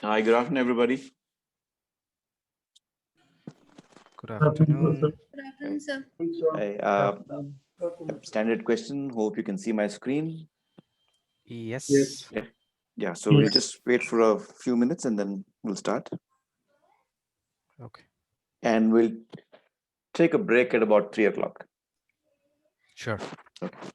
Hi, good afternoon, everybody. Good afternoon. Good Hi. afternoon, sir. Hi, standard question. Hope you can see my screen. Yes. Yeah. Yeah. So we'll just wait for a few minutes and then we'll start. Okay. And we'll take a break at about 3 o'clock. Sure. Okay.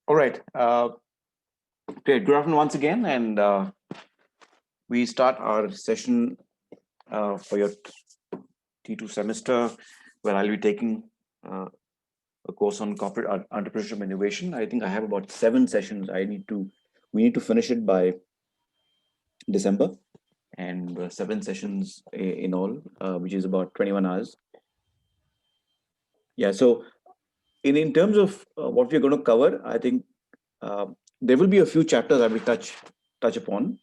All right. Great. Good afternoon once again. And we start our session for your T2 semester, where I'll be taking a course on corporate entrepreneurship and innovation. I think I have about 7 sessions. We need to finish it by December, and 7 sessions in all, which is about 21 hours. Yeah. So in terms of what we're going to cover, I think there will be a few chapters I will touch upon,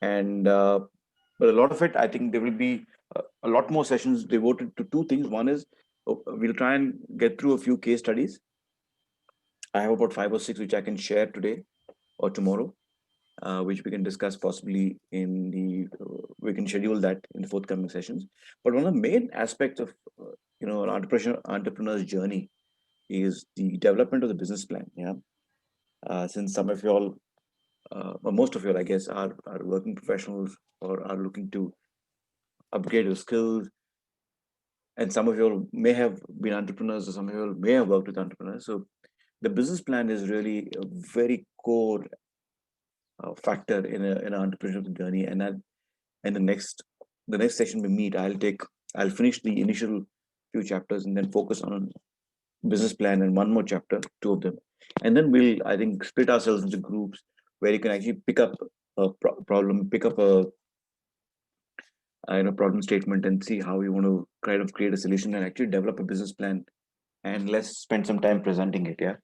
and but a lot of it, I think there will be a lot more sessions devoted to two things. One is we'll try and get through a few case studies. I have about 5 or 6 which I can share today or tomorrow. which we can discuss possibly in we can schedule that in the forthcoming sessions. But one of the main aspects of an entrepreneur's journey is the development of the business plan. Yeah, since some of you all, or most of you all, I guess, are working professionals or are looking to upgrade your skills, and some of you all may have been entrepreneurs, or some of you all may have worked with entrepreneurs. So the business plan is really a very core factor in an entrepreneurial journey. And the next session we meet, I'll finish the initial few chapters and then focus on business plan and one more chapter, two of them, and then we'll, I think, split ourselves into groups where you can actually pick up a problem, pick up a problem statement, and see how you want to kind of create a solution and actually develop a business plan. And let's spend some time presenting it. Yeah,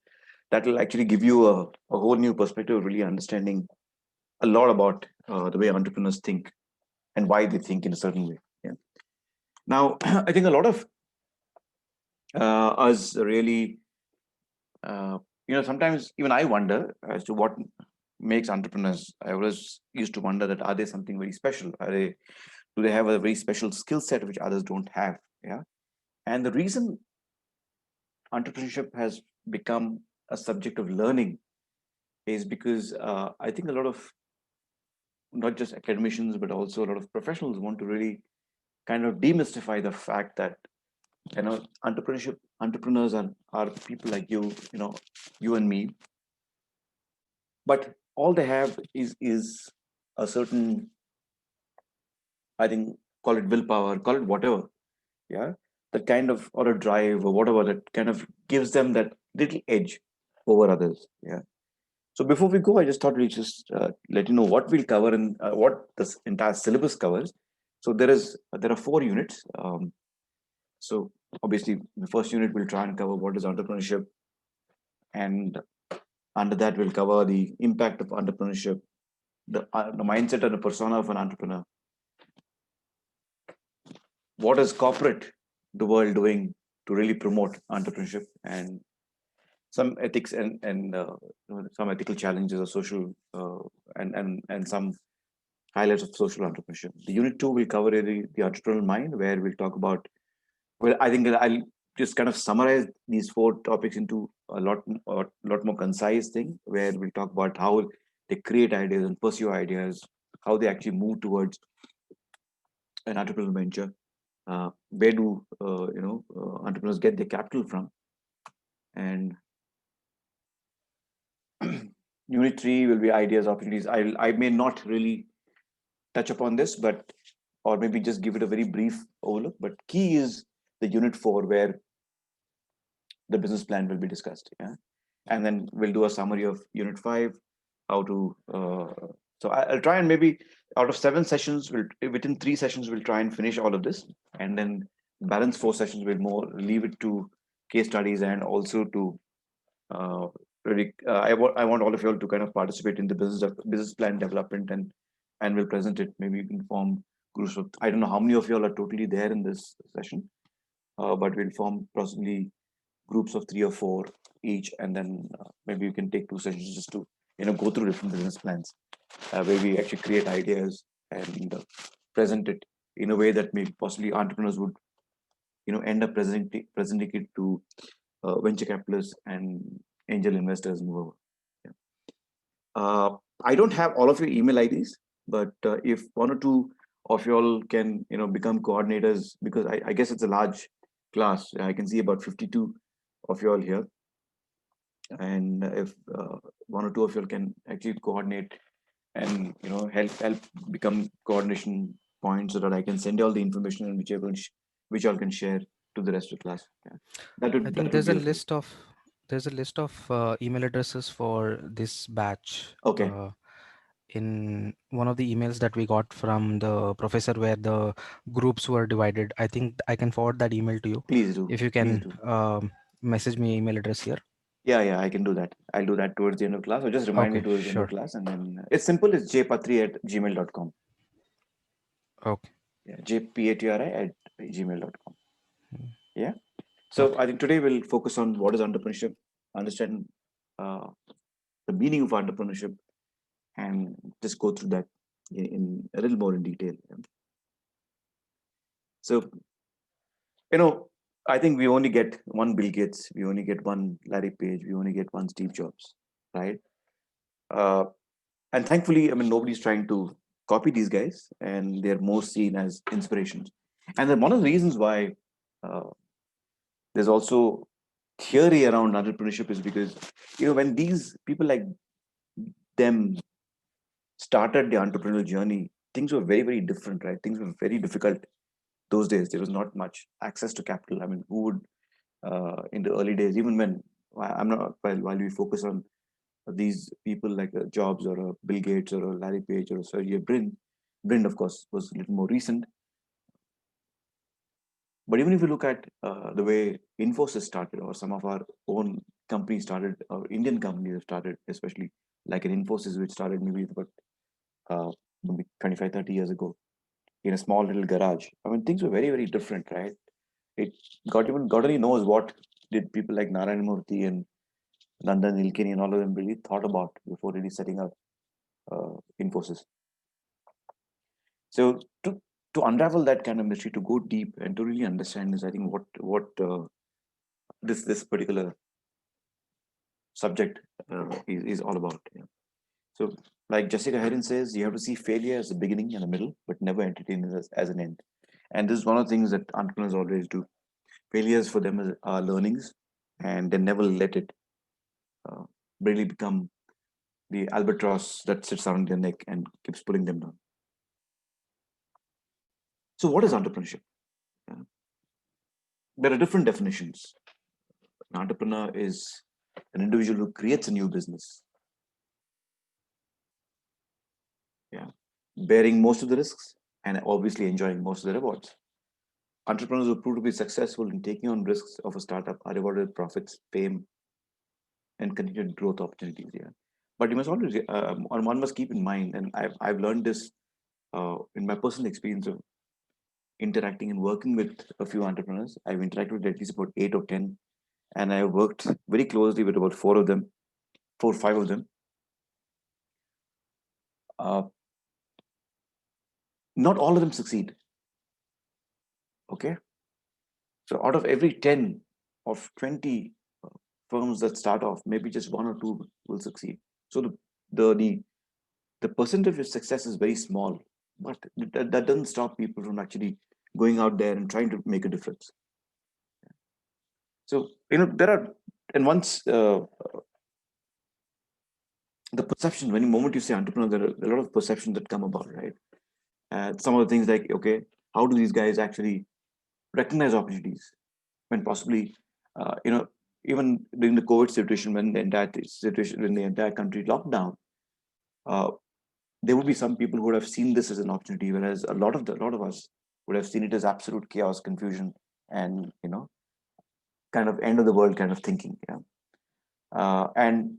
that will actually give you a whole new perspective of really understanding a lot about the way entrepreneurs think and why they think in a certain way. Yeah. Now, I think a lot of us really, sometimes even I wonder as to what makes entrepreneurs. I always used to wonder that are they something very special? Do they have a very special skill set which others don't have? Yeah. And the reason entrepreneurship has become a subject of learning is because I think a lot of not just academicians but also a lot of professionals want to really kind of demystify the fact that entrepreneurs are people like you and me, but all they have is a certain, I think, call it willpower, call it whatever. Yeah, that kind of, or a drive or whatever, that kind of gives them that little edge over others. Yeah. So before we go, I just thought we'll just let you know what we'll cover and what this entire syllabus covers. So there are 4 units. So obviously, the first unit will try and cover what is entrepreneurship, and under that we'll cover the impact of entrepreneurship, the mindset and the persona of an entrepreneur. What is corporate the world doing to really promote entrepreneurship, and some ethics and some ethical challenges of social and some highlights of social entrepreneurship. The unit two will cover the entrepreneurial mind, where we'll talk about. Well, I think I'll just kind of summarize these 4 topics into a lot more concise thing, where we'll talk about how they create ideas and pursue ideas, how they actually move towards an entrepreneurial venture, where do entrepreneurs get their capital from, and unit three will be ideas, opportunities. I may not really touch upon this, but or maybe just give it a very brief overlook. But key is the unit four, where the business plan will be discussed. Yeah, and then we'll do a summary of unit five, how to. So I'll try and maybe out of 7 sessions, within 3 sessions we'll try and finish all of this, and then balance 4 sessions we'll more leave it to case studies and also to really. I want all of you all to kind of participate in the business plan development, and we'll present it maybe in form groups of. I don't know how many of you all are totally there in this session, but we'll form possibly groups of 3 or 4 each, and then maybe you can take 2 sessions just to go through different business plans, where we actually create ideas and present it in a way that maybe possibly entrepreneurs would end up presenting it to venture capitalists and angel investors and whoever. Yeah. I don't have all of your email IDs, but if 1 or 2 of you all can become coordinators, because I guess it's a large class. I can see about 52 of you all here, and if 1 or 2 of you all can actually coordinate and help become coordination points, so that I can send you all the information and which all can share to the rest of the class. Yeah. I think That would be okay. there's a list of email addresses for this batch. Okay, In one of the emails that we got from the professor, where the groups were divided, I think I can forward that email to you. please do. If you Please can do. message me email address here. Yeah, I can do that. I'll do that towards the end of class, or just remind me Okay, towards the end of sure. class, and then it's simple. It's jpatri@gmail.com. Okay. Yeah, jpatri@gmail.com. Mm, Yeah. So okay. I think today we'll focus on what is entrepreneurship, understand uh, the meaning of entrepreneurship, and just go through that in a little more in detail. So, I think we only get one Bill Gates, we only get one Larry Page, we only get one Steve Jobs, right? Uh, and thankfully, I mean, nobody's trying to copy these guys, and they're more seen as inspirations. And then one of the reasons why uh, there's also theory around entrepreneurship is because when these people like them started the entrepreneurial journey, things were very, very different, right? Things were very difficult those days. There was not much access to capital. I mean, who would in the early days, even when I'm not while we focus on these people like Jobs or a Bill Gates or a Larry Page or a Sergey Brin, of course, was a little more recent. But even if you look at the way Infosys started, or some of our own companies started, or Indian companies have started, especially like an Infosys, which started maybe about maybe 25, 30 years ago in a small little garage. I mean, things were very, very different, right? It God only knows what did people like Narayan Murthy and Nandan Nilekani and all of them really thought about before really setting up Infosys. So to unravel that kind of mystery, to go deep and to really understand is, I think, what this particular subject is all about. Yeah. So, like Jessica Heron says, you have to see failure as a beginning and a middle, but never entertain it as an end. And this is one of the things that entrepreneurs always do. Failures for them are learnings, and they never let it uh, really become the albatross that sits around their neck and keeps pulling them down. So, what is entrepreneurship? Yeah. There are different definitions. An entrepreneur is an individual who creates a new business, yeah, bearing most of the risks and obviously enjoying most of the rewards. Entrepreneurs who prove to be successful in taking on risks of a startup are rewarded with profits, fame, and continued growth opportunities. Yeah, but you must always one must keep in mind, and I've learned this in my personal experience of interacting and working with a few entrepreneurs. I've interacted with at least about 8 or 10, and I worked very closely with about four of them, 4 or 5 of them. Uh, Not all of them succeed. Okay, so out of every 10 of 20 firms that start off, maybe just 1 or 2 will succeed. So the percentage of success is very small, but that doesn't stop people from actually going out there and trying to make a difference. So there are, and once the perception, when the moment you say entrepreneur, there are a lot of perceptions that come about, right? Some of the things like, okay, how do these guys actually recognize opportunities when possibly, uh, you know, even during the COVID situation, when the entire country locked down, uh, there would be some people who would have seen this as an opportunity, whereas a lot of us would have seen it as absolute chaos, confusion, and kind of end of the world kind of thinking. Yeah, and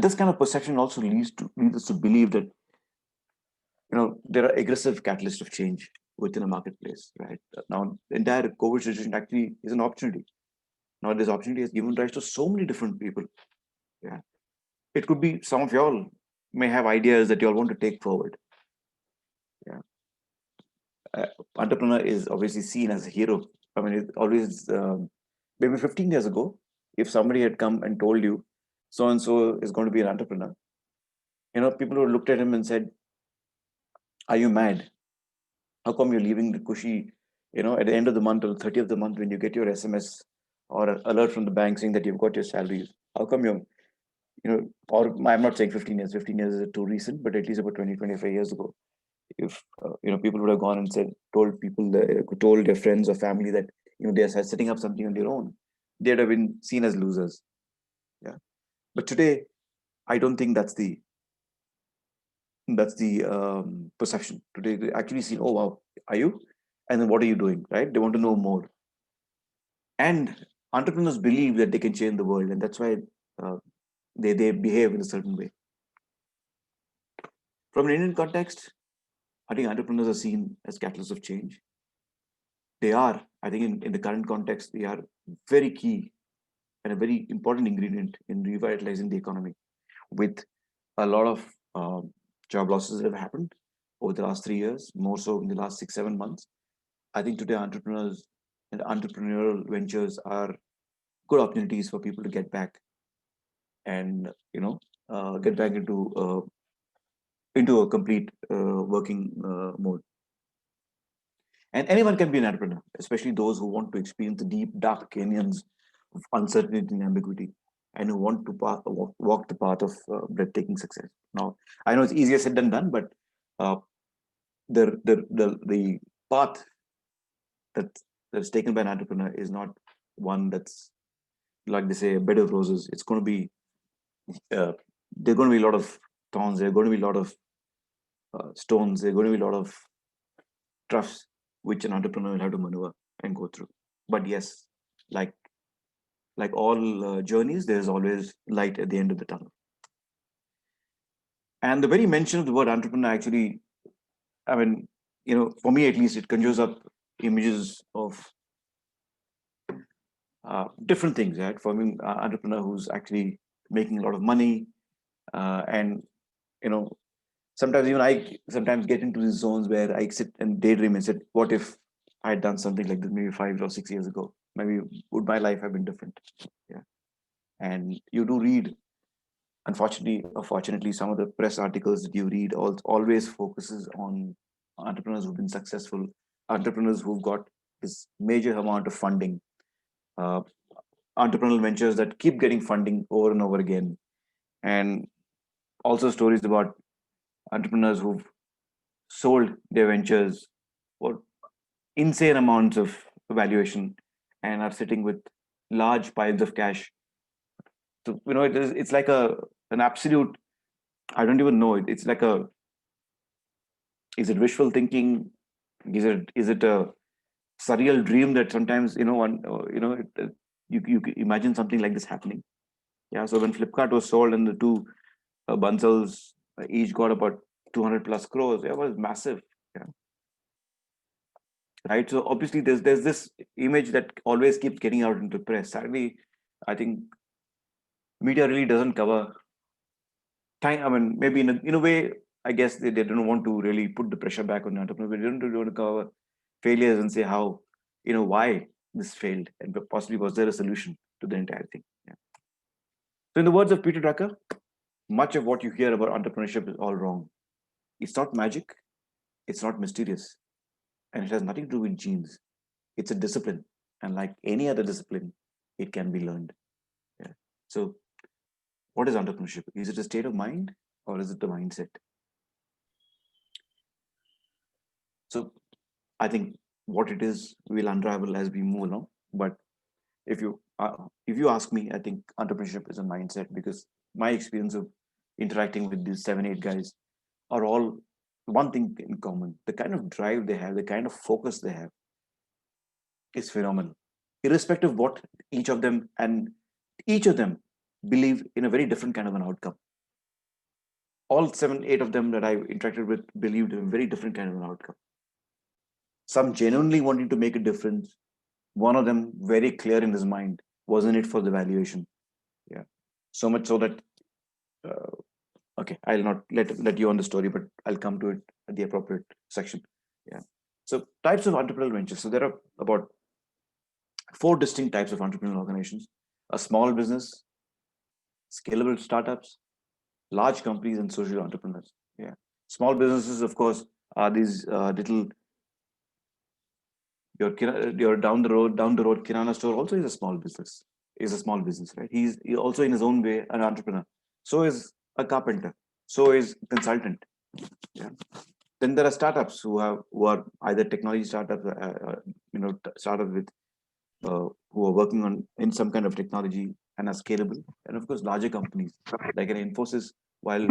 this kind of perception also leads us to believe that there are aggressive catalysts of change within a marketplace. Right now, the entire COVID situation actually is an opportunity. Now, this opportunity has given rise to so many different people. Yeah, it could be some of y'all may have ideas that y'all want to take forward. Yeah, uh, entrepreneur is obviously seen as a hero. I mean, it always maybe 15 years ago, if somebody had come and told you so and so is going to be an entrepreneur, people would have looked at him and said, "Are you mad? How come you're leaving the cushy, at the end of the month or the 30th of the month when you get your SMS or an alert from the bank saying that you've got your salary? How come or I'm not saying 15 years is too recent, but at least about 20, 25 years ago, if people would have gone and told their friends or family that they're setting up something on their own, they'd have been seen as losers. Yeah, but today I don't think that's the perception. Today they actually see, oh wow, are you, and then what are you doing, right? They want to know more. And entrepreneurs believe that they can change the world, and that's why uh, they behave in a certain way. From an Indian context, I think entrepreneurs are seen as catalysts of change. They are, I think, in the current context, they are very key and a very important ingredient in revitalizing the economy. with a lot of job losses that have happened over the last 3 years, more so in the last 6, 7 months. I think today entrepreneurs and entrepreneurial ventures are good opportunities for people to get back and get back into a complete working mode. And anyone can be an entrepreneur, especially those who want to experience the deep, dark canyons of uncertainty and ambiguity, and who want to walk the path of breathtaking success. Now, I know it's easier said than done, but uh, the path that that's taken by an entrepreneur is not one that's, like they say, a bed of roses. It's going to be there's going to be a lot of thorns. There are going to be a lot of stones. There are going to be a lot of troughs which an entrepreneur will have to maneuver and go through. But yes, like all journeys, there's always light at the end of the tunnel. And the very mention of the word entrepreneur actually, I mean, for me at least, it conjures up images of different things, right? For me, entrepreneur who's actually making a lot of money, and you know, sometimes even I sometimes get into these zones where I sit and daydream and said, what if I had done something like this maybe 5 or 6 years ago? Maybe would my life have been different? Yeah. And you do read, unfortunately or fortunately, some of the press articles that you read always focuses on entrepreneurs who've been successful, entrepreneurs who've got this major amount of funding, uh, entrepreneurial ventures that keep getting funding over and over again, and also stories about entrepreneurs who've sold their ventures for insane amounts of valuation and are sitting with large piles of cash. So it's like an absolute, I don't even know it. It's like is it wishful thinking? Is it a surreal dream that sometimes one you imagine something like this happening? Yeah. So when Flipkart was sold and the two Bansals each got about 200 plus crores, it was massive. Yeah. Right. So obviously there's this image that always keeps getting out into the press. Sadly, I think media really doesn't cover time. I mean, maybe in a way, I guess they don't want to really put the pressure back on the entrepreneur. They don't really want to cover failures and say how, why this failed and possibly was there a solution to the entire thing. Yeah. So in the words of Peter Drucker, much of what you hear about entrepreneurship is all wrong. It's not magic. It's not mysterious, and it has nothing to do with genes. It's a discipline, and like any other discipline, it can be learned. Yeah. So, what is entrepreneurship? Is it a state of mind or is it a mindset? So, I think what it is will unravel as we move along. But if you ask me, I think entrepreneurship is a mindset, because my experience of interacting with these 7, 8 guys are all one thing in common. The kind of drive they have, the kind of focus they have is phenomenal, irrespective of what each of them believe in a very different kind of an outcome. All 7, 8 of them that I interacted with believed in a very different kind of an outcome. Some genuinely wanting to make a difference. One of them very clear in his mind, wasn't it for the valuation? Yeah. So much so that okay, I'll not let you on the story, but I'll come to it at the appropriate section. Yeah. So types of entrepreneurial ventures. So there are about 4 distinct types of entrepreneurial organizations: a small business, scalable startups, large companies, and social entrepreneurs. Yeah. Small businesses, of course, are these little, your down the road kirana store also is a small business. Is a small business, right? He also in his own way an entrepreneur. So is a carpenter. So is a consultant. Yeah. Then there are startups who are either technology startups, startups with who are working on in some kind of technology and are scalable, and of course larger companies like an Infosys, while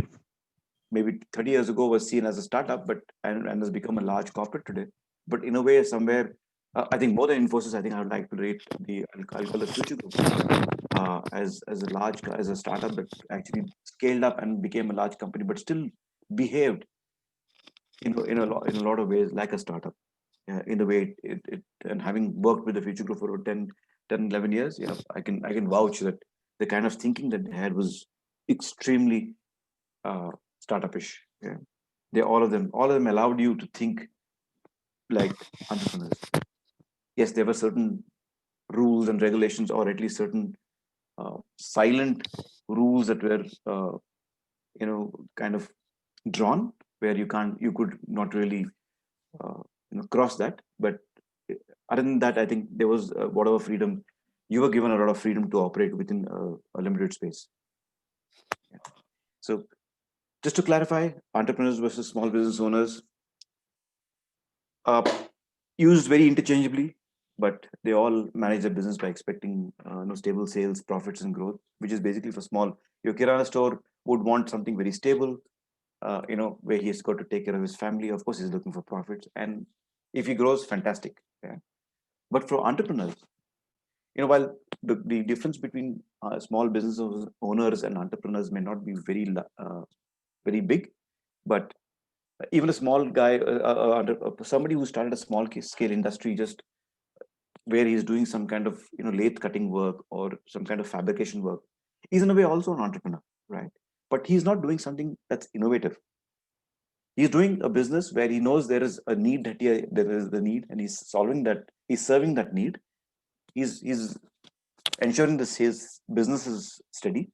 maybe 30 years ago was seen as a startup, but and has become a large corporate today. But in a way, somewhere, I think more than Infosys, I think I would like to rate I'll call the Future Group as a startup that actually scaled up and became a large company, but still behaved in a lot of ways like a startup. In the way it and having worked with the Future Group for 10, 11 years, yeah, I can vouch that the kind of thinking that they had was extremely startupish. Yeah. All of them allowed you to think like entrepreneurs. Yes, there were certain rules and regulations, or at least certain silent rules that were, kind of drawn, where you could not really, uh, cross that. But other than that, I think there was whatever freedom you were given, a lot of freedom to operate within a limited space. Yeah. So, just to clarify, entrepreneurs versus small business owners, uh, used very interchangeably, but they all manage their business by expecting stable sales, profits, and growth, which is basically for small. Your kirana store would want something very stable, where he's got to take care of his family. Of course, he's looking for profits, and if he grows, fantastic. Yeah. But for entrepreneurs, while the difference between small business owners and entrepreneurs may not be very big, but even a small guy, somebody who started a small scale industry, just where he's doing some kind of lathe cutting work or some kind of fabrication work, he's in a way also an entrepreneur, right? But he's not doing something that's innovative. He's doing a business where he knows there is a need, there is the need, and he's solving that. He's serving that need. He's ensuring this his business is steady,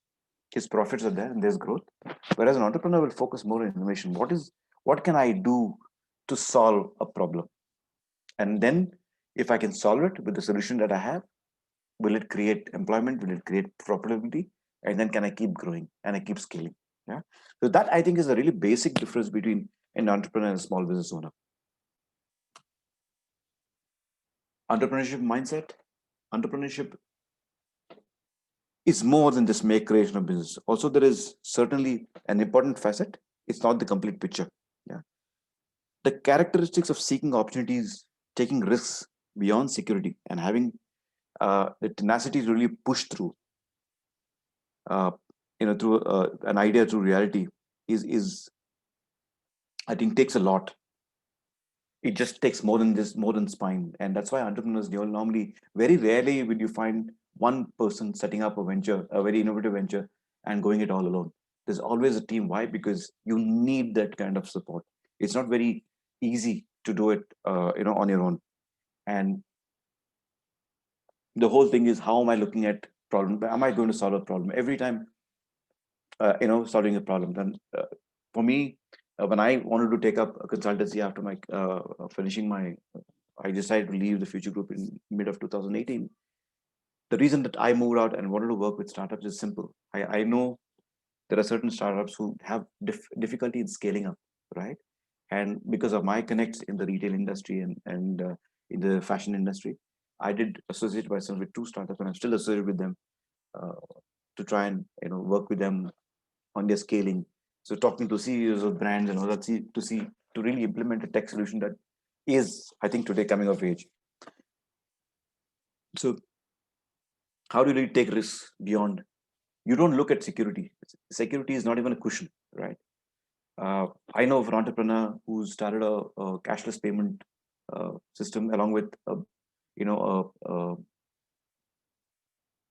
his profits are there, and there's growth. Whereas an entrepreneur will focus more on innovation. What can I do to solve a problem? And then, if I can solve it with the solution that I have, will it create employment? Will it create profitability? And then can I keep growing and I keep scaling? Yeah. So that, I think, is a really basic difference between an entrepreneur and a small business owner. Entrepreneurship mindset. Entrepreneurship is more than just make creation of business. Also, there is certainly an important facet. It's not the complete picture. Yeah. The characteristics of seeking opportunities, taking risks beyond security, and having the tenacity to really push through, through an idea to reality is I think takes a lot. It just takes more than spine, and that's why entrepreneurs, normally, very rarely will you find one person setting up a venture, a very innovative venture, and going it all alone. There's always a team. Why? Because you need that kind of support. It's not very easy to do it, on your own. And the whole thing is, how am I looking at problem? Am I going to solve a problem every time? Solving a problem. Then, for me, when I wanted to take up a consultancy after my finishing my, I decided to leave the Future Group in mid of 2018. The reason that I moved out and wanted to work with startups is simple. I know there are certain startups who have difficulty in scaling up, right? And because of my connects in the retail industry and in the fashion industry, I did associate myself with two startups, and I'm still associated with them, uh, to try and work with them on their scaling. So talking to CEOs of brands and all that, to really implement a tech solution that is, I think, today coming of age. So how do you really take risks beyond? You don't look at security. Security is not even a cushion, right? I know of an entrepreneur who started a cashless payment system along with you know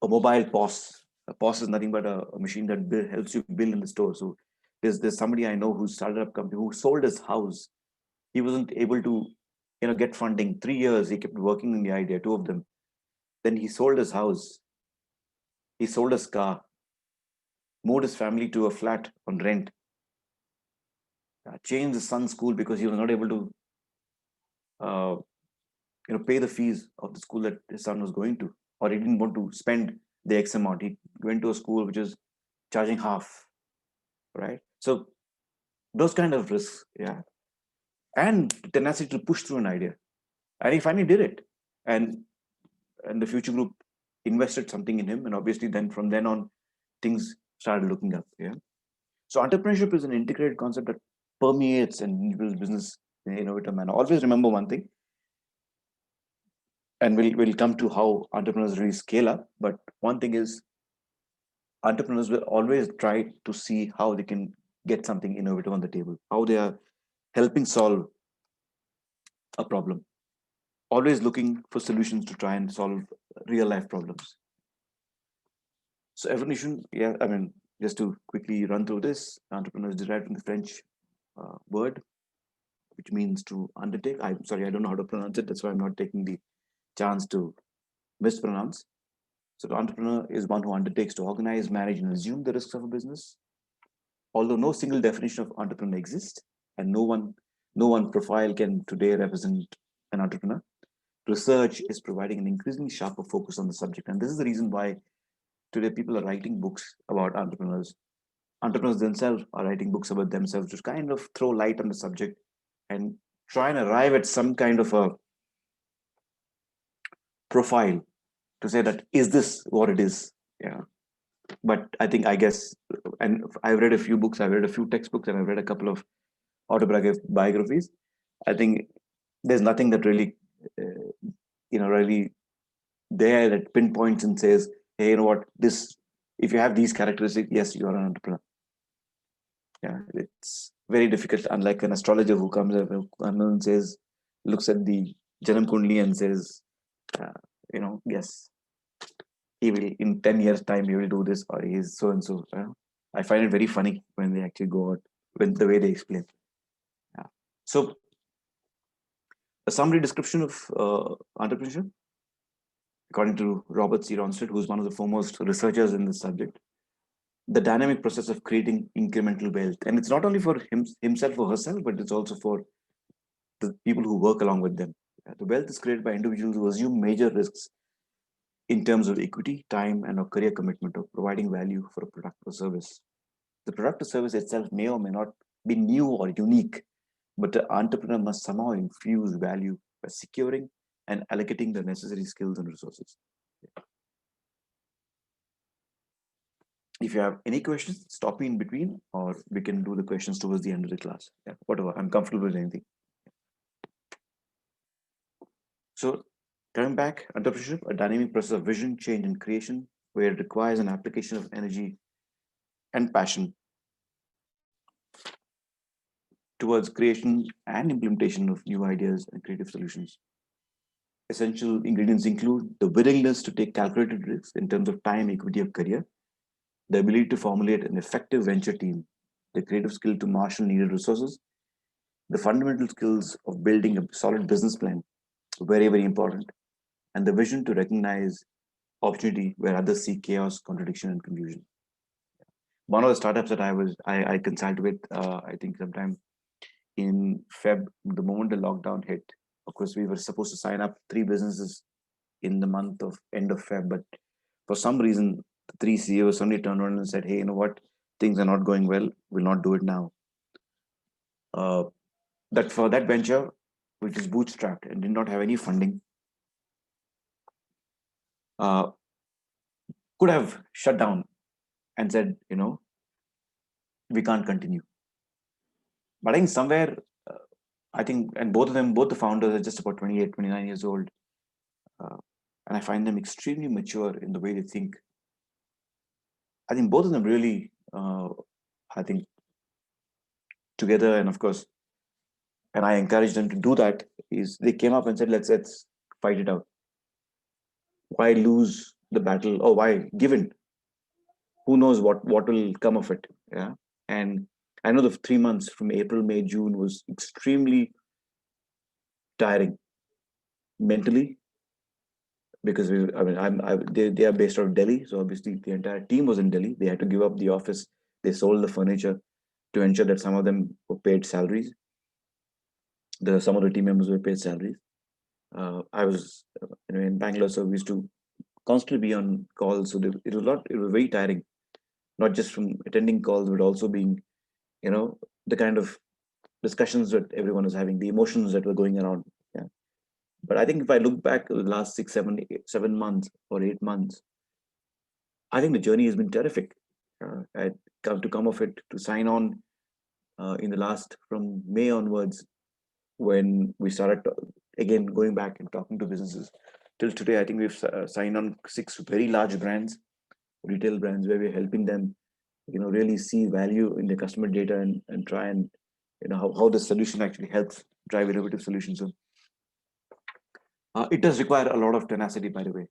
a mobile POS. A POS is nothing but a machine that helps you bill in the store. So there's somebody I know who started up company who sold his house. He wasn't able to get funding. 3 years he kept working on the idea. Two of them. Then he sold his house. He sold his car. Moved his family to a flat on rent. Changed his son's school because he was not able to uh, pay the fees of the school that his son was going to, or he didn't want to spend the X amount. He went to a school which is charging half, right? So those kind of risks, yeah, and tenacity to push through an idea, and he finally did it, and the Future Group invested something in him, and obviously then from then on, things started looking up. Yeah, so entrepreneurship is an integrated concept that permeates an individual's business in an innovative manner. Always remember one thing, and we'll come to how entrepreneurs really scale up. But one thing is, entrepreneurs will always try to see how they can get something innovative on the table, how they are helping solve a problem, always looking for solutions to try and solve real life problems. So evolution, yeah, I mean, just to quickly run through this, entrepreneur is derived from the French word, which means to undertake. I'm sorry, I don't know how to pronounce it. That's why I'm not taking the chance to mispronounce. So the entrepreneur is one who undertakes to organize, manage, and assume the risks of a business. Although no single definition of entrepreneur exists, and no one profile can today represent an entrepreneur, research is providing an increasingly sharper focus on the subject. And this is the reason why today people are writing books about entrepreneurs. Entrepreneurs themselves are writing books about themselves to kind of throw light on the subject and try and arrive at some kind of a profile to say that is this what it is. Yeah. But I guess, and I've read a few books, I've read a few textbooks, and I've read a couple of autobiographies. I think there's nothing that really really there that pinpoints and says, hey, you know what, this, if you have these characteristics, yes, you are an entrepreneur. Yeah, it's very difficult, unlike an astrologer who comes up and says, looks at the Janam Kundli and says, yes, he will, in 10 years time, he will do this, or he is so and so. I find it very funny when they actually go out, when the way they explain. Yeah. So a summary description of entrepreneurship, according to Robert C. Ronstadt, who's one of the foremost researchers in this subject, the dynamic process of creating incremental wealth. And it's not only for himself or herself, but it's also for the people who work along with them. The wealth is created by individuals who assume major risks in terms of equity, time, and a career commitment of providing value for a product or service. The product or service itself may or may not be new or unique, but the entrepreneur must somehow infuse value by securing and allocating the necessary skills and resources. If you have any questions, stop me in between, or we can do the questions towards the end of the class. Yeah, whatever. I'm comfortable with anything. So, coming back, entrepreneurship, a dynamic process of vision, change, and creation, where it requires an application of energy and passion towards creation and implementation of new ideas and creative solutions. Essential ingredients include the willingness to take calculated risks in terms of time, equity of career, the ability to formulate an effective venture team, the creative skill to marshal needed resources, the fundamental skills of building a solid business plan, very, very important, and the vision to recognize opportunity where others see chaos, contradiction, and confusion. One of the startups that I consulted with, I think sometime in Feb, the moment the lockdown hit, of course, we were supposed to sign up 3 businesses in the month of end of Feb, but for some reason, the 3 CEOs suddenly turned around and said, hey, you know what? Things are not going well. We'll not do it now. That for that venture, which is bootstrapped and did not have any funding, could have shut down and said, we can't continue. But I think somewhere, and both of them, both the founders are just about 28, 29 years old. And I find them extremely mature in the way they think. I think both of them really, together, and of course, and I encouraged them to do that, is they came up and said, let's fight it out. Why lose the battle, or why give in? Who knows what will come of it? Yeah. And I know the 3 months from April, May, June was extremely tiring mentally, because they are based out of Delhi, so obviously the entire team was in Delhi. They had to give up the office. They sold the furniture to ensure that some of them were paid salaries. Some of the team members were paid salaries. I was in Bangalore, so we used to constantly be on calls. So it was very tiring, not just from attending calls, but also being, the kind of discussions that everyone was having, the emotions that were going around. Yeah. But I think if I look back at the last 7 months or 8 months, I think the journey has been terrific. I come of it to sign on in the last, from May onwards, when we started again going back and talking to businesses. Till today, I think we've signed on 6 very large brands, retail brands, where we're helping them, really see value in the customer data, and try and, how the solution actually helps drive innovative solutions. So it does require a lot of tenacity, by the way.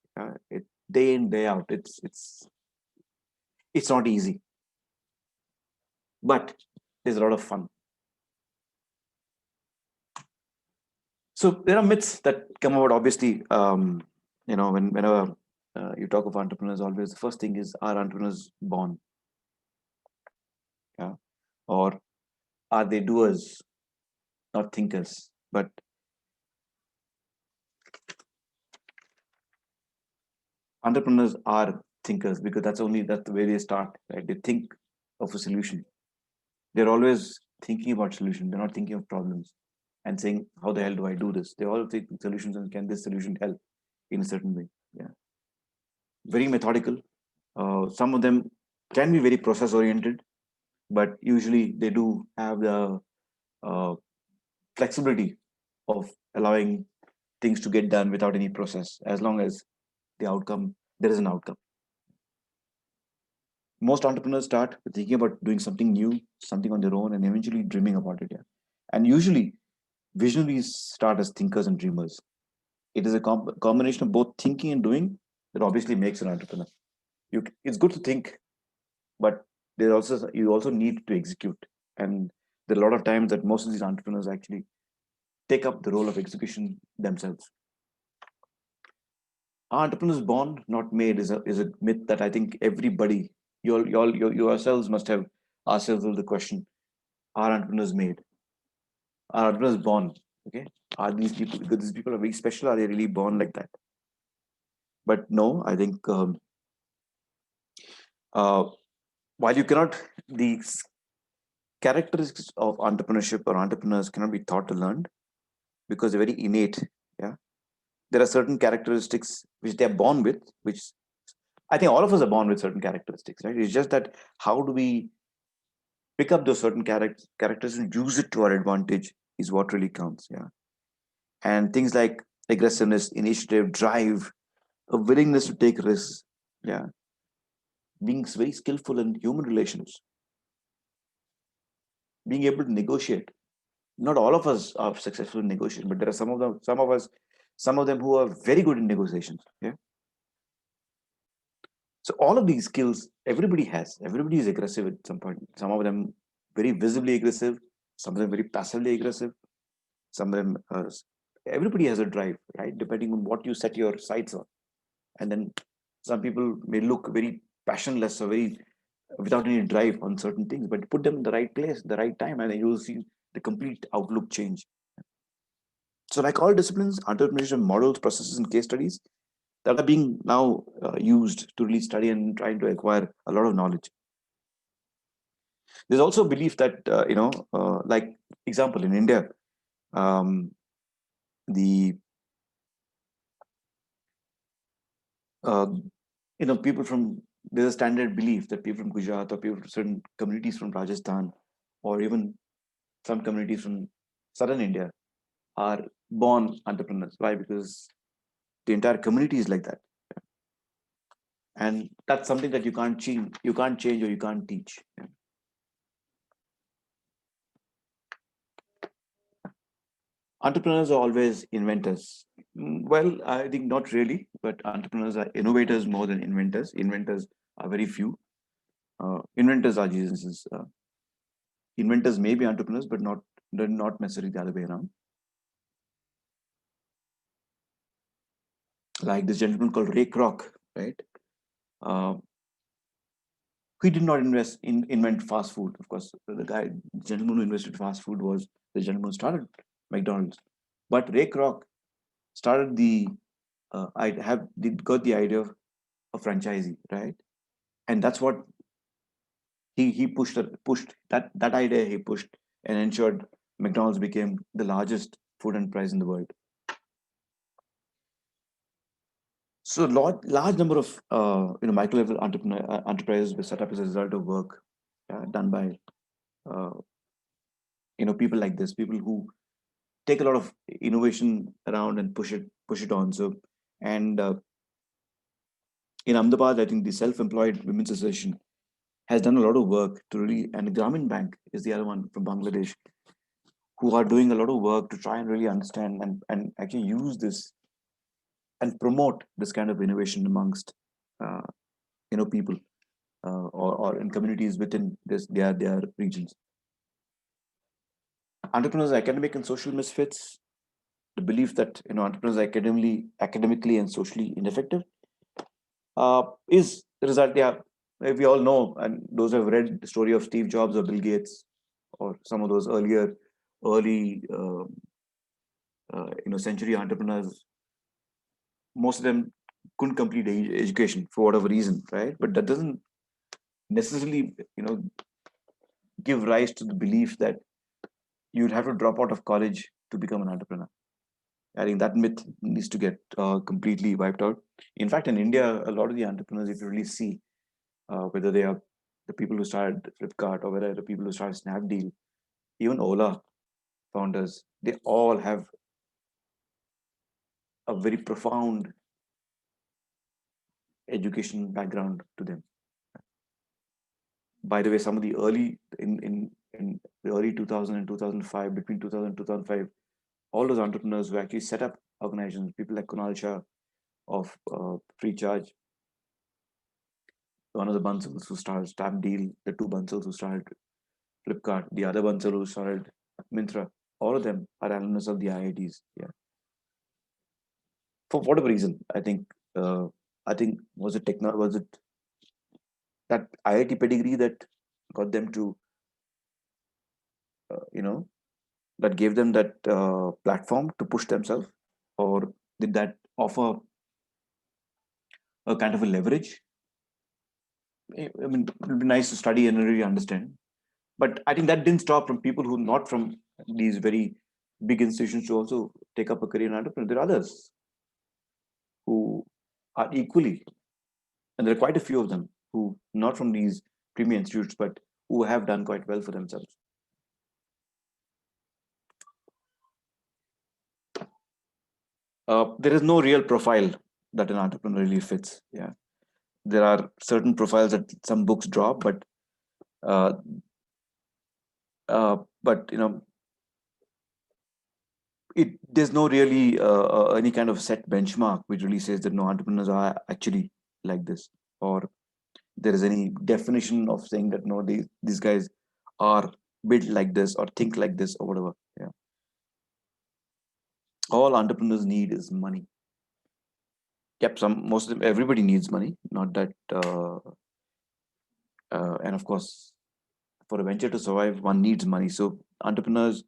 Day in, day out, it's not easy. but there's a lot of fun. So there are myths that come about. Obviously, whenever you talk of entrepreneurs, always the first thing is, are entrepreneurs born? Yeah, or are they doers, not thinkers? But entrepreneurs are thinkers, because that's the way they start. Right? They think of a solution. They're always thinking about solution. They're not thinking of problems and saying, how the hell do I do this? They all think solutions, and can this solution help in a certain way? Yeah, very methodical. Some of them can be very process oriented, but usually they do have the uh, flexibility of allowing things to get done without any process, as long as there is an outcome. Most entrepreneurs start with thinking about doing something new, something on their own, and eventually dreaming about it. Yeah, and usually visionaries start as thinkers and dreamers. It is a combination of both thinking and doing that obviously makes an entrepreneur. It's good to think, but you also need to execute. And there are a lot of times that most of these entrepreneurs actually take up the role of execution themselves. Entrepreneurs born, not made, is a myth that I think everybody, you yourselves must have asked yourselves the question: are entrepreneurs made? Are entrepreneurs born? Okay, are these people, because these people are very special? Are they really born like that? But no, I think uh, while you cannot, the characteristics of entrepreneurship or entrepreneurs cannot be taught or learned, because they're very innate. Yeah, there are certain characteristics which they're born with, which I think all of us are born with certain characteristics, right? It's just that how do we pick up those certain characters and use it to our advantage is what really counts. Yeah, and things like aggressiveness, initiative, drive, a willingness to take risks. Yeah, being very skillful in human relations, being able to negotiate. Not all of us are successful in negotiation, but there are some of them who are very good in negotiations. Yeah. So all of these skills, everybody has. Everybody is aggressive at some point. Some of them very visibly aggressive. Some of them very passively aggressive. Some of them, everybody has a drive, right? Depending on what you set your sights on. And then some people may look very passionless or very without any drive on certain things, but put them in the right place, the right time, and then you will see the complete outlook change. So, like all disciplines, entrepreneurship models, processes, and case studies that are being now used to really study and trying to acquire a lot of knowledge. There's also a belief that like example in India, um, the uh, people from there's a standard belief that people from Gujarat or people from certain communities from Rajasthan or even some communities from southern India are born entrepreneurs. Why? Because the entire community is like that, and that's something that you can't change. You can't change or you can't teach. Yeah. Entrepreneurs are always inventors. Well, I think not really, but entrepreneurs are innovators more than inventors. Inventors are very few. Inventors are geniuses. Inventors may be entrepreneurs, but not necessarily the other way around. Like this gentleman called Ray Kroc, right? Uh, he did not invent fast food. Of course, the gentleman who invented fast food was the gentleman who started McDonald's. But Ray Kroc started got the idea of a franchisee, right? And that's what he pushed that idea. He pushed and ensured McDonald's became the largest food enterprise in the world. So large number of micro level enterprises were set up as a result of work done by uh, people like this, people who take a lot of innovation around and push it on. So, and in Ahmedabad, I think the Self-Employed Women's Association has done a lot of work to really, and the Grameen Bank is the other one from Bangladesh, who are doing a lot of work to try and really understand and actually use this and promote this kind of innovation amongst people. or in communities within their regions. Entrepreneurs are academic and social misfits. The belief that entrepreneurs are academically and socially ineffective is the result. Yeah, we all know, and those who have read the story of Steve Jobs or Bill Gates or some of those early century entrepreneurs, most of them couldn't complete education for whatever reason, right? But that doesn't necessarily give rise to the belief that you'd have to drop out of college to become an entrepreneur. I think that myth needs to get completely wiped out. In fact, in India, a lot of the entrepreneurs, if you really see, whether they are the people who started Flipkart or whether the people who started Snapdeal, even Ola founders, they all have a very profound education background to them. By the way, some of the early in the early 2000 and 2005, between 2000 and 2005, all those entrepreneurs who actually set up organizations, people like Kunal Shah of Free Charge, one of the Bansals who started Snapdeal, the two Bansals who started Flipkart, the other Bansal who started Myntra, all of them are alumnus of the IITs. Yeah, for whatever reason, I think was it that IIT pedigree that got them to you know that gave them that platform to push themselves, or did that offer a kind of a leverage? I mean, it would be nice to study and really understand. But I think that didn't stop from people who not from these very big institutions to also take up a career in entrepreneur. There are others who are equally, and there are quite a few of them who not from these premier institutes, but who have done quite well for themselves. There is no real profile that an entrepreneur really fits. Yeah, there are certain profiles that some books draw, uh, but there's no really any kind of set benchmark which really says that no entrepreneurs are actually like this, or there is any definition of saying that no, these guys are built like this or think like this or whatever. Yeah, all entrepreneurs need is money. Yep, most of them, everybody needs money. Not that, and of course, for a venture to survive, one needs money. So entrepreneurs,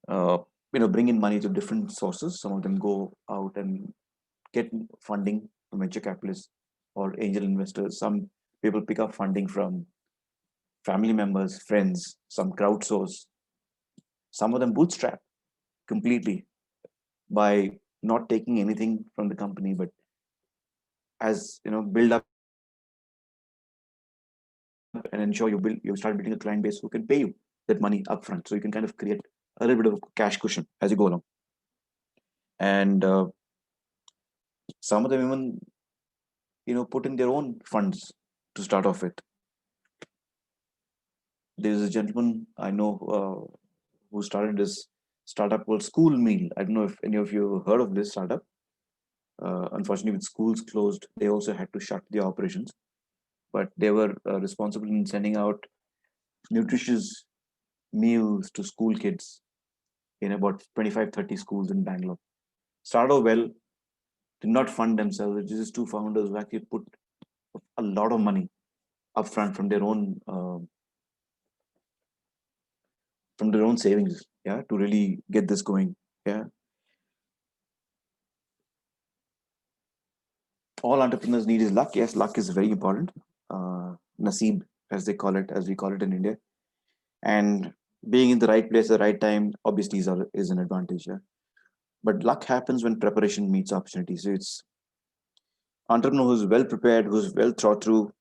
uh, bring in money to different sources. Some of them go out and get funding from venture capitalists or angel investors. Some people pick up funding from family members, friends, some crowdsource. Some of them bootstrap completely by not taking anything from the company, but as build up and ensure you start building a client base who can pay you that money upfront. So you can kind of create a little bit of a cash cushion as you go along. And some of them even put in their own funds to start off with. There's a gentleman I know who started this startup called School Meal. I don't know if any of you heard of this startup. Unfortunately, with schools closed, they also had to shut the operations. But they were responsible in sending out nutritious meals to school kids in about 25, 30 schools in Bangalore. Started off well, did not fund themselves. It's just two founders who actually put a lot of money upfront from their own savings, yeah, to really get this going. Yeah. All entrepreneurs need is luck. Yes, luck is very important. Naseeb, as we call it in India. And being in the right place at the right time obviously is an advantage. Yeah. But luck happens when preparation meets opportunity. So it's entrepreneur who's well prepared, who's well thought through,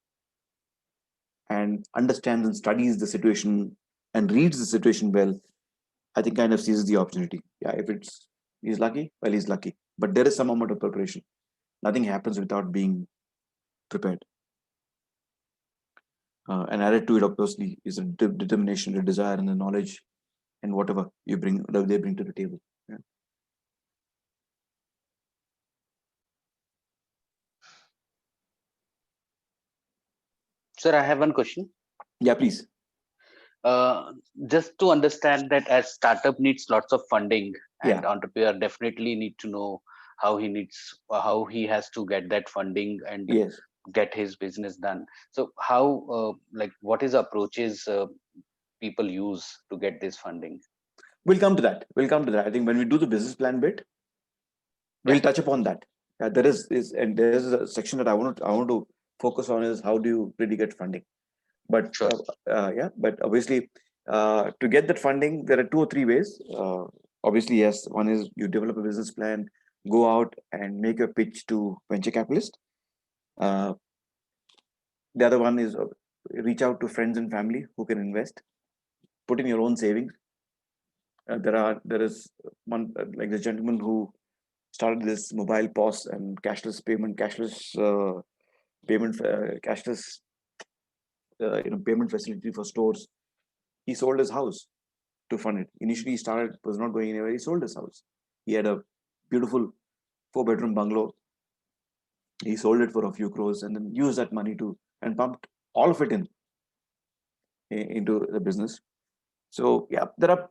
and understands and studies the situation and reads the situation well, I think kind of seizes the opportunity. Yeah, if he's lucky, well, he's lucky. But there is some amount of preparation. Nothing happens without being prepared. And added to it, obviously, is a determination, a desire, and the knowledge, and whatever they bring to the table. Yeah. Sir, I have one question. Yeah, please. Uh, just to understand that as startup needs lots of funding, Yeah. and entrepreneur definitely need to know how he has to get that funding and Yes. get his business done. So how like what is approaches people use to get this funding? We'll come to that. We'll come to that. I think when we do the business plan bit, Yeah, we'll touch upon that. There is and there's a section that I want to focus on is how do you really get funding. But sure. yeah, but obviously, to get that funding, there are two or three ways. Obviously, yes, one is you develop a business plan, go out and make a pitch to venture capitalist. Uh, the other one is reach out to friends and family who can invest. Put in your own savings. There is one like the gentleman who started this mobile POS and cashless payment facility for stores. He sold his house to fund it. Initially, he started was not going anywhere. He sold his house. He had a beautiful 4-bedroom bungalow. He sold it for a few crores and then used that money to and pumped all of it into the business. So yeah, there are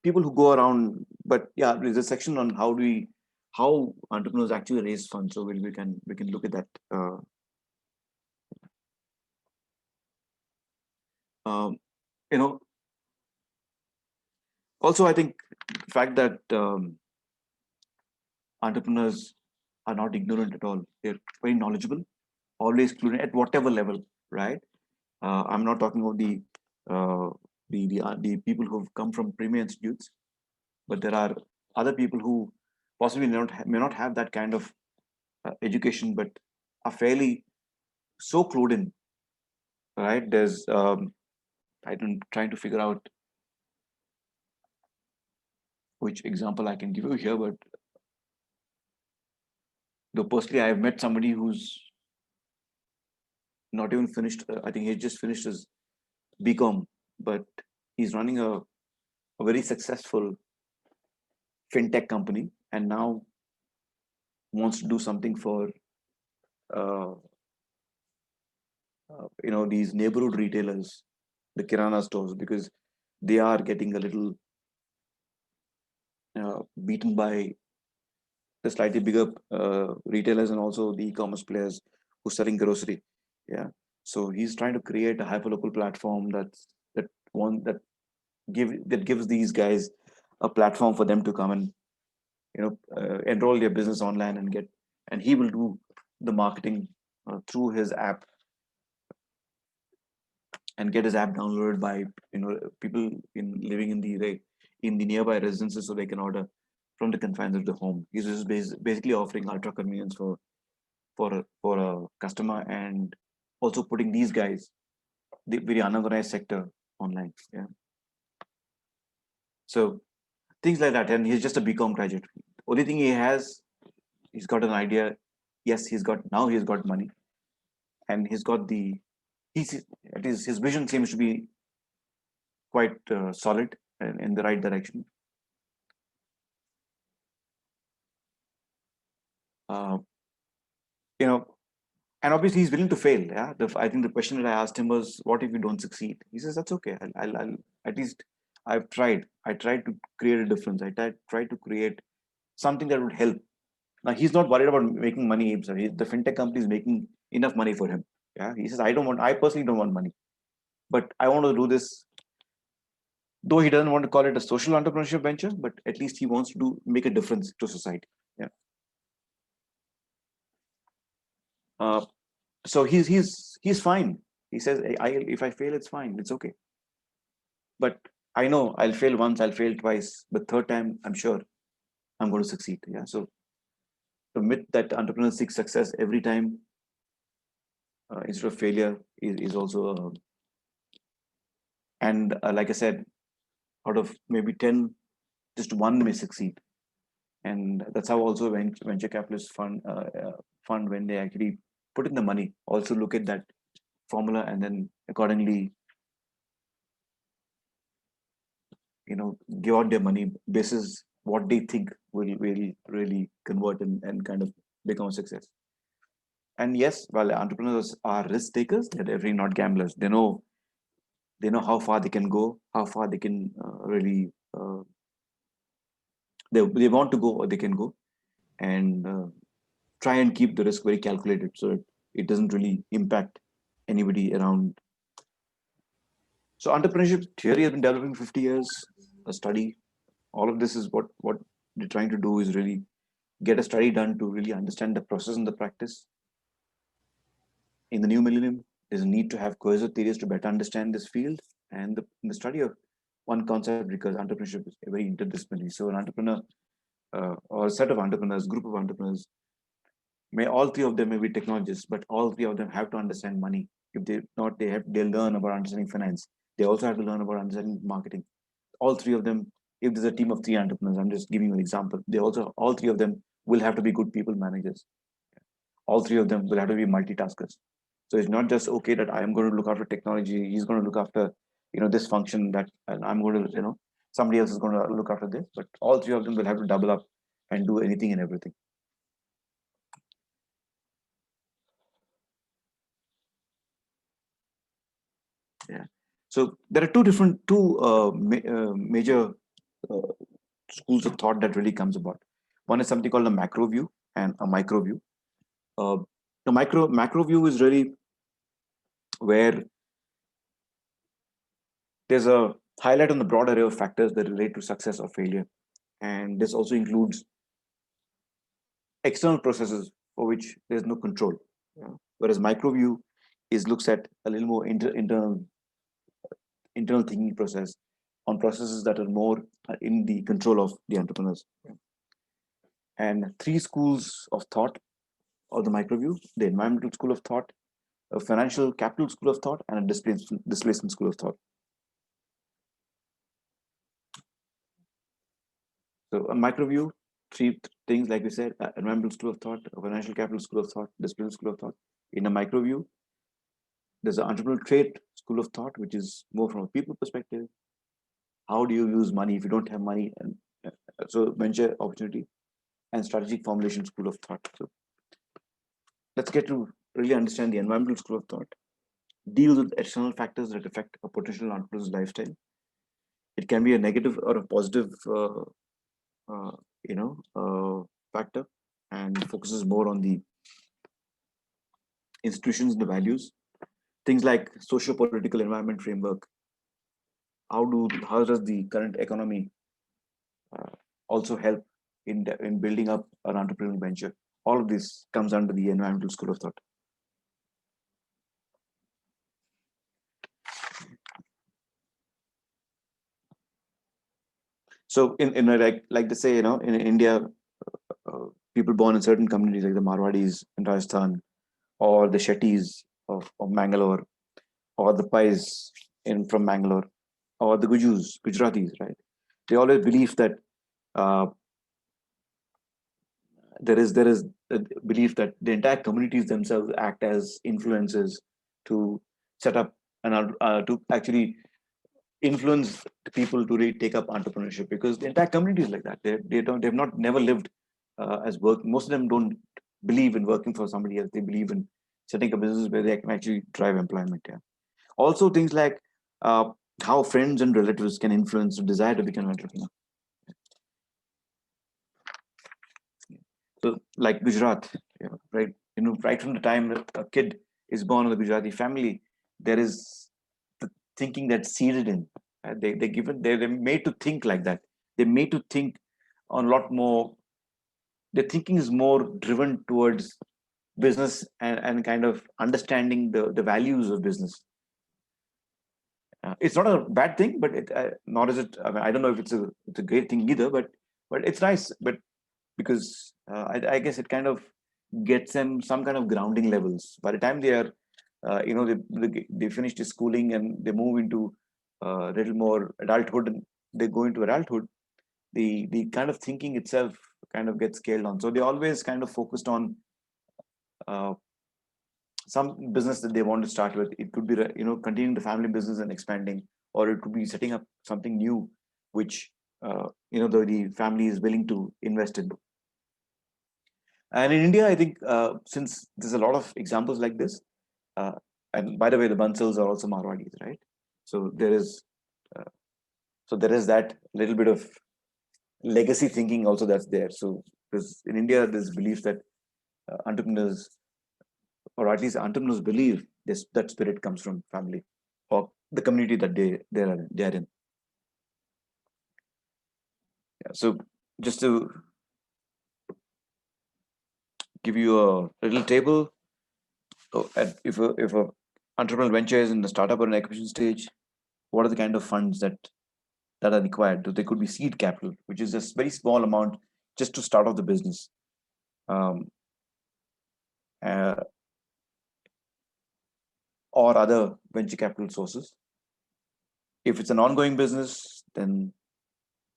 people who go around, but yeah, there's a section on how entrepreneurs actually raise funds. So we can look at that. Um, you know, also I think the fact that entrepreneurs are not ignorant at all. They're very knowledgeable, always clued at whatever level, right? I'm not talking about uh, the people who've come from premier institutes, but there are other people who possibly may not have that kind of education, but are fairly so clued in, right? There's I'm trying to figure out which example I can give you here, but though personally I've met somebody who's not even finished. I think he just finished his BCom, but he's running a very successful fintech company and now wants to do something for uh, these neighborhood retailers, the kirana stores, because they are getting a little beaten by the slightly bigger retailers and also the e-commerce players who selling grocery. Yeah, so he's trying to create a hyperlocal platform that gives these guys a platform for them to come and enroll their business online and he will do the marketing through his app and get his app downloaded by people in living in the nearby residences so they can order from the confines of the home. He's just basically offering ultra convenience for a customer and also putting these guys, the very unorganized sector, online. Yeah, so things like that. And he's just a BCom graduate. Only thing he has, he's got an idea. Yes, he's got money, and he's got the he's at least his vision seems to be quite solid and in the right direction. Uh, you know, and obviously he's willing to fail. Yeah, I think the question that I asked him was, "What if you don't succeed?" He says, "That's okay. I'll at least I've tried. I tried to create a difference. I tried to create something that would help." Now he's not worried about making money. The fintech company is making enough money for him. Yeah, he says, I personally don't want money, but I want to do this. Though he doesn't want to call it a social entrepreneurship venture, but at least he wants to make a difference to society. Yeah. Uh, so he's fine. He says, if I fail, it's fine. It's okay. But I know I'll fail once, I'll fail twice, but third time, I'm sure I'm going to succeed. Yeah. So the myth that entrepreneurs seek success every time instead of failure is also, and like I said, out of maybe 10, just one may succeed. And that's how also venture capitalists fund when they actually put in the money, also look at that formula and then accordingly, give out their money basis what they think will really convert and kind of become a success. And yes, while entrepreneurs are risk takers, they're definitely not gamblers. They know how far they can go, how far they can really they want to go or they can go, and try and keep the risk very calculated so it doesn't really impact anybody around. So entrepreneurship theory has been developing 50 years, a study. All of this is what they're trying to do is really get a study done to really understand the process and the practice. In the new millennium, there's a need to have cohesive theories to better understand this field and the study of one concept, because entrepreneurship is very interdisciplinary. So an entrepreneur or a set of entrepreneurs, group of entrepreneurs, may all three of them may be technologists, but all three of them have to understand money. If they not, they'll learn about understanding finance. They also have to learn about understanding marketing. All three of them, if there's a team of three entrepreneurs, I'm just giving you an example, they also, all three of them will have to be good people managers. All three of them will have to be multitaskers. So it's not just okay that I am going to look after technology, he's going to look after, this function, that, and I'm going to, somebody else is going to look after this, but all three of them will have to double up and do anything and everything. Yeah. So there are two major uh, schools of thought that really comes about. One is something called a macro view and a micro view. Uh, the macro view is really where there's a highlight on the broad array of factors that relate to success or failure, and this also includes external processes for which there's no control. Yeah. Whereas micro view is looks at a little more internal thinking process on processes that are more in the control of the entrepreneurs. And three schools of thought of the microview: the environmental school of thought, a financial capital school of thought, and a displacement school of thought. So a microview, three things like we said: environmental school of thought, a financial capital school of thought, displacement school of thought. In a microview, there's an entrepreneurial trait school of thought, which is more from a people perspective. How do you use money if you don't have money? And so venture opportunity and strategic formulation school of thought. So let's get to really understand the environmental school of thought. Deals with external factors that affect a potential entrepreneur's lifestyle. It can be a negative or a positive, uh, factor, and focuses more on the institutions and the values. Things like socio-political environment framework. How does the current economy uh, also help in building up an entrepreneurial venture? All of this comes under the environmental school of thought. So in like they say, in India, people born in certain communities like the Marwadis in Rajasthan, or the Shetties of Mangalore, or the Pais from Mangalore, or the Gujaratis, right? They always believe that uh, there is a belief that the entire communities themselves act as influencers to set up and to actually influence the people to really take up entrepreneurship, because the entire community is like that. They've not never lived as work. Most of them don't believe in working for somebody else. They believe in setting a business where they can actually drive employment. Yeah. Also, things like how friends and relatives can influence the desire to become an entrepreneur. So, like Gujarat, yeah, right? Right from the time that a kid is born in a Gujarati family, there is the thinking that's seeded in. They're made to think like that. They're made to think on a lot more. Their thinking is more driven towards business and kind of understanding the values of business. It's not a bad thing, but nor is it. I mean, I don't know if it's a great thing either, but it's nice. But because I guess it kind of gets them some kind of grounding levels. By the time they are, they finish the schooling and they move into a little more adulthood, and they go into adulthood, the kind of thinking itself kind of gets scaled on. So they always kind of focused on uh, some business that they want to start with. It could be continuing the family business and expanding, or it could be setting up something new, which the family is willing to invest in. And in India, I think since there's a lot of examples like this, and by the way, the Bansals are also Marwadis, right? So there is, that little bit of legacy thinking also that's there. So because in India, there's belief that entrepreneurs, or at least entrepreneurs, believe this that spirit comes from family or the community that they're in. Yeah, so just to give you a little table, so if a entrepreneurial venture is in the startup or an acquisition stage, what are the kind of funds that are required? They could be seed capital, which is a very small amount just to start off the business. Um, uh, or other venture capital sources. If it's an ongoing business, then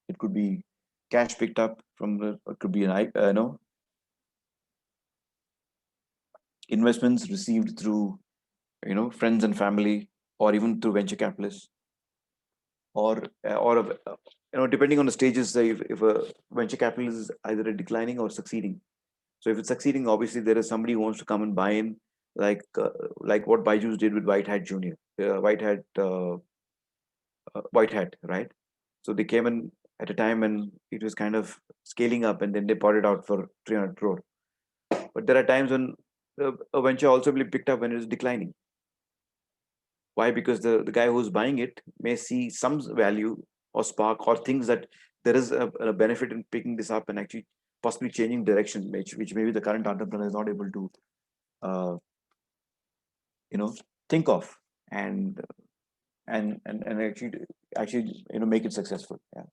it could be cash picked up from it could be investments received through friends and family, or even through venture capitalists, or depending on the stages. If a venture capital is either declining or succeeding. So if it's succeeding, obviously there is somebody who wants to come and buy in, like what Byju's did with White Hat Junior, White Hat, right? So they came in at a time when it was kind of scaling up, and then they bought it out for 300 crore. But there are times when a venture also will be picked up when it is declining. Why? Because the guy who's buying it may see some value or spark or things that there is a benefit in picking this up and actually possibly changing direction, which maybe the current entrepreneur is not able to, uh, think of, and actually make it successful. Yeah.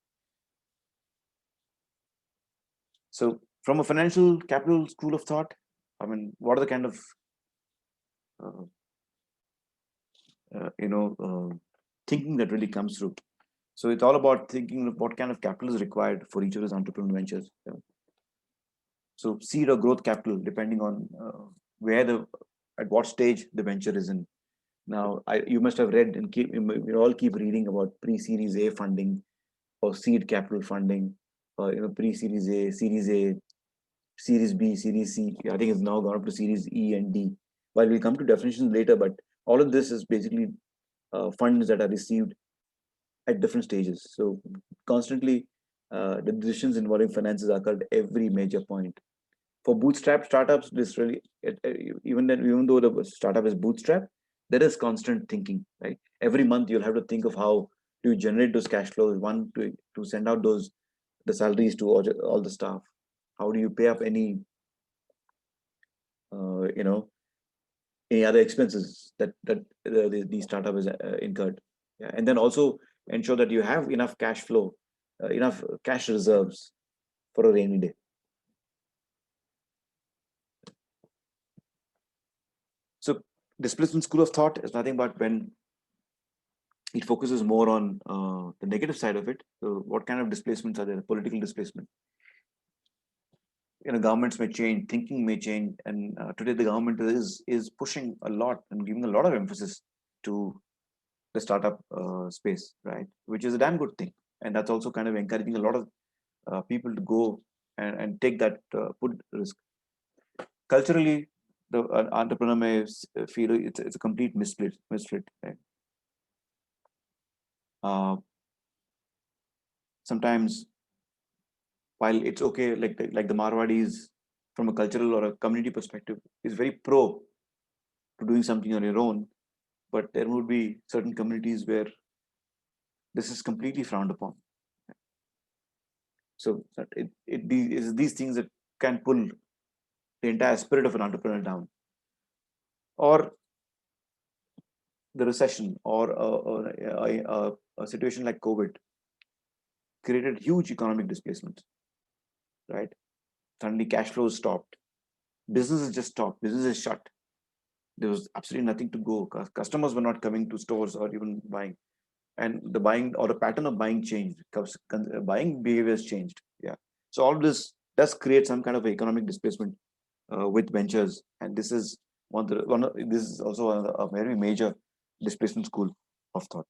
So from a financial capital school of thought, I mean, what are the kind of uh, uh, you know uh, thinking that really comes through? So it's all about thinking of what kind of capital is required for each of those entrepreneurial ventures. So seed or growth capital, depending on at what stage the venture is in. Now, you must have read and we all keep reading about pre-Series A funding or seed capital funding, or pre-Series A, Series A, Series B, Series C. I think it's now gone up to Series E and D. While we'll come to definitions later, but all of this is basically funds that are received at different stages. So constantly, the decisions involving finances occur at every major point. For bootstrap startups, this really even though the startup is bootstrap, there is constant thinking. Right, every month you'll have to think of how to generate those cash flows. One, to send out the salaries to all the staff. How do you pay up any uh, you know any other expenses that the startup is incurred? Yeah, and then also ensure that you have enough cash flow, enough cash reserves for a rainy day. So displacement school of thought is nothing but when it focuses more on the negative side of it. So what kind of displacements are there? Political displacement. Governments may change, thinking may change, and today the government is pushing a lot and giving a lot of emphasis to the startup space, right? Which is a damn good thing, and that's also kind of encouraging a lot of people to go and take that put risk. Culturally, the entrepreneur may feel it's a complete misfit. Right? Sometimes, while it's okay, like the Marwadis, from a cultural or a community perspective, is very pro to doing something on your own, but there would be certain communities where this is completely frowned upon. So is these things that can pull the entire spirit of an entrepreneur down, or the recession, or a situation like COVID created huge economic displacement, right? Suddenly, cash flows stopped, businesses just stopped, businesses shut. There was absolutely nothing to go. Customers were not coming to stores or even buying, and the buying or the pattern of buying changed. Buying behaviors changed. Yeah. So all this does create some kind of economic displacement with ventures, and this is this is also a very major displacement school of thought.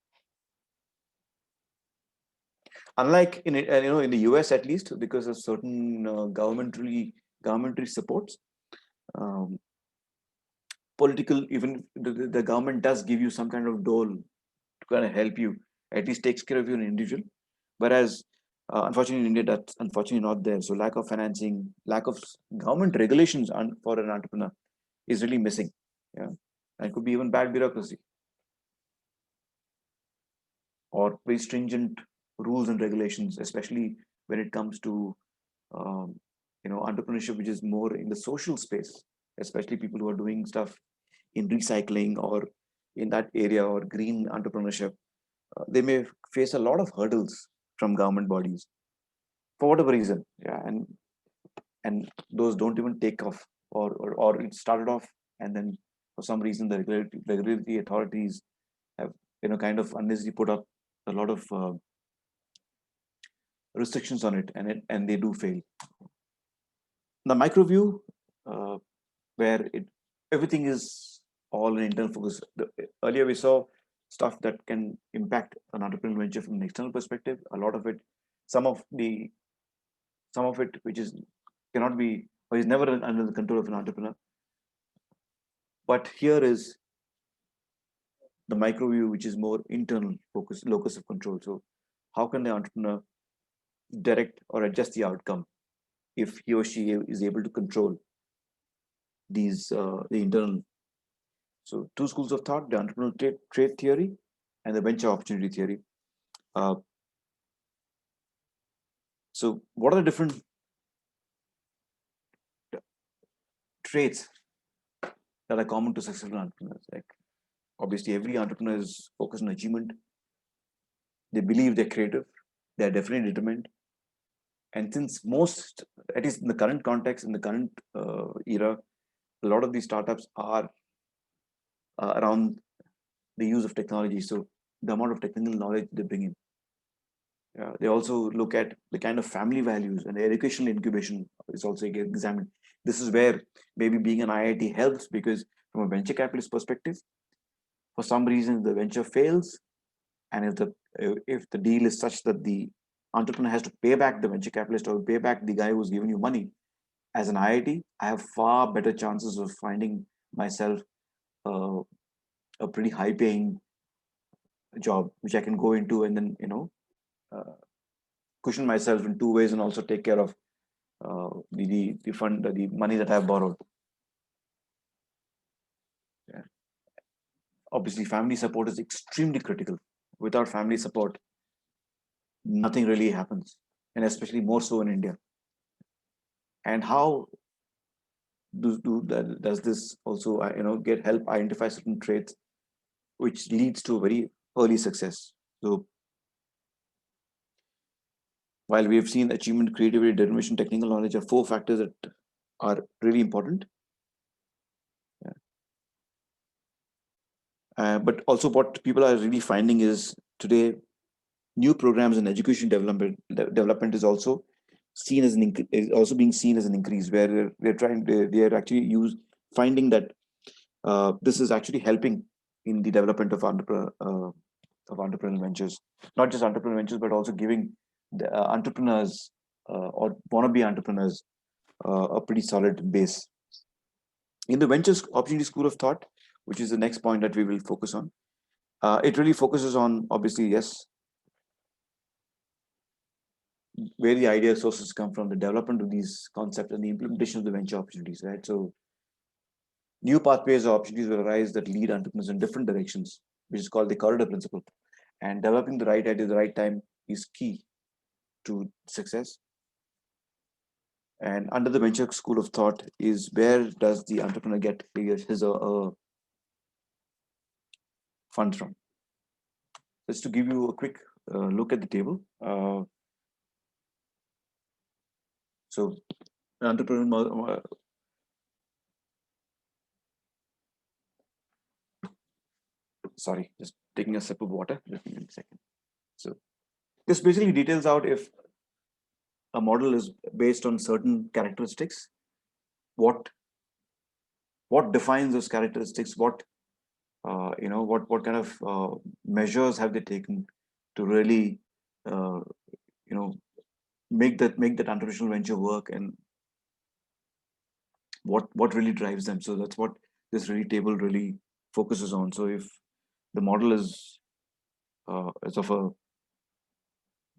Unlike in in the US, at least, because of certain governmentally governmentary supports, um, political, even the government does give you some kind of dole to kind of help you, at least takes care of you an individual. Whereas, unfortunately, in India, that's unfortunately not there. So, lack of financing, lack of government regulations for an entrepreneur is really missing. Yeah, and it could be even bad bureaucracy or very stringent rules and regulations, especially when it comes to um, entrepreneurship, which is more in the social space, especially people who are doing stuff in recycling or in that area, or green entrepreneurship. They may face a lot of hurdles from government bodies for whatever reason. Yeah, and those don't even take off, or it started off, and then for some reason the regulatory authorities have kind of unnecessarily put up a lot of restrictions on it, and they do fail. The micro view, where everything is all an internal focus. Earlier we saw stuff that can impact an entrepreneurial venture from an external perspective. A lot of it, some of it which is cannot be, or is never under the control of an entrepreneur. But here is the micro view, which is more internal focus, locus of control. So how can the entrepreneur direct or adjust the outcome if he or she is able to control these the internal. So two schools of thought: the entrepreneurial trade theory and the venture opportunity theory. Uh, so what are the different traits that are common to successful entrepreneurs? Like, obviously, every entrepreneur is focused on achievement. They believe they're creative. They're definitely determined. And since most, at least in the current context, in the current era, a lot of these startups are around the use of technology. So the amount of technical knowledge they bring in. They also look at the kind of family values, and the educational incubation is also examined. This is where maybe being an IIT helps, because from a venture capitalist perspective, for some reason the venture fails, and if the deal is such that the entrepreneur has to pay back the venture capitalist or pay back the guy who's given you money, as an IIT, I have far better chances of finding myself uh, a pretty high paying job, which I can go into and then uh, cushion myself in two ways, and also take care of the fund, the money that I've borrowed. Yeah. Obviously, family support is extremely critical. Without family support, nothing really happens, and especially more so in India. And how does this also get help identify certain traits which leads to very early success? So while we have seen achievement, creativity, determination, technical knowledge are four factors that are really important. Yeah. But also what people are really finding is today, new programs in education development is also seen as is also being seen as an increase, where they're actually finding that this is actually helping in the development of entrepreneurial ventures, not just entrepreneurial ventures, but also giving the entrepreneurs or wannabe entrepreneurs a pretty solid base. In the Ventures Opportunity School of Thought, which is the next point that we will focus on, it really focuses on, obviously, yes, where the idea sources come from, the development of these concepts, and the implementation of the venture opportunities, right? So new pathways or opportunities will arise that lead entrepreneurs in different directions, which is called the corridor principle. And developing the right idea at the right time is key to success. And under the venture school of thought is where does the entrepreneur get his or her funds from? Just to give you a quick look at the table. So an entrepreneur, sorry, just taking a sip of water. Just give me a second. So this basically details out if a model is based on certain characteristics, what defines those characteristics, what what kind of measures have they taken to really uh, you know make that entrepreneurial venture work, and what really drives them. So that's what this really table really focuses on. So if the model is of a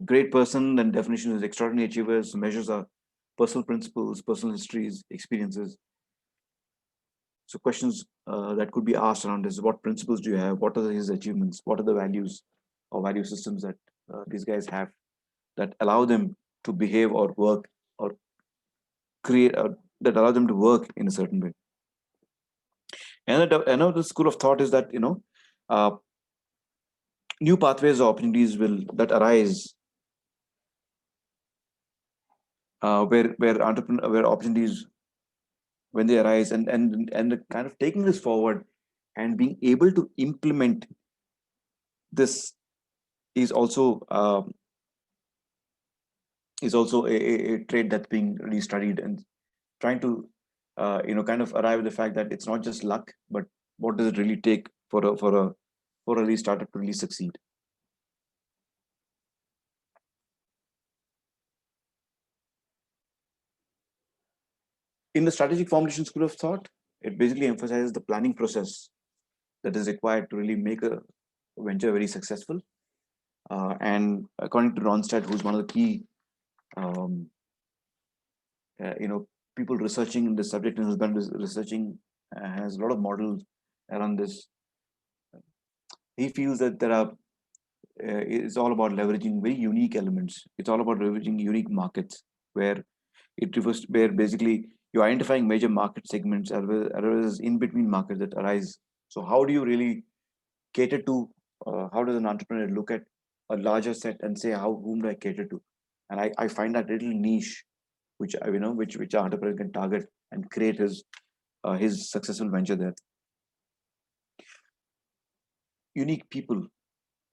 great person, then definition is extraordinary achievers. Measures are personal principles, personal histories, experiences. So questions that could be asked around this: what principles do you have? What are his achievements? What are the values or value systems that these guys have that allow them to behave or work or create that allow them to work in a certain way? Another school of thought is that uh, new pathways or opportunities will that arise where opportunities when they arise, and the kind of taking this forward and being able to implement this is also a trait that's being really studied, and trying to kind of arrive at the fact that it's not just luck, but what does it really take for a really startup to really succeed. In the strategic formulation school of thought, it basically emphasizes the planning process that is required to really make a venture very successful. And according to Ronstadt, who's one of the key, um, people researching in this subject and who's been researching, has a lot of models around this. He feels that it's all about leveraging very unique elements. It's all about leveraging unique markets where where basically you're identifying major market segments as in between markets that arise. So how do you really cater to? How does an entrepreneur look at a larger set and say, whom do I cater to? And I find that little niche, which which entrepreneur can target and create his successful venture there. Unique people.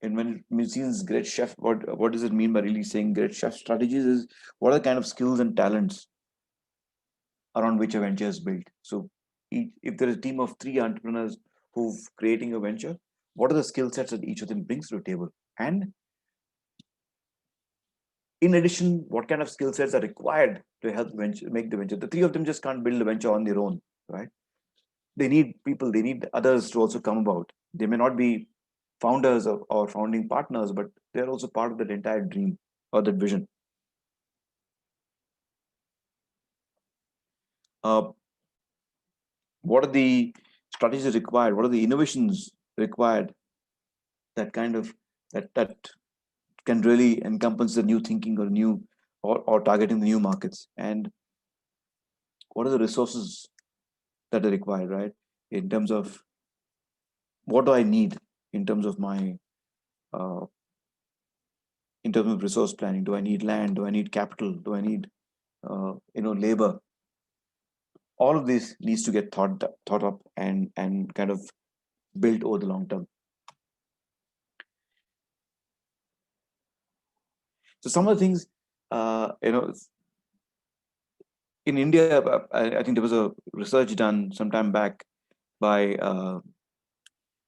And when it means great chef, what does it mean by really saying great chef strategies? Is what are the kind of skills and talents around which a venture is built? So if there is a team of 3 entrepreneurs who've creating a venture, what are the skill sets that each of them brings to the table? And in addition, what kind of skill sets are required to help make the venture? The 3 of them just can't build a venture on their own, right? They need people, they need others to also come about. They may not be founders or founding partners, but they're also part of that entire dream or that vision. Uh, what are the strategies required? What are the innovations required that kind of that can really encompass the new thinking or targeting the new markets? And what are the resources that are required, right? In terms of what do I need in terms of my uh, in terms of resource planning? Do I need land? Do I need capital? Do I need labor? All of this needs to get thought up and kind of built over the long term. So some of the things, in India, I think there was a research done some time back by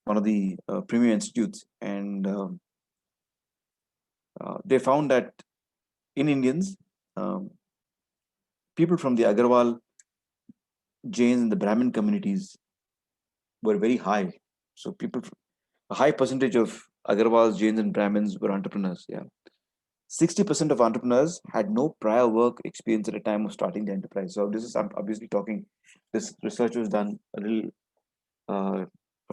one of the premier institutes, and they found that in Indians, um, people from the Agarwal, Jains, and the Brahmin communities were very high. So a high percentage of Agarwals, Jains, and Brahmins were entrepreneurs. Yeah, 60% of entrepreneurs had no prior work experience at the time of starting the enterprise. So this is, I'm obviously talking. This research was done a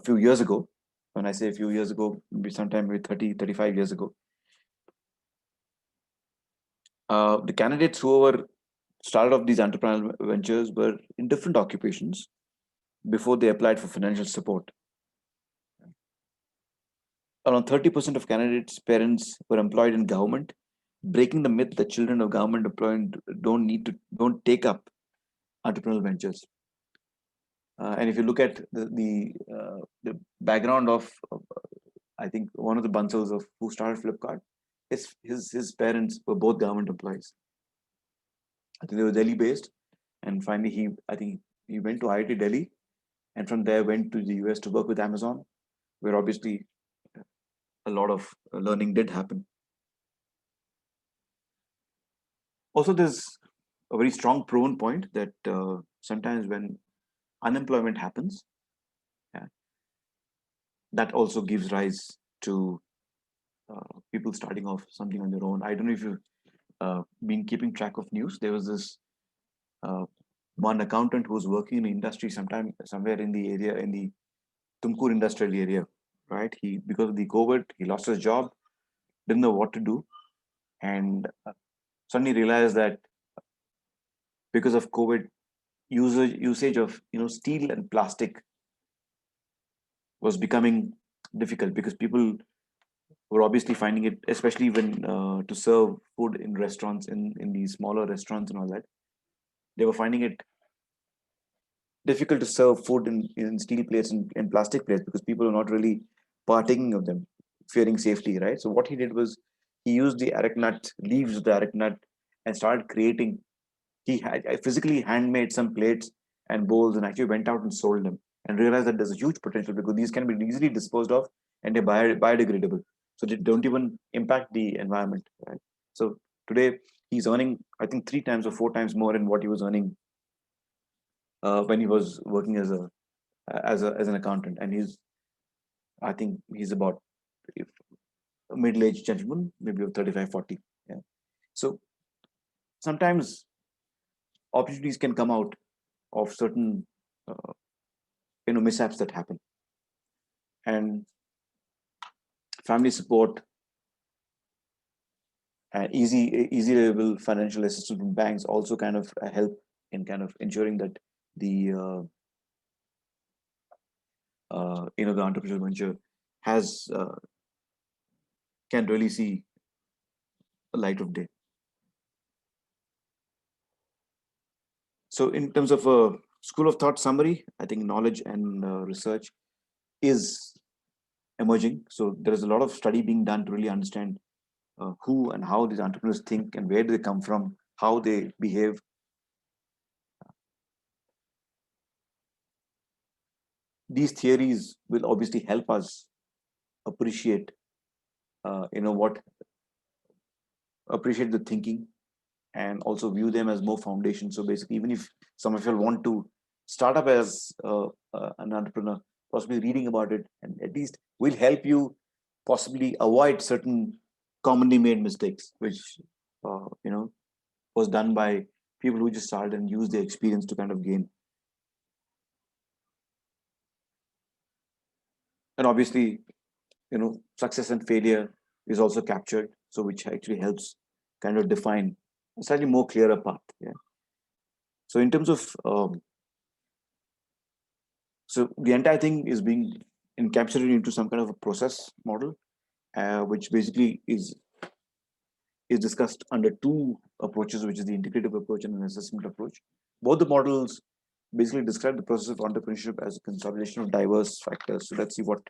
few years ago. When I say a few years ago, maybe sometime maybe 30, 35 years ago. The candidates who were started off these entrepreneurial ventures were in different occupations before they applied for financial support. Around 30% of candidates' parents were employed in government, breaking the myth that children of government employed don't take up entrepreneurial ventures. And if you look at the background of I think one of the Bansals of who started Flipkart, his parents were both government employees. I think they were Delhi based, and finally he went to IIT Delhi, and from there went to the US to work with Amazon, where obviously a lot of learning did happen. Also, there's a very strong proven point that sometimes when unemployment happens, yeah, that also gives rise to people starting off something on their own. I don't know if you've been keeping track of news. There was this uh, one accountant who was working in the industry somewhere in the area, in the Tumkur industrial area, right? He, because of the COVID, he lost his job, didn't know what to do, and suddenly realized that because of COVID, usage of steel and plastic was becoming difficult because people were obviously finding it, especially when to serve food in restaurants, in these smaller restaurants and all that, they were finding it difficult to serve food in steel plates and plastic plates because people are not really partaking of them, fearing safety, right? So what he did was he used the areca nut, leaves of the areca nut, and started creating. He had I physically handmade some plates and bowls and actually went out and sold them and realized that there's a huge potential because these can be easily disposed of and they're biodegradable. So they don't even impact the environment, right? So today he's earning, I think, 3 times or 4 times more than what he was earning when he was working as an accountant. And I think he's about a middle-aged gentleman, maybe of 35, 40. Yeah. So sometimes opportunities can come out of certain uh, mishaps that happen, and family support and easy available financial assistance from banks also kind of help in kind of ensuring that the the entrepreneurial venture has can really see a light of day. So in terms of a school of thought summary, I think knowledge and research is emerging. So there is a lot of study being done to really understand who and how these entrepreneurs think and where do they come from, how they behave. These theories will obviously help us appreciate, what appreciate the thinking and also view them as more foundation. So basically, even if some of you want to start up as an entrepreneur, possibly reading about it and at least will help you possibly avoid certain commonly made mistakes, which was done by people who just started and used their experience to kind of gain. And obviously, success and failure is also captured, so which actually helps kind of define a slightly more clearer path. Yeah. So in terms of so the entire thing is being encapsulated into some kind of a process model, which basically is discussed under two approaches, which is the integrative approach and an assessment approach. Both the models basically describe the process of entrepreneurship as a consolidation of diverse factors. So let's see what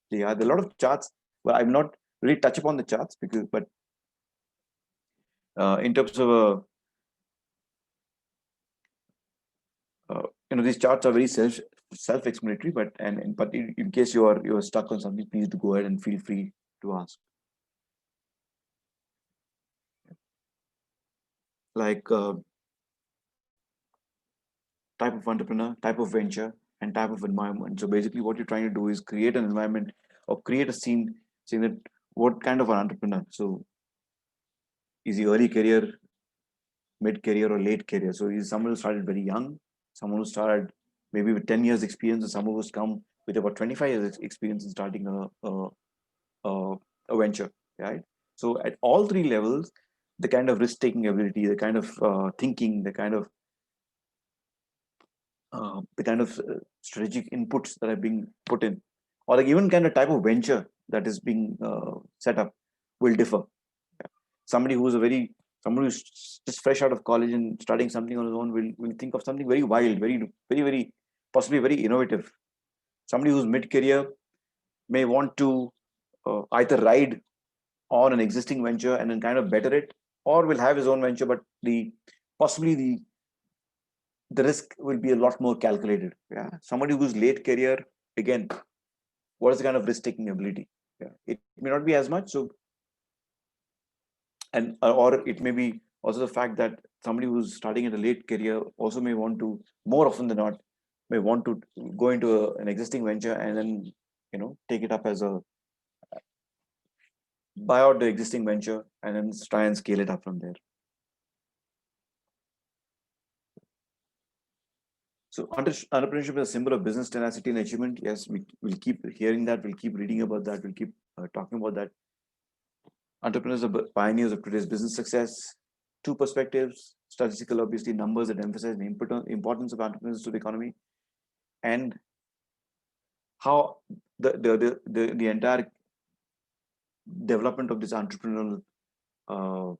they are. There are a lot of charts, but I'm not really touch upon the charts but in terms of these charts are very self-explanatory, but but in case you're stuck on something, please do go ahead and feel free to ask. Like type of entrepreneur, type of venture, and type of environment. So basically, what you're trying to do is create an environment or create a scene, saying that what kind of an entrepreneur. So is he early career, mid career, or late career? So he's someone who started very young, someone who started maybe with 10 years experience, and someone who's come with about 25 years experience in starting a venture, right? So at all three levels, the kind of risk-taking ability, the kind of thinking, the kind of strategic inputs that are being put in, or like even kind of type of venture that is being set up will differ. Somebody who's someone who's just fresh out of college and starting something on his own will think of something very wild, very possibly very innovative. Somebody who's mid-career may want to either ride on an existing venture and then kind of better it, or will have his own venture, but possibly the risk will be a lot more calculated. Yeah. Somebody who's late career, again, what is the kind of risk taking ability? Yeah. It may not be as much. So, and or it may be Also the fact that somebody who's starting at a late career also may want to, more often than not, may want to go into an existing venture and then take it up as a buy out the existing venture and then try and scale it up from there. So entrepreneurship is a symbol of business tenacity and achievement. Yes, we'll keep hearing that. We'll keep reading about that. We'll keep talking about that. Entrepreneurs are pioneers of today's business success. Two perspectives: statistical, obviously, numbers that emphasize the importance of entrepreneurs to the economy, and how the entire development of this entrepreneurial uh,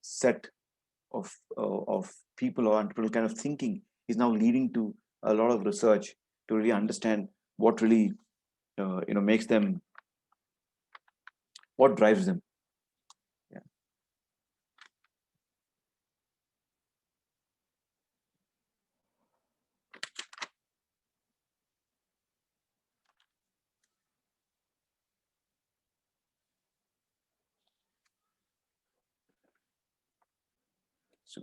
set of people or entrepreneurial kind of thinking is now leading to a lot of research to really understand what really makes them, what drives them. Yeah. So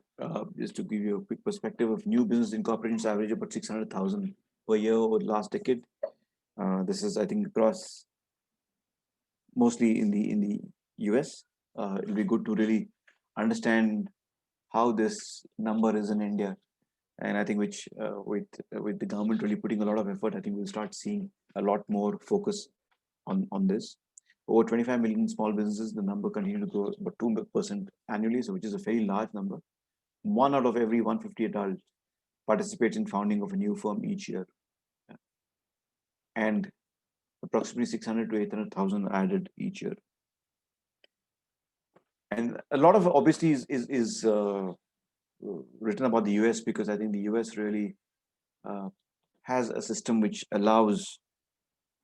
just to give you a quick perspective of new business incorporations average about 600,000 per year over the last decade. This is, I think, across mostly in the US. It'll be good to really understand how this number is in India, and I think with the government really putting a lot of effort, I think we'll start seeing a lot more focus on this. Over 25 million small businesses, the number continue to grow about 2% annually, so which is a very large number. One out of every 150 adults participates in founding of a new firm each year, and approximately 600 to 800,000 added each year. And a lot of obviously is written about the US, because I think the US really has a system which allows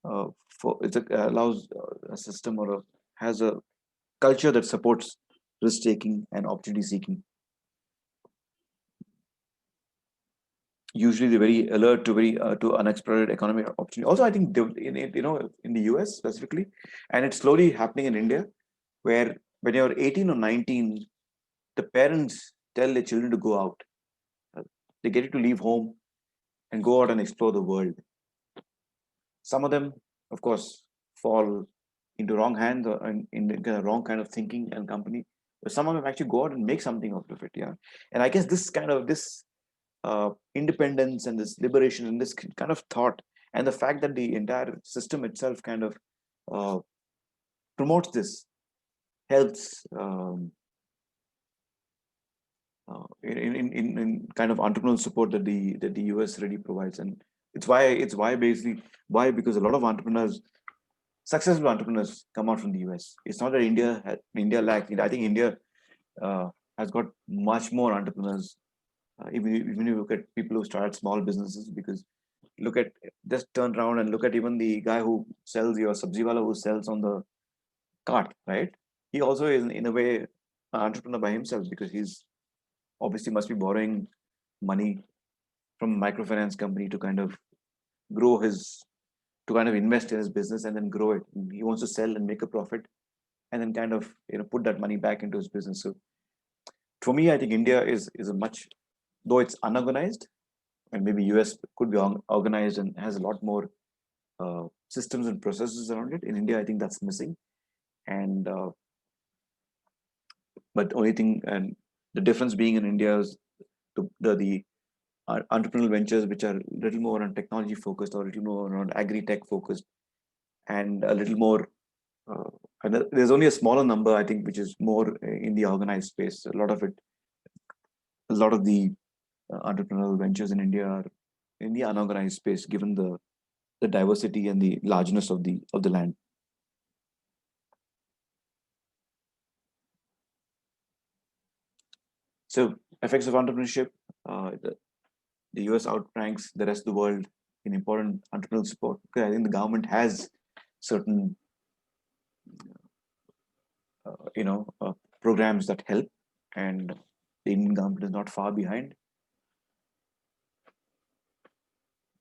allows a system has a culture that supports risk taking and opportunity seeking. Usually they're very alert to unexplored economic opportunity. Also, I think in the US specifically, and it's slowly happening in India, where when you're 18 or 19, the parents tell their children to go out. They get you to leave home and go out and explore the world. Some of them, of course, fall into wrong hands or in the wrong kind of thinking and company. But some of them actually go out and make something out of it. Yeah, and I guess this independence and this liberation and this kind of thought and the fact that the entire system itself kind of promotes this helps in kind of entrepreneurial support that the US really provides. And it's why basically why, because a lot of entrepreneurs, successful entrepreneurs, come out from the US. It's not that India lacks. I think India has got much more entrepreneurs. Even you look at people who started small businesses, because just turn around and look at even the guy who sells your sabzi wala who sells on the cart, right? He also is in a way an entrepreneur by himself, because he's obviously must be borrowing money from a microfinance company to kind of invest in his business and then grow it. He wants to sell and make a profit and then kind of put that money back into his business. So for me, I think India is a much, though it's unorganized, and maybe US could be organized and has a lot more systems and processes around it. In India, I think that's missing. And but only thing, and the difference being in India is the entrepreneurial ventures which are a little more on technology focused or a little more on agri-tech focused, and a little more and there's only a smaller number, I think, which is more in the organized space. A lot of the entrepreneurial ventures in India are in the unorganized space, given the diversity and the largeness of the land. So effects of entrepreneurship, the US outranks the rest of the world in important entrepreneurial support. Okay, I think the government has certain programs that help, and the Indian government is not far behind.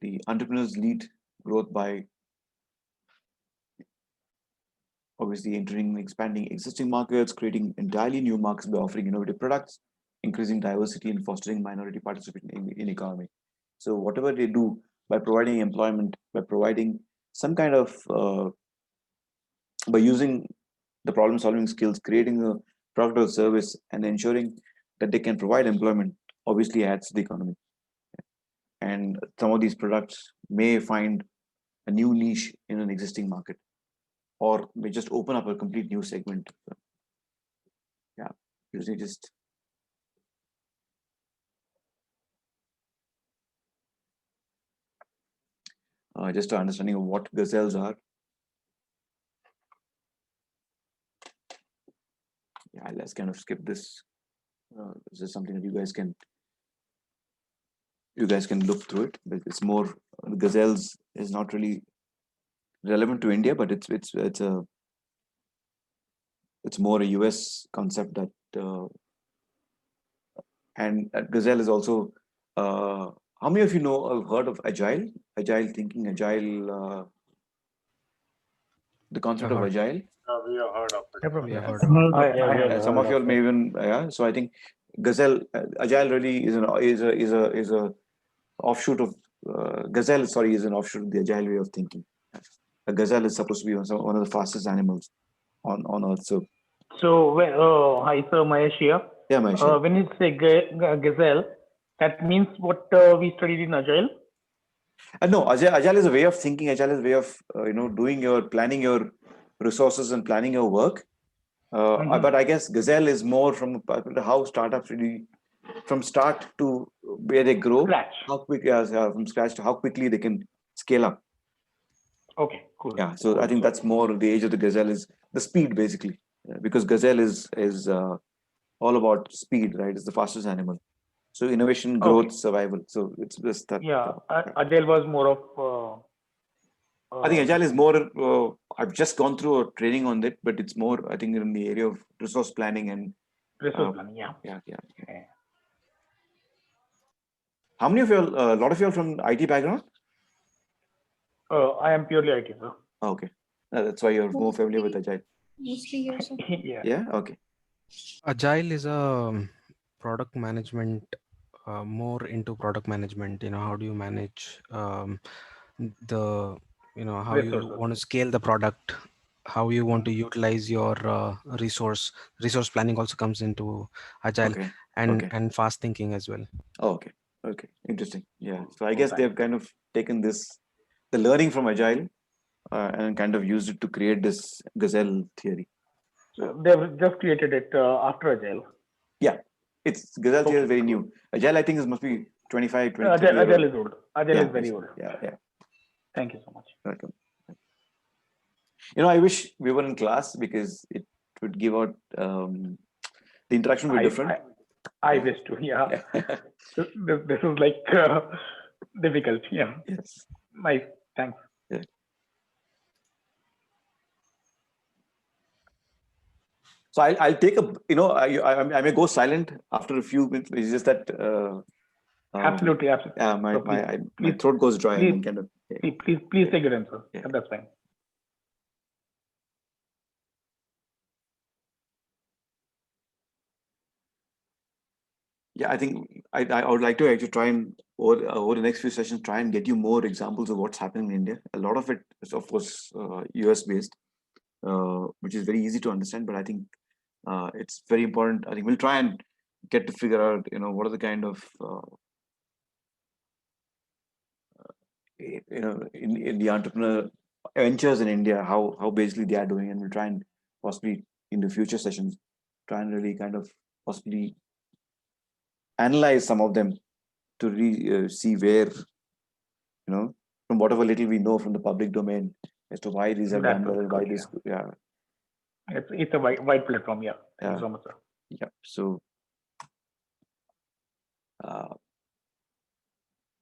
The entrepreneurs lead growth by obviously entering, expanding existing markets, creating entirely new markets by offering innovative products, increasing diversity and fostering minority participation in economy. So whatever they do by providing employment, by providing some kind of, by using the problem solving skills, creating a product or service and ensuring that they can provide employment, obviously adds to the economy. And some of these products may find a new niche in an existing market, or may just open up a complete new segment. So, yeah, usually just just an understanding of what gazelles are. Yeah, let's kind of skip this. This is something that you guys can look through it, but it's more, gazelles is not really relevant to India, but it's more a US concept that, and gazelle is also, how many of you know have heard of agile thinking, the concept of heard. agile? We have heard of it. We have Yeah. heard about it. Yeah, we have Some heard of you all of may it. even, yeah. So I think gazelle, agile really is a offshoot of, gazelle. Sorry, is an offshoot of the agile way of thinking. A gazelle is supposed to be one of the fastest animals on earth. So Hi, sir, Mahesh here. yeah, Mahesh. When you say gazelle, that means what we studied in Agile? No, agile is a way of thinking. Agile is a way of doing planning your resources and planning your work. But I guess gazelle is more from how startups really, from start to where they grow, Scratch. how quick, from scratch to how quickly they can scale up. Okay, cool. Yeah, so I think that's more the age of the gazelle is the speed, basically. Because gazelle is all about speed, right? It's the fastest animal. So innovation, growth, survival. So it's just that. Yeah, Agile was more of. I think agile is more. I've just gone through a training on that, but it's more, I think, in the area of resource planning and resource planning. Yeah. yeah. Okay. How many of you? A lot of you are from IT background. I am purely IT, sir. Oh, okay, that's why you're more familiar with agile. Mostly yes, sir. Yeah. Yeah. Okay. Agile is a product management, more into product management. How do you manage the, how you Resources. want to scale the product, how you want to utilize your resource planning also comes into agile, Okay. and Okay. and fast thinking as well. Oh, okay. Okay. Interesting. Yeah. So I guess they've kind of taken the learning from agile, and kind of used it to create this gazelle theory. They've just created it after Agile. Yeah. It's gazelle theory is very new. Agile, I think, must be 25, 20, 30 years Agile old. is old. Agile is very old. Yeah. Thank you so much. Welcome. I wish we were in class because it would give out, the interaction would be different. I wish to. Yeah. This is like difficult. Yeah. Yes. Nice. Thanks. Yeah. So I'll take I may go silent after a few minutes. It's just that Absolutely. yeah, my throat goes dry and then kind of. Please take your answer. Yeah. That's fine. Yeah, I think I would like to actually try and over the next few sessions try and get you more examples of what's happening in India. A lot of it is, of course, US based, which is very easy to understand. But I think it's very important. I think we'll try and get to figure out, what are the kind of in the entrepreneur ventures in India, how basically they are doing, and we'll try and possibly in the future sessions try and really kind of possibly analyze some of them to see where, from whatever little we know from the public domain as to why these have done well, why this, yeah. It's a wide platform. Yeah. Thank you so much, sir. Yeah. So,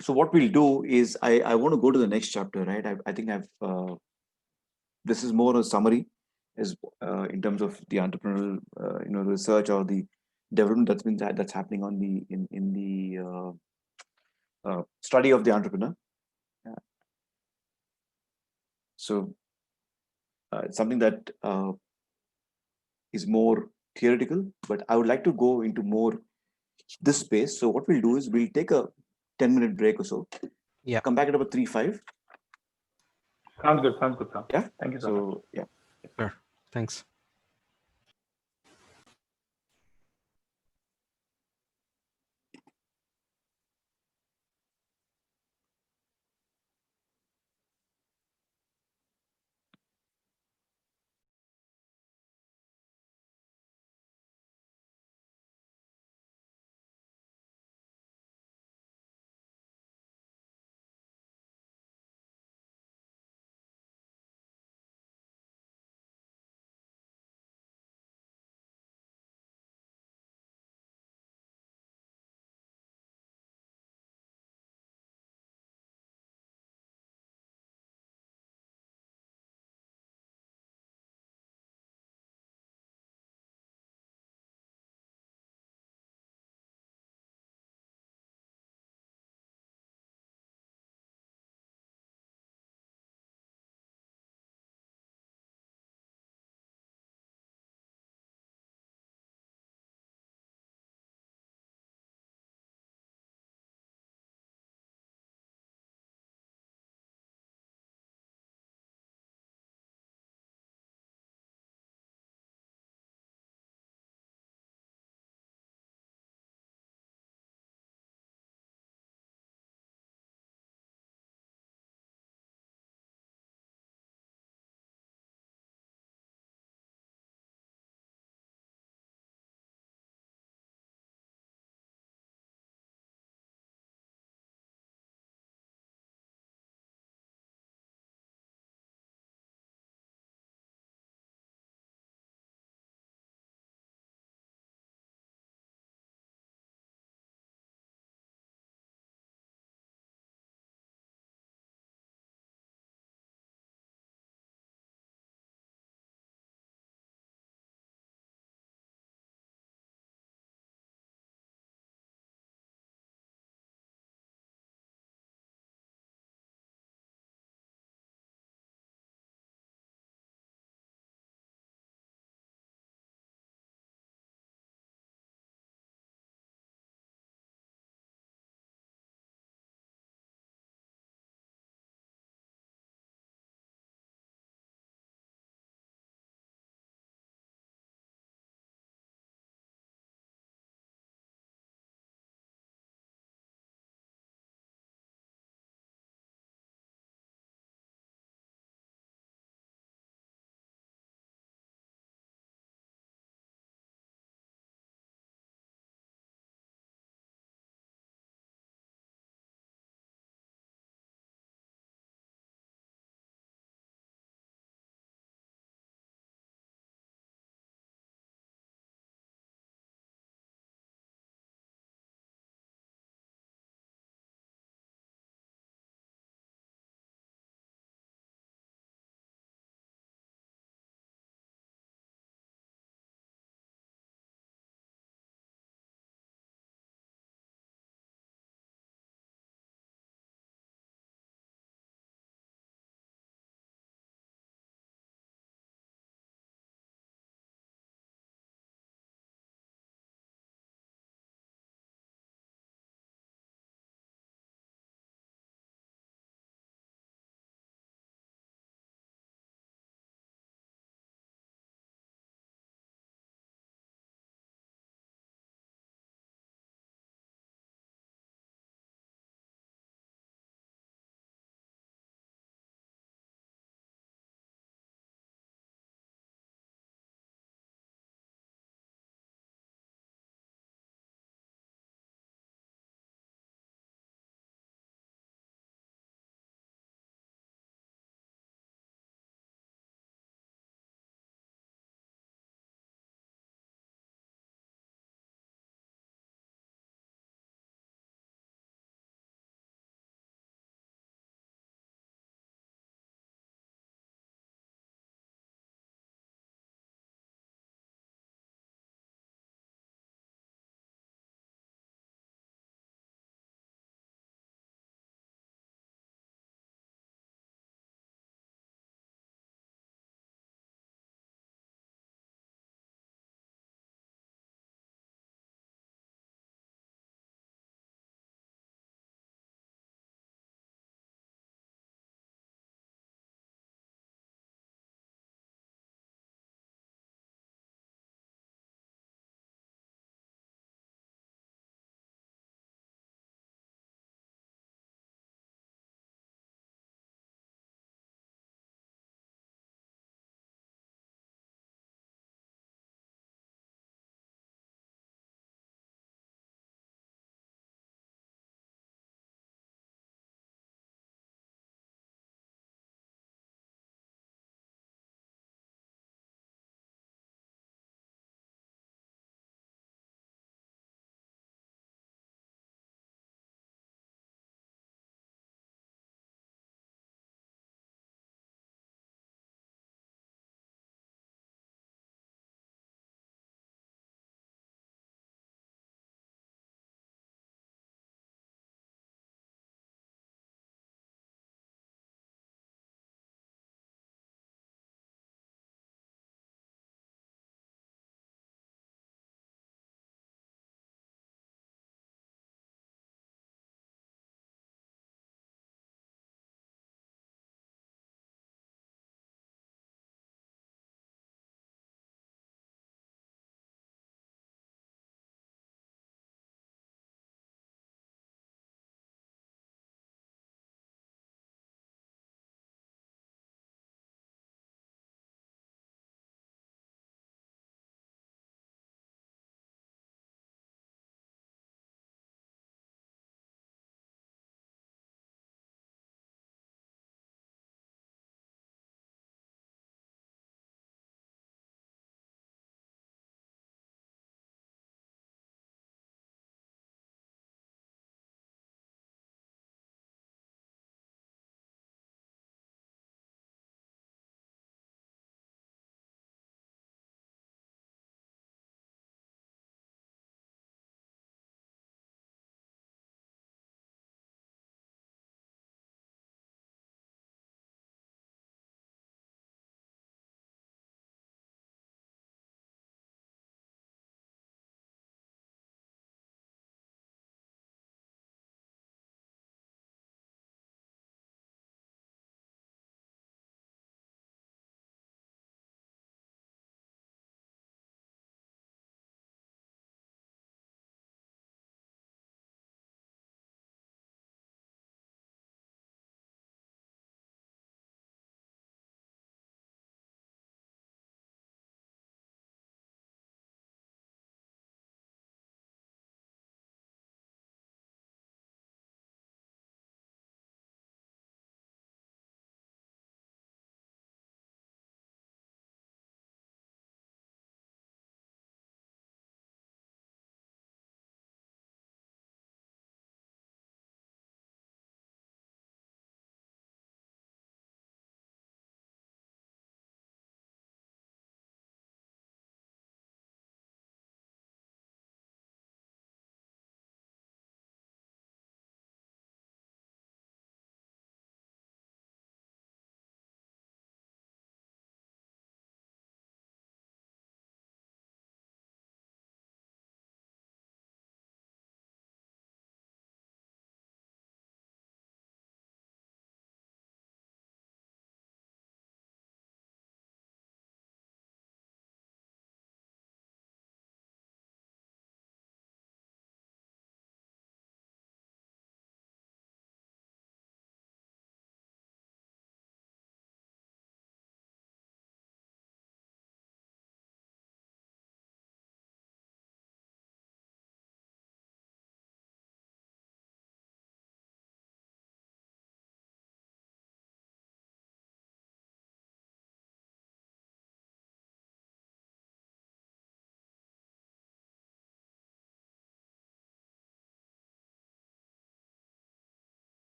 so what we'll do is I want to go to the next chapter, right? I think this is more a summary, is in terms of the entrepreneurial, research or the development that's happening on the in the study of the entrepreneur. Yeah. So something that is more theoretical, but I would like to go into more this space. So what we'll do is we'll take a 10-minute break or so. Yeah. Come back at about 3-5. Sounds good, sir. Yeah. Thank you so much. So yeah. Sure. Thanks.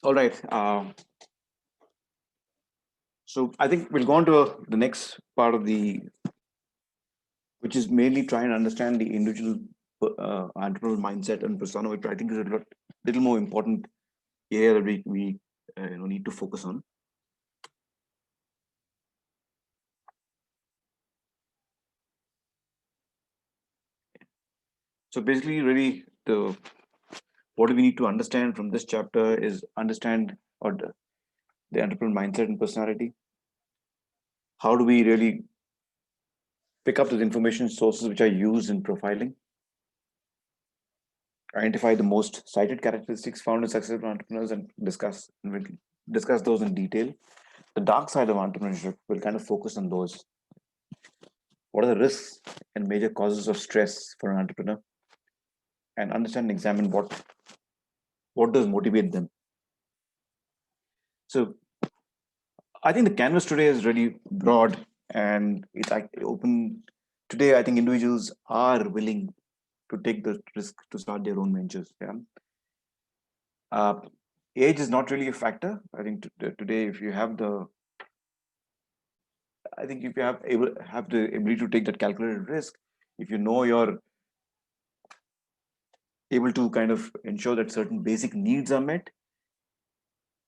All right. So I think we'll go on to the next part of which is mainly trying to understand the individual entrepreneurial mindset and persona, which I think is a little more important area that we need to focus on. So basically, really, what do we need to understand from this chapter is understand the entrepreneurial mindset and personality. How do we really pick up those information sources which are used in profiling? Identify the most cited characteristics found in successful entrepreneurs and we'll discuss those in detail. The dark side of entrepreneurship will kind of focus on those. What are the risks and major causes of stress for an entrepreneur? And understand and examine what does motivate them. So I think the canvas today is really broad and it's like open. Today, I think individuals are willing to take the risk to start their own ventures. Yeah. Age is not really a factor. I think today, if you have have the ability to take that calculated risk, if you know you're able to kind of ensure that certain basic needs are met,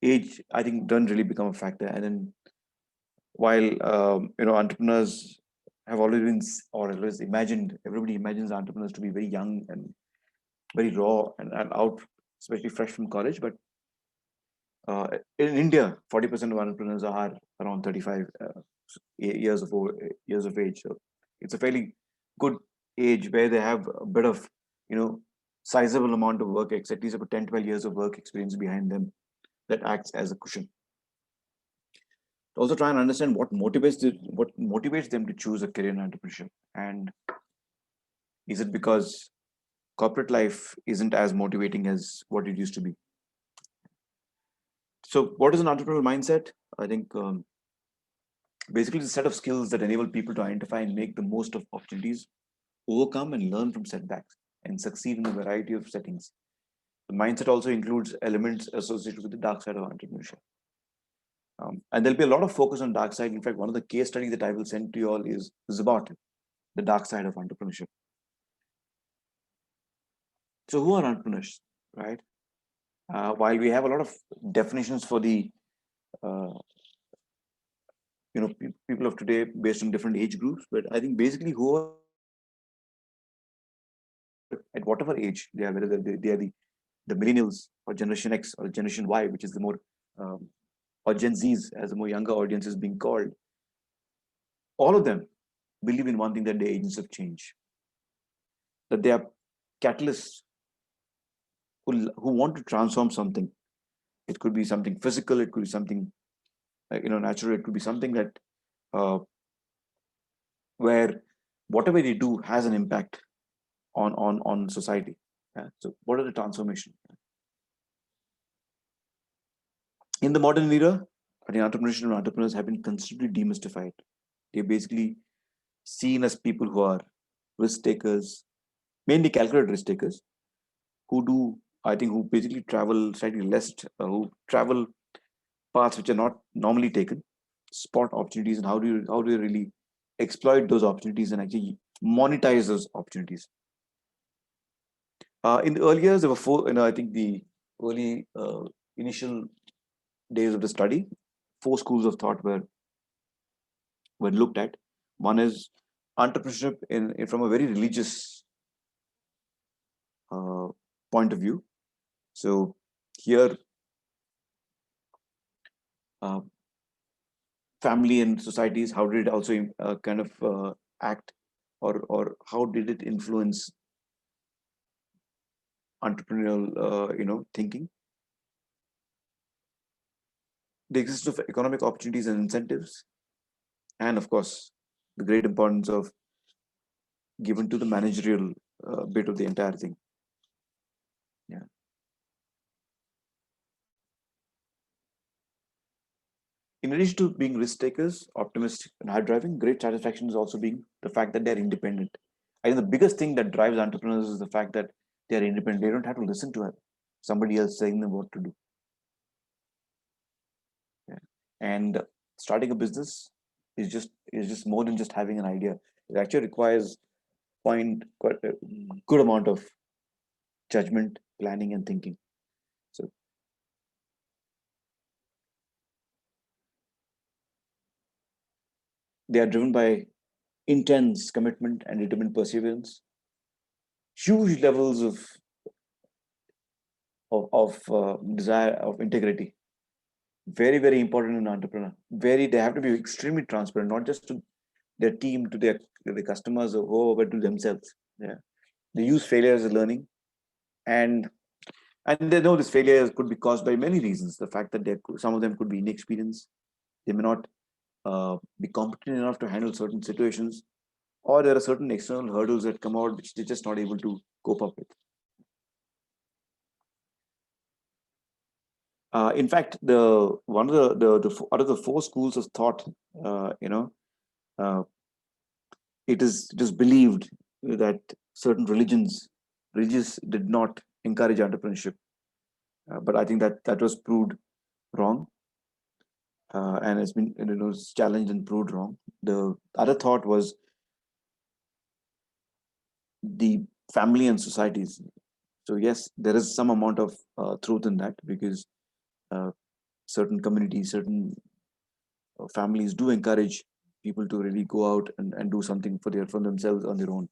age I think doesn't really become a factor. And then while entrepreneurs have always been or always imagined, everybody imagines entrepreneurs to be very young and very raw and out, especially fresh from college. But in India, 40% of entrepreneurs are around 35 years of age. So it's a fairly good age where they have a bit of, sizable amount of work, at least about 10, 12 years of work experience behind them that acts as a cushion. Also try and understand what motivates them to choose a career in entrepreneurship. And is it because corporate life isn't as motivating as what it used to be? So what is an entrepreneurial mindset? I think basically it's a set of skills that enable people to identify and make the most of opportunities, overcome and learn from setbacks, and succeed in a variety of settings. The mindset also includes elements associated with the dark side of entrepreneurship. And there'll be a lot of focus on dark side. In fact, one of the case studies that I will send to you all is about the dark side of entrepreneurship. So who are entrepreneurs, right? While we have a lot of definitions for the people of today based on different age groups, but I think basically who are at whatever age they are, whether they are the millennials or Generation X or Generation Y, which is the more or Gen Zs as the more younger audience is being called, all of them believe in one thing, that they're agents of change, that they are catalysts who want to transform something. It could be something physical, it could be something natural, it could be something that where whatever they do has an impact on society. Yeah? So what are the transformation? In the modern era, I think entrepreneurship and entrepreneurs have been considerably demystified. They're basically seen as people who are risk takers, mainly calculated risk takers, who basically travel slightly less, who travel paths which are not normally taken, spot opportunities, and how do you really exploit those opportunities and actually monetize those opportunities. In the early years, there were four. I think the early initial days of the study, four schools of thought were looked at. One is entrepreneurship from a very religious point of view. So here, family and societies, how did it also kind of act, or how did it influence entrepreneurial thinking? The existence of economic opportunities and incentives, and of course, the great importance of given to the managerial bit of the entire thing. Yeah. In addition to being risk takers, optimistic, and hard driving, great satisfaction is also being the fact that they're independent. I think the biggest thing that drives entrepreneurs is the fact that they're independent. They don't have to listen to somebody else saying them what to do. And starting a business is just more than just having an idea. It actually requires quite a good amount of judgment, planning, and thinking. So they are driven by intense commitment and determined perseverance, huge levels of desire, of integrity. Very, very important in an entrepreneur. They have to be extremely transparent, not just to their team, to the customers, but to themselves. Yeah, they use failure as a learning, and they know this failure could be caused by many reasons. The fact that some of them could be inexperienced, they may not be competent enough to handle certain situations, or there are certain external hurdles that come out which they're just not able to cope up with. In fact, one of out of the four schools of thought, uh, it is just believed that certain religious did not encourage entrepreneurship, but I think that was proved wrong, and it's been challenged and proved wrong. The other thought was the family and societies. So yes, there is some amount of truth in that, because uh, certain communities, certain families do encourage people to really go out and do something for themselves on their own.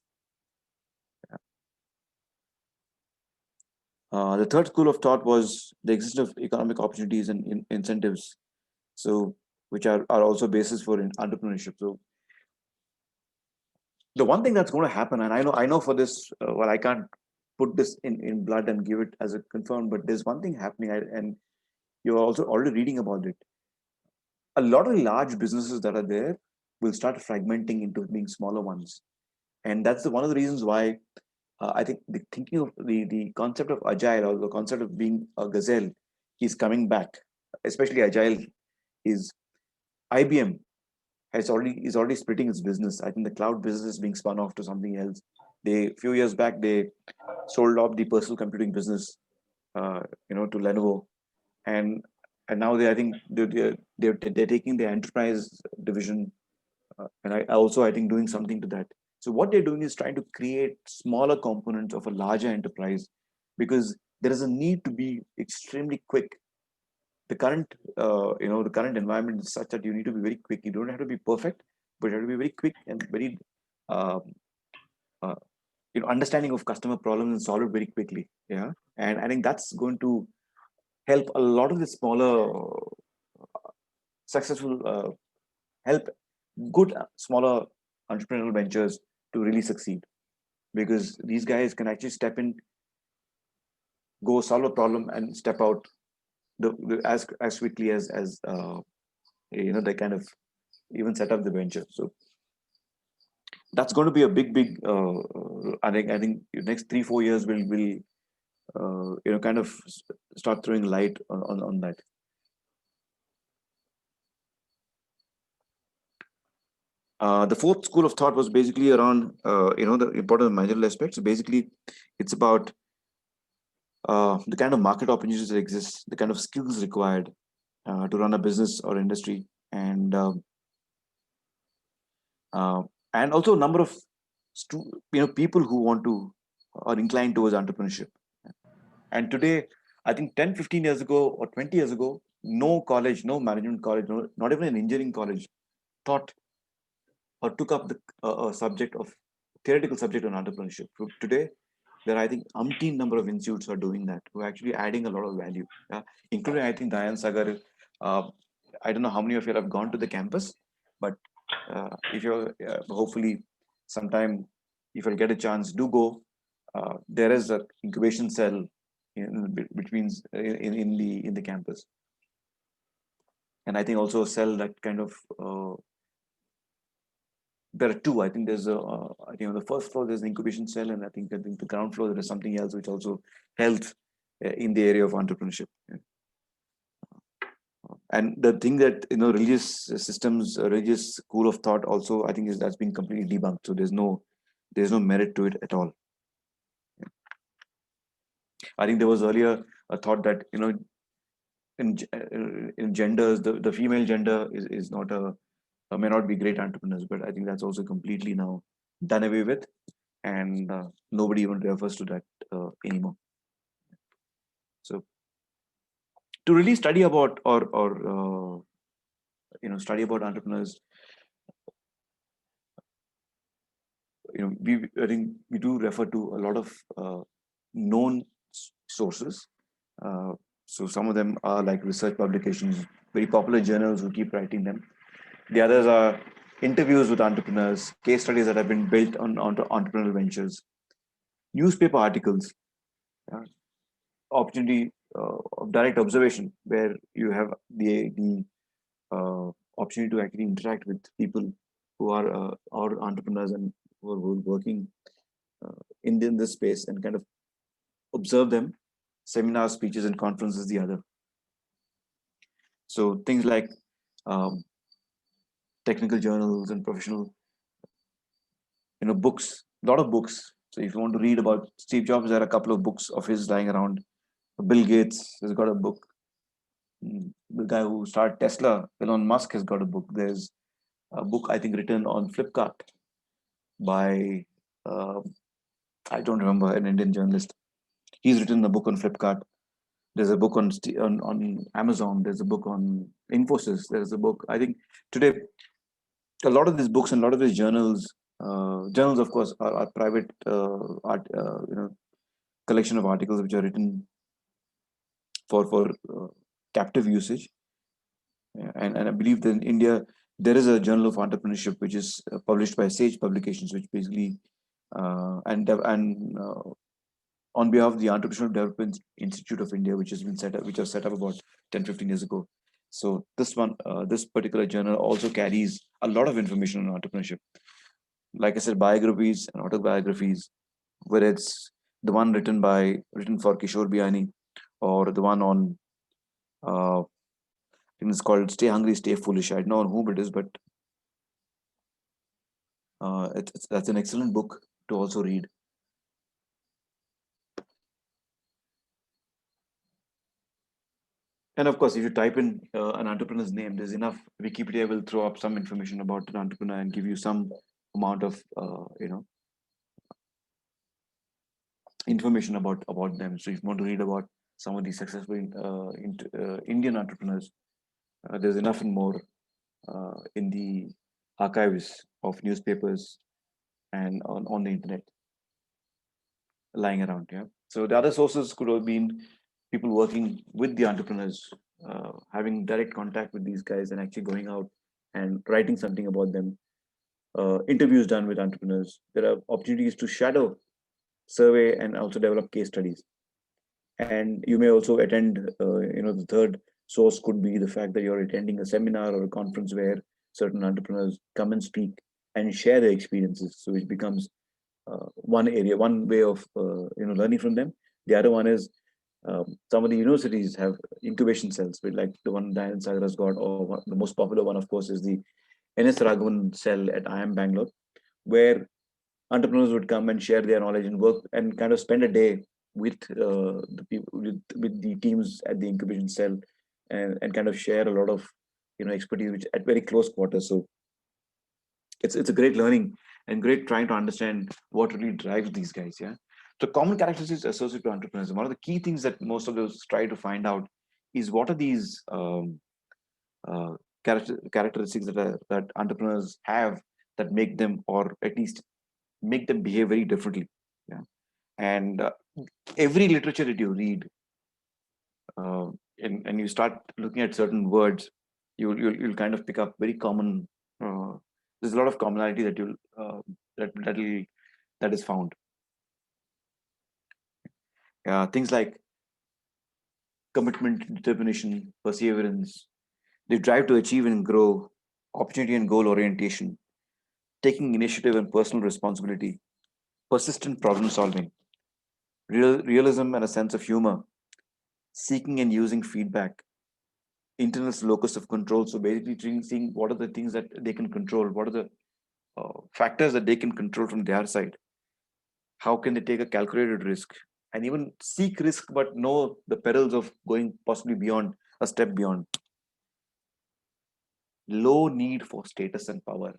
The third school of thought was the existence of economic opportunities and incentives, so which are also basis for entrepreneurship. So the one thing that's going to happen, and I know for this, well, I can't put this in blood and give it as a confirmed, but there's one thing happening, and you're also already reading about it. A lot of large businesses that are there will start fragmenting into being smaller ones, and that's one of the reasons why I think the thinking of the concept of agile, or the concept of being a gazelle, is coming back. Especially agile is IBM is already splitting its business. I think the cloud business is being spun off to something else. A few years back they sold off the personal computing business, to Lenovo, and now I think they're taking the enterprise division, and I think doing something to that. So what they're doing is trying to create smaller components of a larger enterprise, because there is a need to be extremely quick. The current environment is such that you need to be very quick. You don't have to be perfect, but you have to be very quick and very uh, uh, understanding of customer problems and solve it very quickly. Yeah, and I think that's going to help a lot of the smaller successful help good smaller entrepreneurial ventures to really succeed, because these guys can actually step in, go solve a problem, and step out as quickly as they kind of even set up the venture. So that's going to be a big I think next 3-4 years will kind of start throwing light on that. The fourth school of thought was basically around the important managerial aspects. So basically, it's about the kind of market opportunities that exist, the kind of skills required to run a business or industry, and uh, also a number of people who want to are inclined towards entrepreneurship. And today, I think 10-15 years ago or 20 years ago, no college, no management college, not even an engineering college taught or took up the subject of theoretical subject on entrepreneurship. So today, there are, I think, umpteen number of institutes are doing that, who are actually adding a lot of value, including, I think, Dayan Sagar. I don't know how many of you have gone to the campus, but if you're hopefully sometime, if you'll get a chance, do go. There is a incubation cell between in the campus, and I think also a cell that kind of there are two. I think there's I think on the first floor there's an incubation cell, and I think the ground floor there is something else which also helps in the area of entrepreneurship. Yeah. And the thing that religious systems, religious school of thought also, I think that's been completely debunked. So there's no merit to it at all. Yeah. I think there was earlier a thought that in genders, the female gender is not may not be great entrepreneurs, but I think that's also completely now done away with, and nobody even refers to that anymore. So to really study about or study about entrepreneurs, I think we do refer to a lot of known sources. So some of them are like research publications, very popular journals who keep writing them. The others are interviews with entrepreneurs, case studies that have been built on entrepreneurial ventures, newspaper articles, opportunity of direct observation, where you have the opportunity to actually interact with people who are entrepreneurs and who are working in this space, and kind of observe them. Seminars, speeches, and conferences, the other. So things like technical journals and professional, books, a lot of books. So if you want to read about Steve Jobs, there are a couple of books of his lying around. Bill Gates has got a book. The guy who started Tesla, Elon Musk, has got a book. There's a book, I think, written on Flipkart by, I don't remember, an Indian journalist. He's written a book on Flipkart. There's a book on Amazon. There's a book on Infosys. There's a book. I think today, a lot of these books and a lot of these journals, of course, are private art, collection of articles which are written for captive usage. And I believe that in India there is a journal of entrepreneurship which is published by Sage Publications, which basically on behalf of the Entrepreneurial Development Institute of India, which was set up about 10-15 years ago. So this particular journal also carries a lot of information on entrepreneurship. Like I said, biographies and autobiographies, whether it's the one written for Kishore Biani, or the one on I think it's called Stay Hungry, Stay Foolish. I don't know whom it is, but that's an excellent book to also read. And of course, if you type in an entrepreneur's name, there's enough. Wikipedia will throw up some information about an entrepreneur and give you some amount of information about them. So if you want to read about some of these successful Indian entrepreneurs, there's enough and more in the archives of newspapers and on the internet lying around. Yeah. So the other sources could have been people working with the entrepreneurs, having direct contact with these guys and actually going out and writing something about them. Interviews done with entrepreneurs. There are opportunities to shadow, survey, and also develop case studies. And you may also attend, the third source could be the fact that you're attending a seminar or a conference where certain entrepreneurs come and speak and share their experiences. So it becomes one way of learning from them. The other one is some of the universities have incubation cells, like the one Dayanand Sagar has got, or the most popular one, of course, is the NS Raghavan cell at IIM Bangalore, where entrepreneurs would come and share their knowledge and work and kind of spend a day with the people, with the teams at the incubation cell, and kind of share a lot of expertise, which at very close quarters. So it's a great learning and great trying to understand what really drives these guys. Yeah. So common characteristics associated with entrepreneurs. One of the key things that most of those try to find out is what are these characteristics that entrepreneurs have that make them, or at least make them behave very differently. Yeah. And every literature that you read, and you start looking at certain words, you'll kind of pick up very common. There's a lot of commonality that that is found. Things like commitment, determination, perseverance, the drive to achieve and grow, opportunity and goal orientation, taking initiative and personal responsibility, persistent problem solving, realism and a sense of humor, seeking and using feedback, internal locus of control. So basically seeing what are the things that they can control, what are the factors that they can control from their side, how can they take a calculated risk, and even seek risk but know the perils of going possibly beyond a step beyond. Low need for status and power,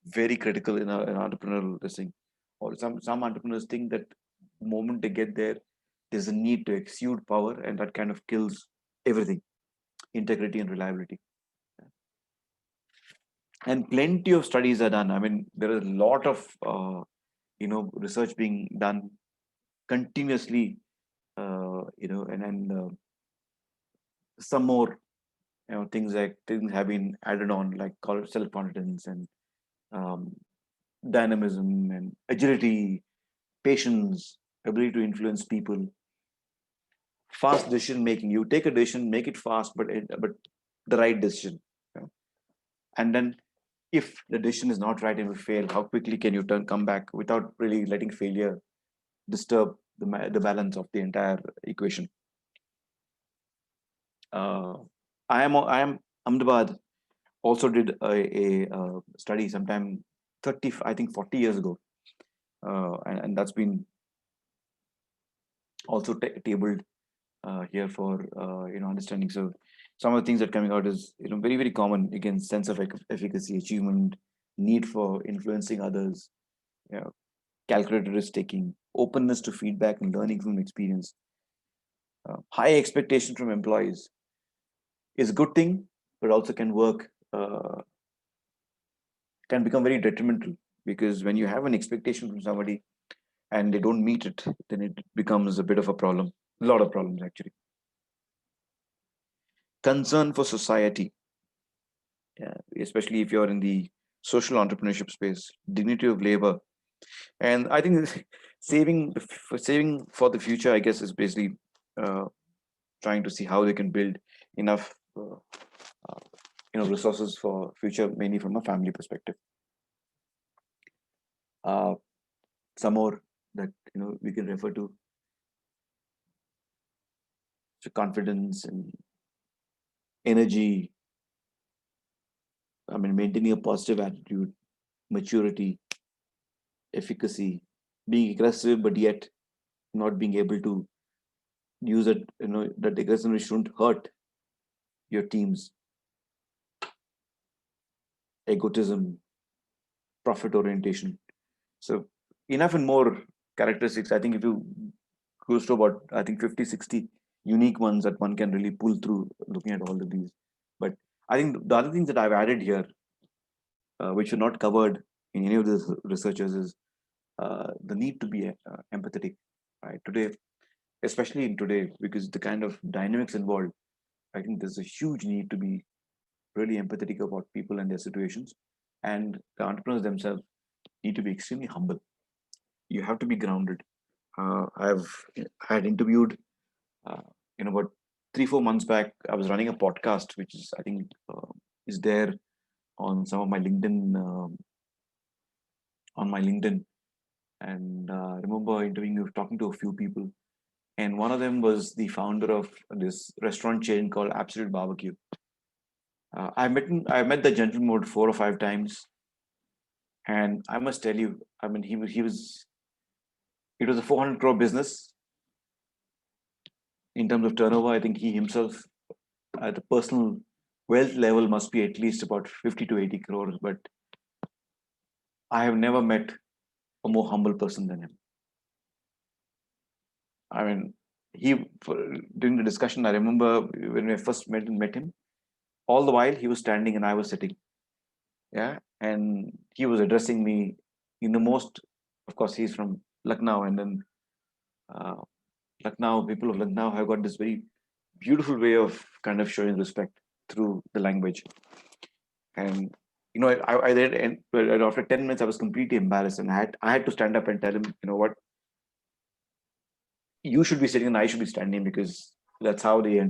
very critical in an entrepreneurial this thing. Or some entrepreneurs think that the moment they get there, there's a need to exude power, and that kind of kills everything, integrity and reliability. And plenty of studies are done. I mean, there is a lot of research being done continuously, and some more things have been added on, like self confidence and um, dynamism and agility, patience, ability to influence people, fast decision making. You take a decision, make it fast, but the right decision. you know. And then, if the decision is not right and you fail, how quickly can you come back without really letting failure disturb the balance of the entire equation? Uh, I am Ahmedabad also did a study sometime 30, I think 40 years ago, and that's been also tabled here for understanding. So some of the things that are coming out is very very common, again, sense of efficacy, achievement, need for influencing others, you know, calculated risk taking, openness to feedback and learning from experience. High expectation from employees is a good thing, but also can become very detrimental, because when you have an expectation from somebody and they don't meet it, then it becomes a bit of a problem. A lot of problems, actually. Concern for society, yeah, especially if you're in the social entrepreneurship space, dignity of labor, and I think saving for the future, I guess, is basically uh, trying to see how they can build enough, resources for future, mainly from a family perspective. Uh, some more that we can refer to: so confidence and energy. I mean, maintaining a positive attitude, maturity, efficacy, being aggressive, but yet not being able to use it, that aggressiveness shouldn't hurt your teams, egotism, profit orientation. So enough and more characteristics. I think if you goes to about, I think 50, 60 unique ones that one can really pull through looking at all of these. But I think the other things that I've added here, which are not covered in any of the researchers, is the need to be empathetic. Right today, especially in today, because the kind of dynamics involved, I think there's a huge need to be really empathetic about people and their situations, and the entrepreneurs themselves need to be extremely humble. You have to be grounded. I've had interviewed, uh, about 3-4 months back. I was running a podcast, which is, I think, is there on some of my LinkedIn, and I remember interviewing, talking to a few people, and one of them was the founder of this restaurant chain called Absolute Barbecue. I met the gentleman about 4 or 5 times, and I must tell you, I mean, it was a 400 crore business in terms of turnover. I think he himself, at the personal wealth level, must be at least about 50 to 80 crores. But I have never met a more humble person than him. I mean, during the discussion, I remember when I first met him, all the while he was standing and I was sitting. Yeah. And he was addressing me in the most, of course, he's from Lucknow, and then uh, Lucknow, people of Lucknow have got this very beautiful way of kind of showing respect through the language. And I did, and well, after 10 minutes, I was completely embarrassed, and I had to stand up and tell him, what, you should be sitting and I should be standing, because that's how I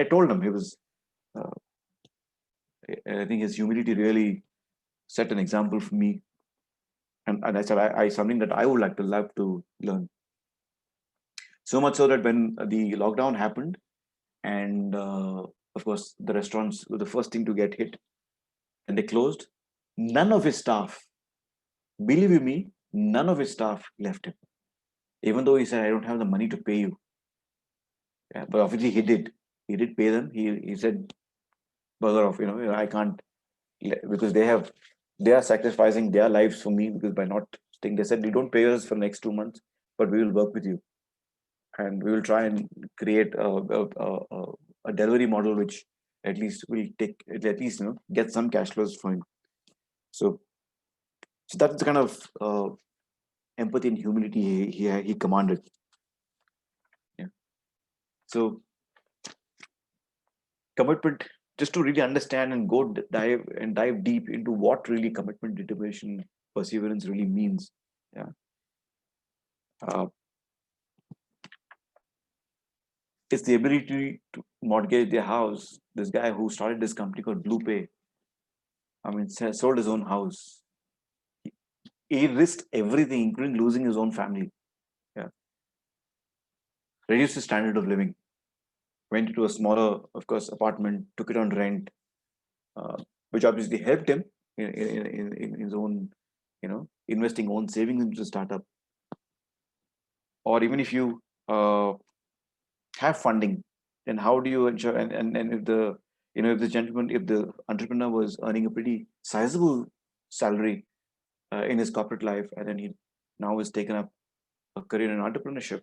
told him he was. Uh, I think his humility really set an example for me, and I said I something that I would love to learn. So much so that when the lockdown happened, and of course the restaurants were the first thing to get hit, and they closed, none of his staff, believe you me, none of his staff left him, even though he said, I don't have the money to pay you. Yeah, but obviously he did pay them. He said, bugger off, I can't, because they are sacrificing their lives for me, because by not staying, they said, you don't pay us for the next 2 months, but we will work with you, and we will try and create a delivery model which at least will get some cash flows for him. So that's the kind of empathy and humility he commanded. Yeah. So commitment, just to really understand and dive deep into what really commitment, determination, perseverance really means. Yeah. It's the ability to mortgage their house. This guy who started this company called Blue Pay, sold his own house. He risked everything, including losing his own family. Yeah. Reduced his standard of living. Went into a smaller, of course, apartment, took it on rent, which obviously helped him in his own, investing own savings into the startup. Or even if you have funding, then how do you ensure? And if the entrepreneur was earning a pretty sizable salary in his corporate life, and then he now has taken up a career in entrepreneurship,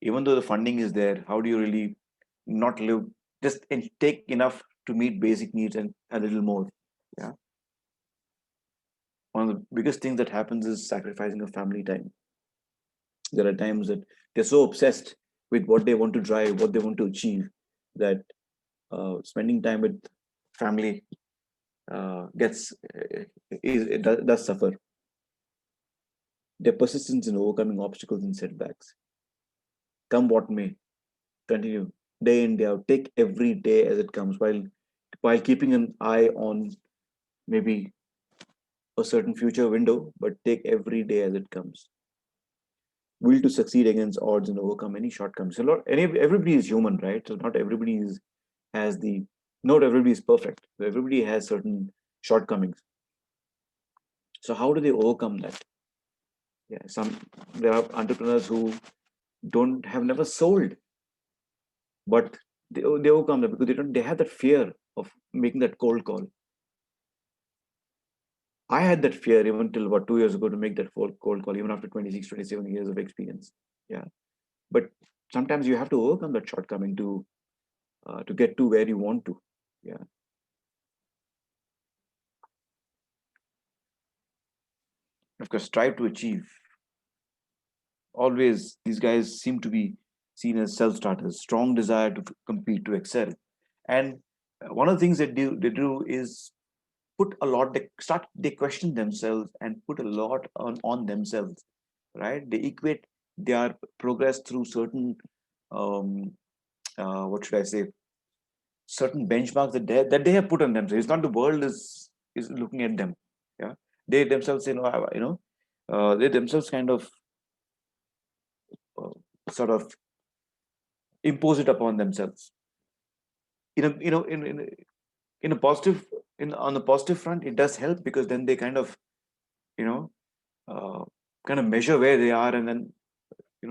even though the funding is there, how do you really not live just and take enough to meet basic needs and a little more? Yeah. One of the biggest things that happens is sacrificing of family time. There are times that they're so obsessed with what they want to drive, what they want to achieve, that spending time with family does suffer. Their persistence in overcoming obstacles and setbacks, come what may, continue day in day out. Take every day as it comes, while keeping an eye on maybe a certain future window, but take every day as it comes. Will to succeed against odds and overcome any shortcomings. Everybody is human, right? So not everybody not everybody is perfect. Everybody has certain shortcomings. So how do they overcome that? Yeah, there are entrepreneurs who have never sold, but they overcome that because they have that fear of making that cold call. I had that fear even till about 2 years ago to make that cold call, even after 26, 27 years of experience. Yeah. But sometimes you have to overcome that shortcoming to get to where you want to. Yeah. Of course, strive to achieve. Always, these guys seem to be seen as self-starters, strong desire to compete, to excel. And one of the things they do is they question themselves and put a lot on themselves, right? They equate their progress through certain, what should I say, certain benchmarks that they have put on themselves. It's not the world is looking at them. Yeah, they themselves, they themselves kind of sort of impose it upon themselves. In a positive, on the positive front, it does help, because then they kind of, measure where they are, and then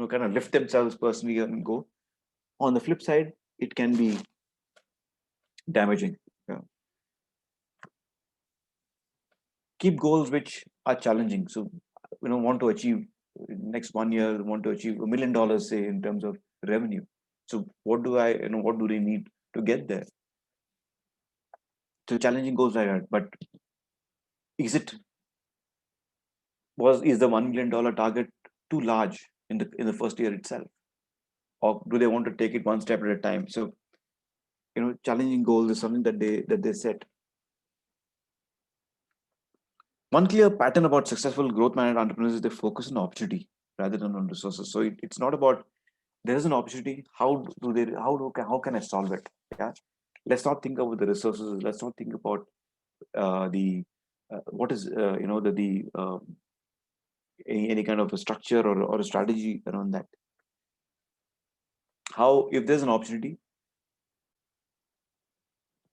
kind of lift themselves personally and go. On the flip side, it can be damaging. Yeah. Keep goals which are challenging. So, want to achieve next 1 year, want to achieve $1 million, say, in terms of revenue. So what do they need to get there? So challenging goals like that. But is the $1 million target too large in the first year itself? Or do they want to take it one step at a time? So, challenging goals is something that they set. One clear pattern about successful growth minded entrepreneurs is they focus on opportunity rather than on resources. So it's not about, there is an opportunity. How can I solve it? Yeah. Let's not think about the resources. Let's not think about what is any kind of a structure or a strategy around that. How, if there's an opportunity,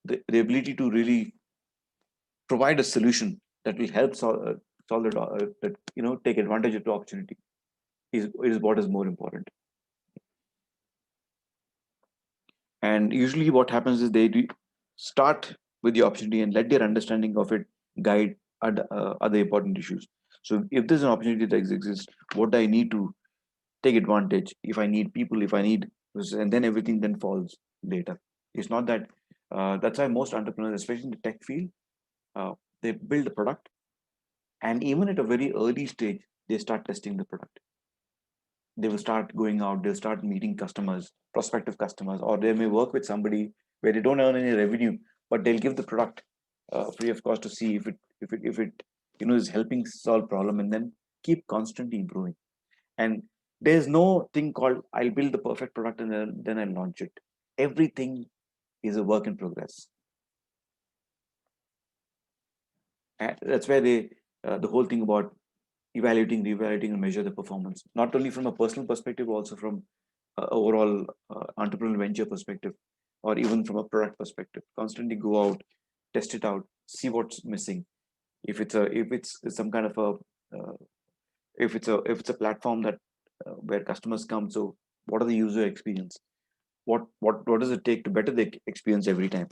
the ability to really provide a solution that will help solve it, take advantage of the opportunity is what is more important. And usually what happens is they start with the opportunity and let their understanding of it guide other important issues. So if there's an opportunity that exists, what do I need to take advantage? If I need people, if I need, and then everything then falls later. It's not that. That's why most entrepreneurs, especially in the tech field, they build a product, and even at a very early stage, they start testing the product. They will start going out, they'll start meeting customers, prospective customers, or they may work with somebody where they don't earn any revenue, but they'll give the product free of cost to see if it is helping solve problem, and then keep constantly improving. And there's no thing called I'll build the perfect product and then I'll launch it. Everything is a work in progress. And that's where the whole thing about evaluating, reevaluating, and measure the performance, not only from a personal perspective, also from overall entrepreneurial venture perspective, or even from a product perspective. Constantly go out, test it out, see what's missing. If it's some kind of a if it's a platform that where customers come, so what are the user experience? What does it take to better the experience every time?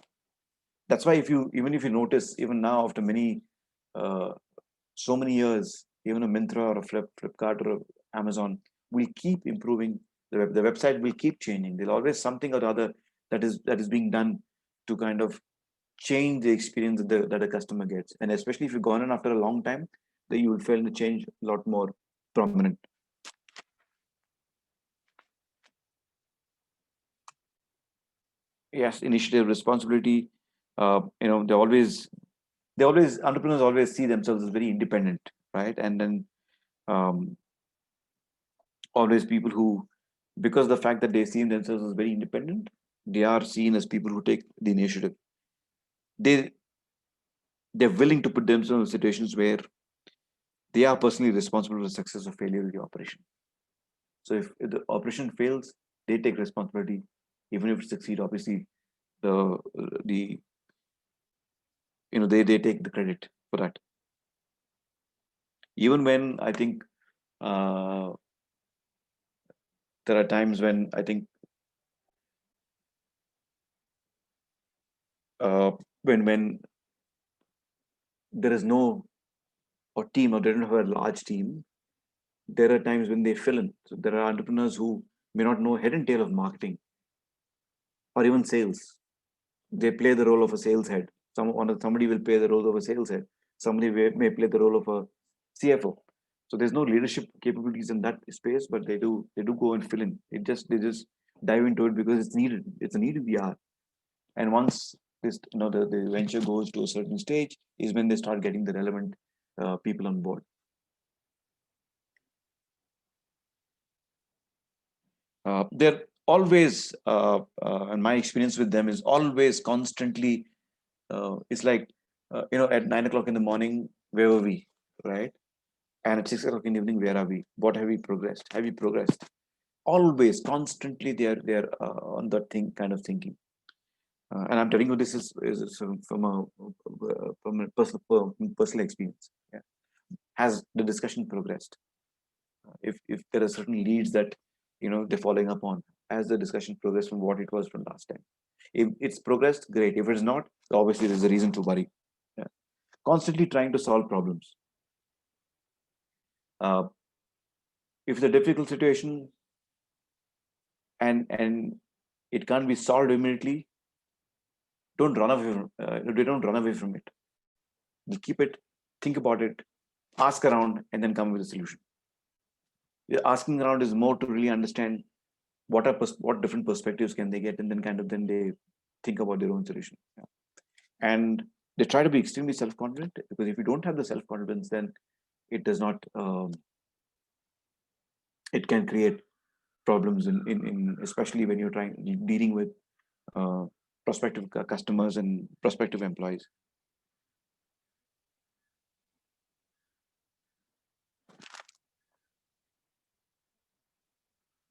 That's why even if you notice, even now after uh, so many years, even a Myntra or a Flipkart or a Amazon will keep improving. The website will keep changing. There's always something or the other that is being done to kind of change the experience that the customer gets. And especially if you've gone in after a long time, then you will feel the change a lot more prominent. Yes, initiative, responsibility. They always entrepreneurs always see themselves as very independent, right? And then um, always people who, because the fact that they see themselves as very independent, they are seen as people who take the initiative. They're willing to put themselves in situations where they are personally responsible for the success or failure of the operation. So if the operation fails, they take responsibility. Even if it succeeds, obviously the they take the credit for that. Even when I think uh, there are times when I think uh, when there is no or team, or they don't have a large team, there are times when they fill in. So there are entrepreneurs who may not know head and tail of marketing or even sales. They play the role of a sales head. Somebody will play the role of a sales head. Somebody may play the role of a CFO. So there's no leadership capabilities in that space, but they do go and fill in. They just dive into it because it's needed. It's a need in the hour. And once the venture goes to a certain stage, is when they start getting the relevant people on board. They're always, and my experience with them is always constantly. It's like at 9 o'clock in the morning, where were we, right? And at 6 o'clock in the evening, where are we? What have we progressed? Have we progressed? Always, constantly, they're on that thing kind of thinking. And I'm telling you, this is from a personal experience. Yeah. Has the discussion progressed? If there are certain leads that they're following up on, as the discussion progressed from what it was from last time. If it's progressed, great. If it's not, obviously there's a reason to worry. Yeah. Constantly trying to solve problems. Uh, if it's a difficult situation and it can't be solved immediately, don't run away they don't run away from it. You keep it, think about it, ask around, and then come with a solution. Asking around is more to really understand what different perspectives can they get, and then they think about their own solution. Yeah. And they try to be extremely self-confident, because if you don't have the self-confidence, then it does not it can create problems in especially when you're dealing with uh, prospective customers and prospective employees.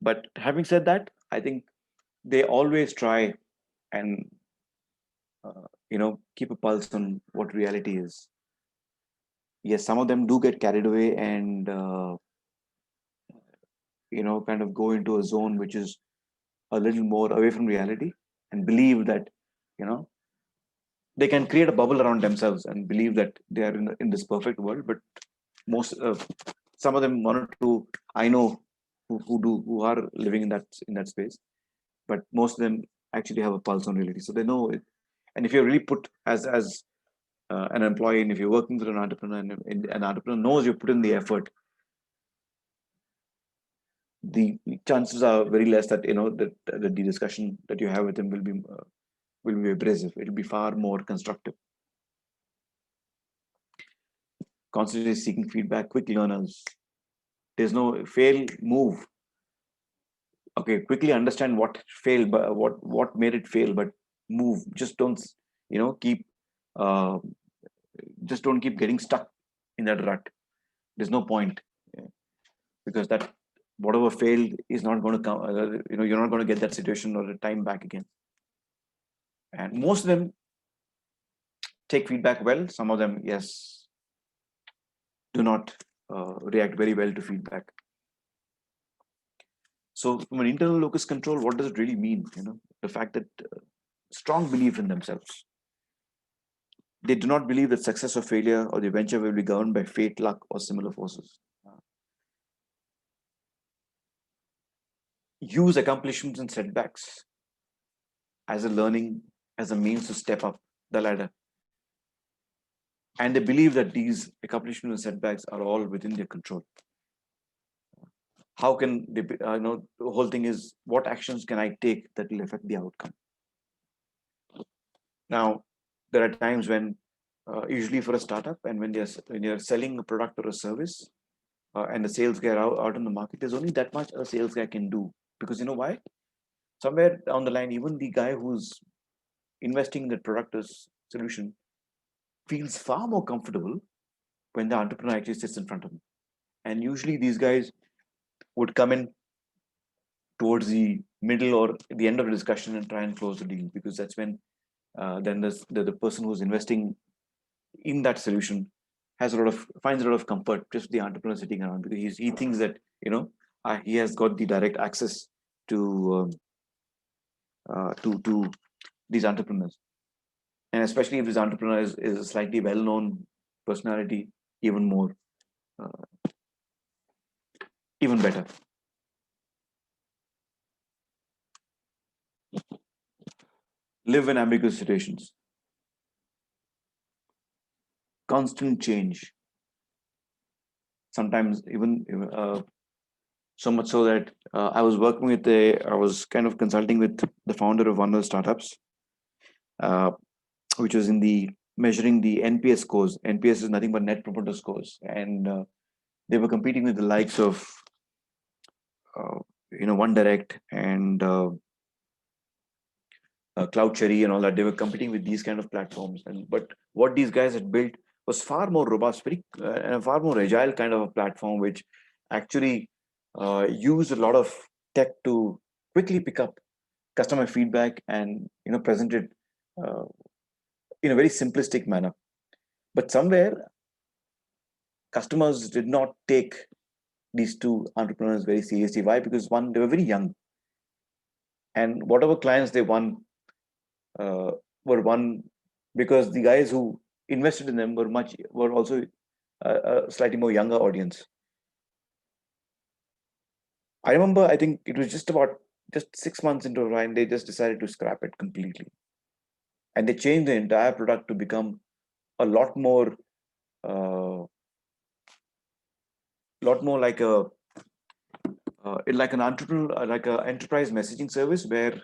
But having said that, I think they always try and keep a pulse on what reality is. Yes, some of them do get carried away and kind of go into a zone which is a little more away from reality, and believe that, they can create a bubble around themselves and believe that they are in this perfect world. But most some of them, one or two I know who are living in that space, but most of them actually have a pulse on reality, so they know it. And if you're really put as an employee, and if you're working with an entrepreneur, and an entrepreneur knows you put in the effort, the chances are very less that that the discussion that you have with him will be abrasive. It'll be far more constructive. Constantly seeking feedback, quick learners. There's no fail, move. Okay, quickly understand what failed, but what made it fail, but move. Just don't keep uh, just don't keep getting stuck in that rut. There's no point, because that whatever failed is not going to come. You're not going to get that situation or the time back again. And most of them take feedback well. Some of them, yes, do not react very well to feedback. So from an internal locus control, what does it really mean? The fact that strong belief in themselves. They do not believe that success or failure or the venture will be governed by fate, luck, or similar forces. Use accomplishments and setbacks as a learning, as a means to step up the ladder. And they believe that these accomplishments and setbacks are all within their control. How can they, the whole thing is, what actions can I take that will affect the outcome? Now, there are times when, usually for a startup, and when you're selling a product or a service, and the sales guy out in the market, there's only that much a sales guy can do. Because you know why? Somewhere down the line, even the guy who's investing in the product or solution feels far more comfortable when the entrepreneur actually sits in front of him. And usually these guys would come in towards the middle or the end of the discussion and try and close the deal, because that's when then the person who's investing in that solution finds a lot of comfort just the entrepreneur sitting around, because he thinks that he has got the direct access to these entrepreneurs. And especially if this entrepreneur is a slightly well-known personality, even more, even better. Live in ambiguous situations. Constant change. Sometimes even so much so that I was kind of consulting with the founder of one of the startups, which was in the measuring the NPS scores. NPS is nothing but net promoter scores, and they were competing with the likes of One Direct and Cloud Cherry and all that. They were competing with these kind of platforms, but what these guys had built was far more robust, and a far more agile kind of a platform, which actually used a lot of tech to quickly pick up customer feedback and present it in a very simplistic manner. But somewhere customers did not take these two entrepreneurs very seriously. Why? Because one, they were very young, and whatever clients they won were won because the guys who invested in them were also a slightly more younger audience. I remember, I think it was just 6 months into Ryan, they just decided to scrap it completely, and they changed the entire product to become a lot more like an entrepreneur, like an enterprise messaging service, where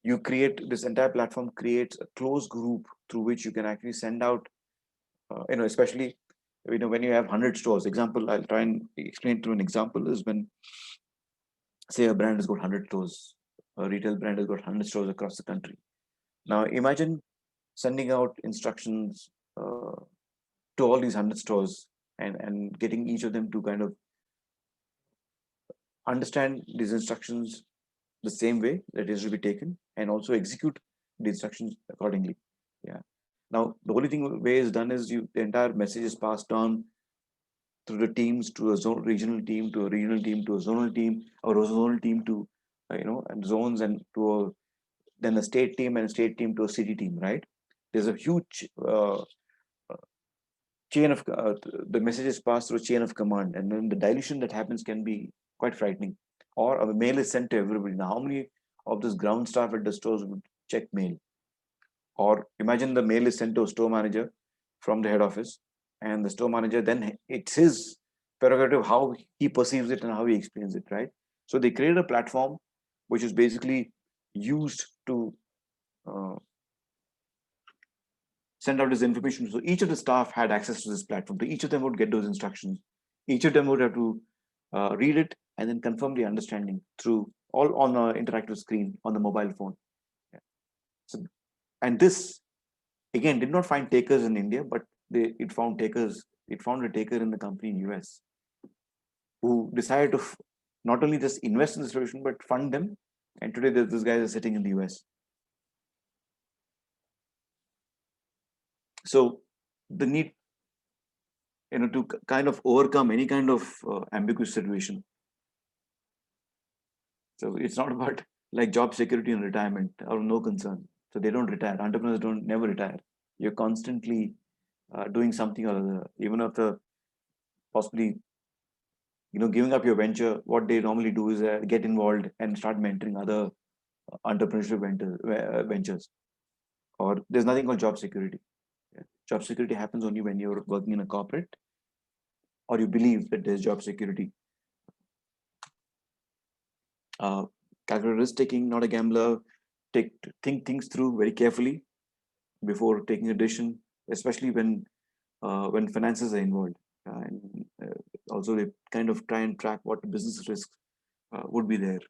you create this entire platform creates a closed group through which you can actually send out, especially when you have 100 stores. Example, I'll try and explain through an example, is when, say, a brand has got 100 stores, a retail brand has got 100 stores across the country. Now imagine sending out instructions to all these 100 stores, and getting each of them to kind of understand these instructions the same way that is to be taken, and also execute the instructions accordingly. Yeah. Now the only thing way is done is the entire message is passed on through the teams to a regional team, to a regional team, to a zonal team, or a zonal team to and zones, and to then a state team, and a state team to a city team, right? There's a huge chain of the messages pass through a chain of command, and then the dilution that happens can be quite frightening. Or a mail is sent to everybody. Now, how many of this ground staff at the stores would check mail? Or imagine the mail is sent to a store manager from the head office, and the store manager, then it's his prerogative how he perceives it and how he explains it, right? So they created a platform which is basically used to uh, send out this information. So each of the staff had access to this platform. So each of them would get those instructions. Each of them would have to read it and then confirm the understanding through all on an interactive screen on the mobile phone. Yeah. So, and this again did not find takers in India, but it found takers. It found a taker in the company in US who decided to not only just invest in the solution but fund them. And today these guys are sitting in the US. So the need, to kind of overcome any kind of ambiguous situation. So it's not about like job security and retirement or no concern. So they don't retire. Entrepreneurs don't never retire. You're constantly doing something or other, even after possibly giving up your venture. What they normally do is get involved and start mentoring other entrepreneurship ventures. Or there's nothing called job security. Yeah. Job security happens only when you're working in a corporate or you believe that there's job security. Calculated risk taking, not a gambler. Think things through very carefully before taking a decision, especially when finances are involved. And also they kind of try and track what business risks would be there.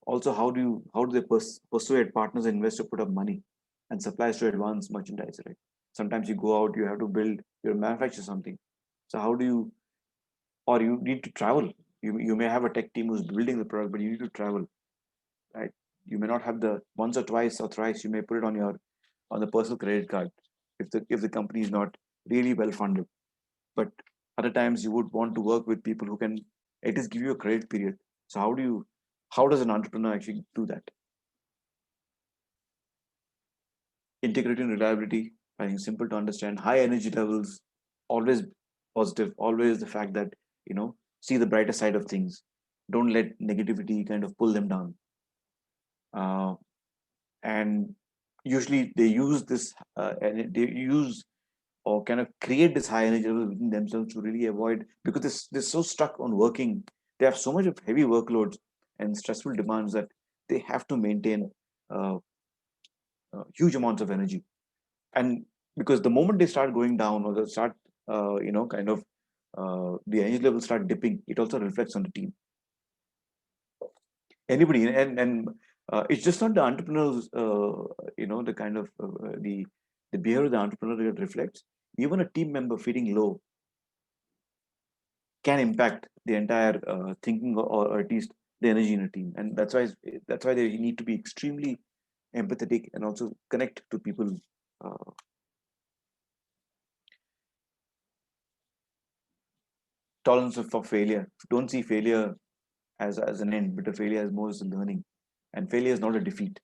Also, how do they persuade partners and investors to put up money and suppliers to advance merchandise, right? Sometimes you go out, you have to build, you manufacture something. So how do you, or you need to travel. You may have a tech team who's building the product, but you need to travel, right? You may not have the once or twice or thrice. You may put it on the personal credit card if the company is not really well funded. But other times you would want to work with people who can at least give you a credit period. So how does an entrepreneur actually do that? Integrity and reliability, I think simple to understand. High energy levels, always positive, always the fact that see the brighter side of things. Don't let negativity kind of pull them down. And usually they use this and they use or kind of create this high energy level within themselves to really avoid, because they're so stuck on working. They have so much of heavy workloads and stressful demands that they have to maintain uh, huge amounts of energy. And because the moment they start going down or they start kind of the energy levels start dipping, it also reflects on the team. Anybody, and it's just not the entrepreneurs, the kind of the behavior of the entrepreneur that reflects. Even a team member feeling low can impact the entire thinking, or at least the energy in a team. And that's why they need to be extremely empathetic and also connect to people. uh, Tolerance for failure. Don't see failure as an end, but a failure as more as a learning. And failure is not a defeat.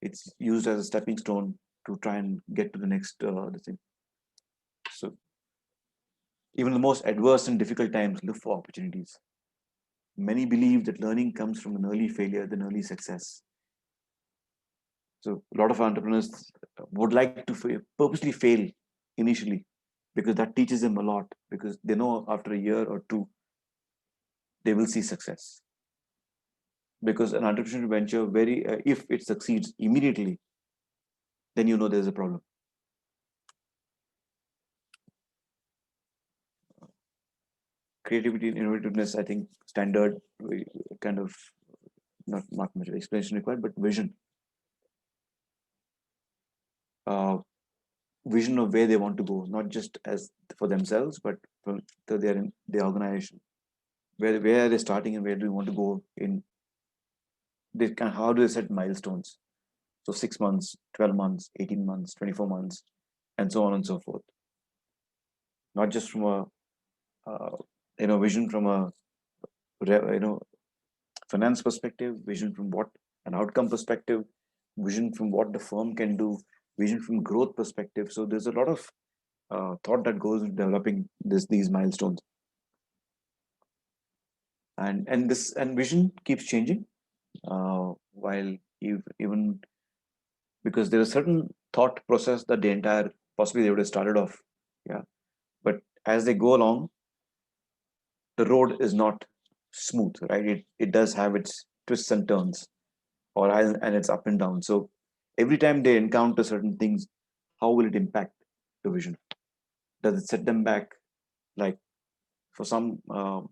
It's used as a stepping stone to try and get to the next thing. So even the most adverse and difficult times look for opportunities. Many believe that learning comes from an early failure than early success. So a lot of entrepreneurs would like to purposely fail initially, because that teaches them a lot, because they know after a year or two they will see success. Because an entrepreneurial venture, if it succeeds immediately, then there's a problem. Creativity and innovativeness, I think, standard, kind of not much explanation required, but vision. Vision of where they want to go, not just as for themselves, but for the organization. Where are they starting and where do you want to go in? How do they set milestones? So 6 months, 12 months, 18 months, 24 months, and so on and so forth. Not just from a vision from a finance perspective, vision from what an outcome perspective, vision from what the firm can do, vision from growth perspective. So there's a lot of thought that goes into developing these milestones. And vision keeps changing, while even because there's a certain thought process that the entire possibly they would have started off, yeah. But as they go along, the road is not smooth, right? It does have its twists and turns, and it's up and down. So every time they encounter certain things, how will it impact the vision? Does it set them back? Like for some, uh,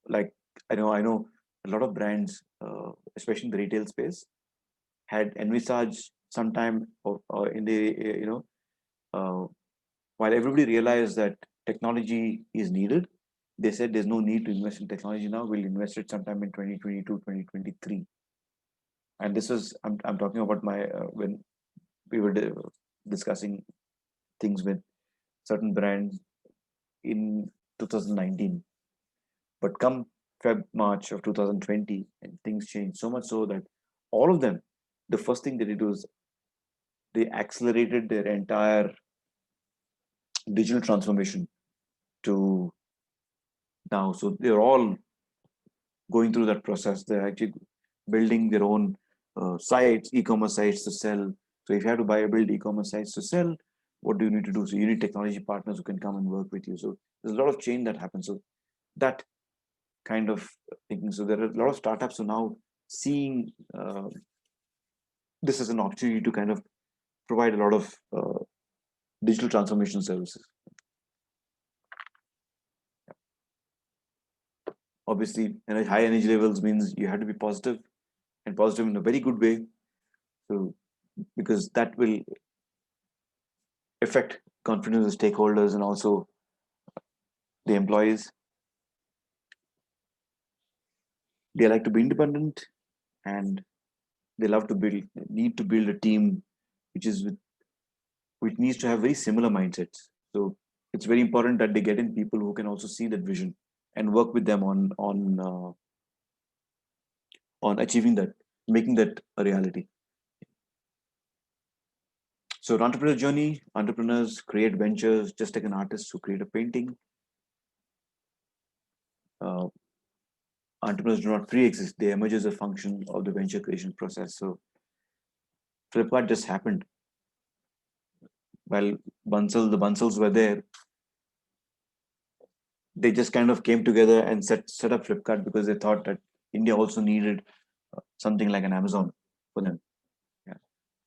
like I know a lot of brands, especially in the retail space, had envisaged sometime or in the while everybody realized that technology is needed, they said there's no need to invest in technology now. We'll invest it sometime in 2022, 2023. And this is I'm talking about my when we were discussing things with certain brands in 2019. But come March of 2020, and things changed so much so that all of them, the first thing they did was they accelerated their entire digital transformation to now. So they're all going through that process. They're actually building their own sites, e-commerce sites to sell. So if you have to build e-commerce sites to sell, what do you need to do? So you need technology partners who can come and work with you. So there's a lot of change that happens. So that kind of thinking. So there are a lot of startups who are now seeing this as an opportunity to kind of provide a lot of digital transformation services. Obviously, high energy levels means you have to be positive, and positive in a very good way. So because that will affect confidence of stakeholders and also the employees. They like to be independent, and they need to build a team which needs to have very similar mindsets. So it's very important that they get in people who can also see that vision and work with them on achieving that, making that a reality. So an entrepreneur journey, entrepreneurs create ventures just like an artist who create a painting. Entrepreneurs do not pre-exist; they emerge as a function of the venture creation process. So Flipkart just happened. While the Bansals were there, they just kind of came together and set up Flipkart because they thought that India also needed something like an Amazon for them. Yeah.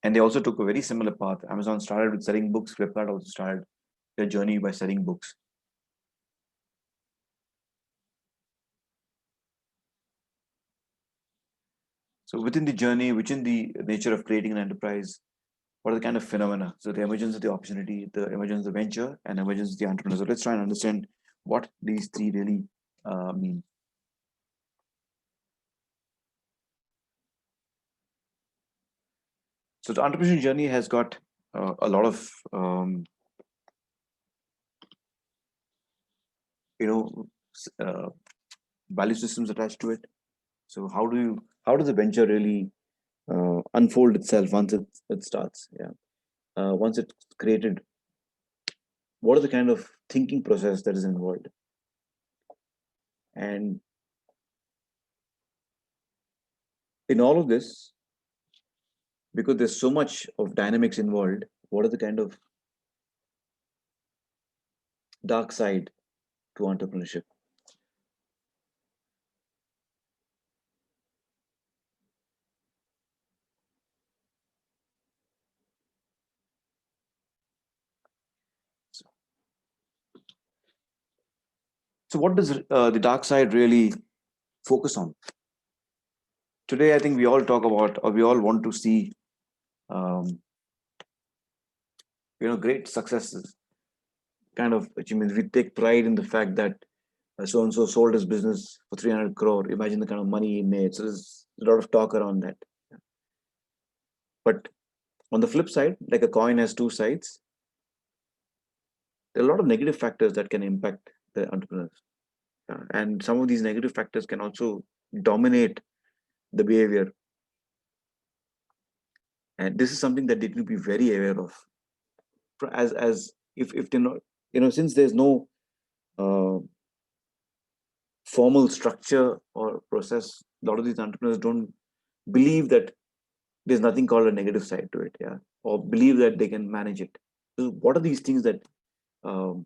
And they also took a very similar path. Amazon started with selling books. Flipkart also started their journey by selling books. So within the journey, within the nature of creating an enterprise, what are the kind of phenomena? So the emergence of the opportunity, the emergence of venture, and emergence of the entrepreneur. So let's try and understand what these three really mean. So the entrepreneurial journey has got a lot of value systems attached to it. So how does the venture really unfold itself once it starts? Yeah, once it's created, what are the kind of thinking process that is involved? And in all of this, because there's so much of dynamics involved, what are the kind of dark side to entrepreneurship? So what does the dark side really focus on? Today, I think we all talk about, or we all want to see, great successes, kind of achievements. We take pride in the fact that so and so sold his business for 300 crore. Imagine the kind of money he made. So there's a lot of talk around that. But on the flip side, like a coin has two sides, there are a lot of negative factors that can impact the entrepreneurs. And some of these negative factors can also dominate the behavior. And this is something that they need to be very aware of. As if they're not, since there's no uh, formal structure or process, a lot of these entrepreneurs don't believe that there's nothing called a negative side to it, yeah, or believe that they can manage it. So what are these things that um,